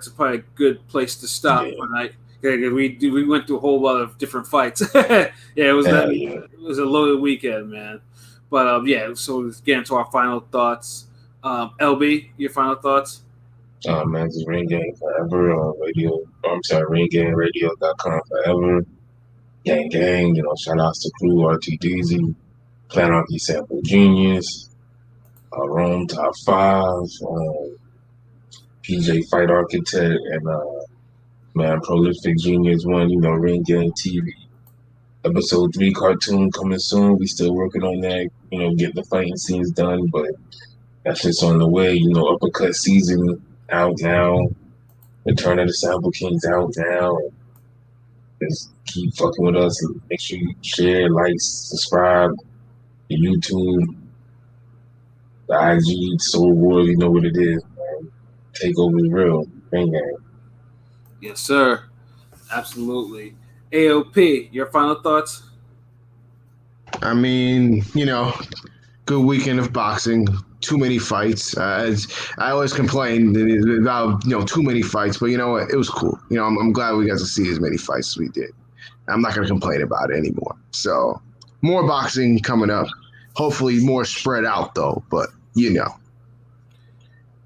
[SPEAKER 1] good place to stop tonight. We went through a whole lot of different fights. It was a loaded weekend, man. But so let's get into our final thoughts. LB, your final thoughts?
[SPEAKER 2] Man, just Ring Gang forever on radio. RingGangRadio.com forever. Gang, shout outs to Crew, RT Deezy, Planarchy Sample Genius, Rome Top 5, PJ Fight Architect, and man, Prolific Genius 1, Ring Gang TV. Episode 3 cartoon coming soon. We still working on that, getting the fighting scenes done, but that's just on the way. Uppercut season out now. Return of the Sample Kings out now. Just keep fucking with us. And make sure you share, like, subscribe to YouTube, the IG, Soul World. You know what it is, man. Takeover is real. Ring Gang.
[SPEAKER 1] Yes, sir. Absolutely. AOP, your final thoughts?
[SPEAKER 3] I mean, good weekend of boxing. Too many fights. As I always complain about, too many fights, but you know what? It was cool. I'm glad we got to see as many fights as we did. I'm not going to complain about it anymore. So, more boxing coming up. Hopefully, more spread out though. But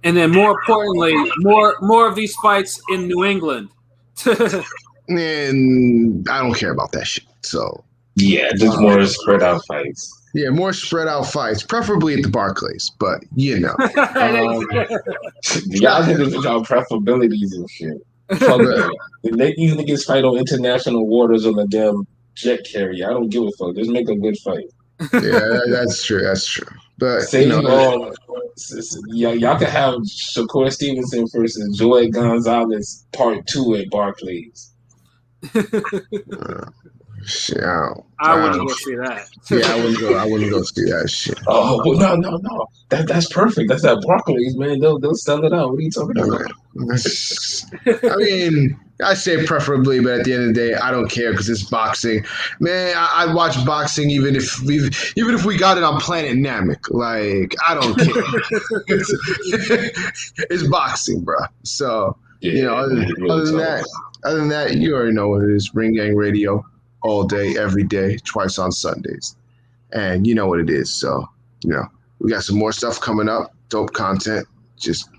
[SPEAKER 1] And then, more importantly, more of these fights in New England.
[SPEAKER 3] And I don't care about that shit. So.
[SPEAKER 2] Yeah, just more spread out fights.
[SPEAKER 3] Yeah, more spread out fights, preferably at the Barclays, but
[SPEAKER 2] y'all niggas with y'all preferabilities and shit. Fuck that. Let these niggas fight on international waters on the damn jet carrier. I don't give a fuck. Just make a good fight.
[SPEAKER 3] Yeah, that's true. That's true. But
[SPEAKER 2] y'all can have Shakur Stevenson versus Joey Gonzalez Part 2 at Barclays.
[SPEAKER 3] Shit,
[SPEAKER 1] I wouldn't go see that.
[SPEAKER 3] Yeah, I wouldn't go see that shit.
[SPEAKER 2] Oh well, no. That's perfect. That's at Barclays, man. They'll sell it out. What are you talking about?
[SPEAKER 3] I mean, I say preferably, but at the end of the day, I don't care because it's boxing. Man, I'd watch boxing even if we got it on Planet Namek. Like, I don't care. It's boxing, bro. So other than that, you already know what it is. Ring Gang Radio. All day, every day, twice on Sundays. And you know what it is. So, we got some more stuff coming up, dope content. Just,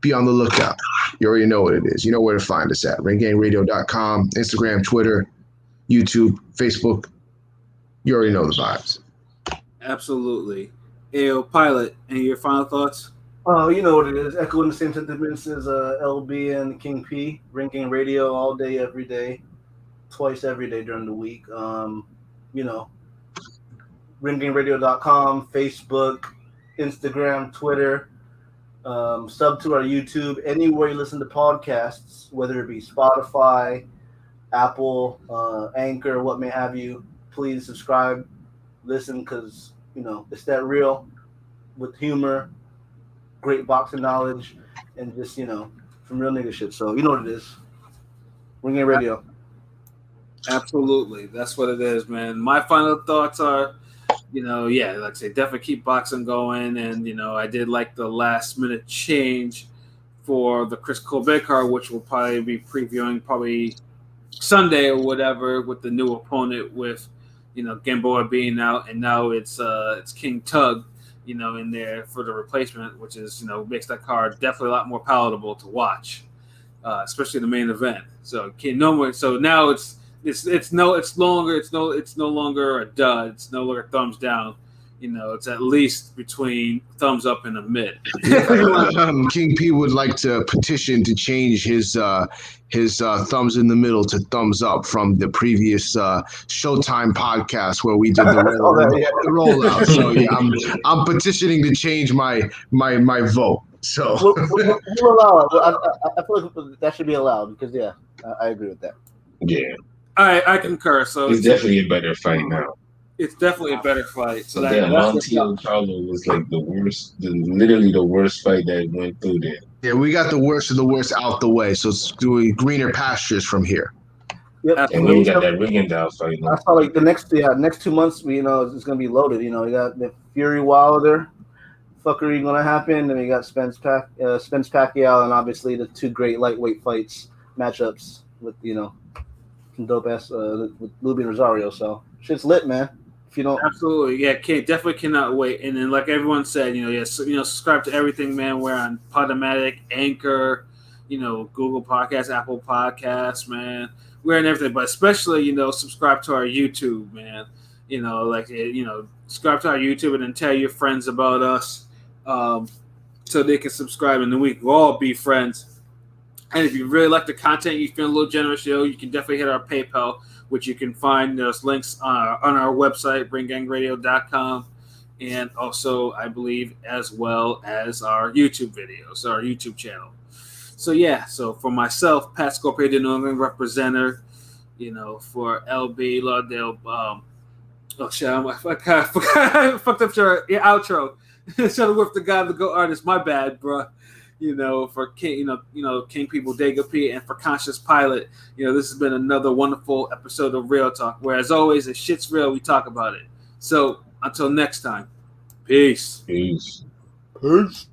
[SPEAKER 3] be on the lookout. You already know what it is. You know where to find us at. RingGangRadio.com, Instagram, Twitter, YouTube, Facebook. You already know the vibes.
[SPEAKER 1] Absolutely. AO Pilot, and your final thoughts?
[SPEAKER 4] Oh, you know what it is. Echoing the same sentiments as LB and King P. Ring Gang Radio all day, every day. Twice every day during the week. RingGangRadio.com, Facebook, Instagram, Twitter. Sub to our YouTube. Anywhere you listen to podcasts, whether it be Spotify, Apple, Anchor, what may have you, please subscribe, listen, because it's that real with humor, great boxing knowledge, and just some real nigga shit. So you know what it is. Ring Game Radio.
[SPEAKER 1] Absolutely, that's what it is, man. My final thoughts are, like I say, definitely keep boxing going, and I did like the last minute change for the Chris Colbert card, which we'll probably be previewing probably Sunday or whatever with the new opponent with Gamboa being out, and now it's King Tug in there for the replacement, which is makes that card definitely a lot more palatable to watch, especially the main event. So now it's no longer a dud. It's no longer thumbs down. It's at least between thumbs up and a mid.
[SPEAKER 3] King P would like to petition to change his thumbs in the middle to thumbs up from the previous Showtime podcast where we did the rollout. So yeah, I'm petitioning to change my vote. So
[SPEAKER 4] we'll allow it. I feel like that should be allowed because I agree with that.
[SPEAKER 2] Yeah.
[SPEAKER 1] I concur. So
[SPEAKER 2] it's definitely a better fight now.
[SPEAKER 1] It's definitely a better fight.
[SPEAKER 2] So that Montiel Charlo was like the worst, literally the worst fight that went through there.
[SPEAKER 3] Yeah, we got the worst of the worst out the way, so it's doing greener pastures from here.
[SPEAKER 4] Yep.
[SPEAKER 2] And then we got that Rigondeaux fight.
[SPEAKER 4] I saw like the next 2 months, it's gonna be loaded. We got the Fury Wilder fuckery gonna happen, and we got Spence Pacquiao, and obviously the two great lightweight fights matchups with some dope ass with Luby and Rosario. So shit's lit, man. If you don't,
[SPEAKER 1] absolutely, yeah, definitely cannot wait. And then, like everyone said, subscribe to everything, man. We're on Podomatic, Anchor, Google Podcasts, Apple Podcasts, man. We're on everything, but especially, subscribe to our YouTube, man. Subscribe to our YouTube and then tell your friends about us, so they can subscribe, and then we can all be friends. And if you really like the content, you feel a little generous, you can definitely hit our PayPal, which you can find those links on our website, ringgangradio.com, and also, I believe, as well as our YouTube videos, our YouTube channel. So, so for myself, Pat Scorpio, the New England representative, for LB Lauderdale, I fucked up your outro. Shuttlesworth, the God, the Go artist, my bad, bro. For King, King P, Bodega P, and for Conscious Pilot, this has been another wonderful episode of Real Talk, where, as always, if shit's real, we talk about it. So, until next time, peace.
[SPEAKER 2] Peace.
[SPEAKER 3] Peace.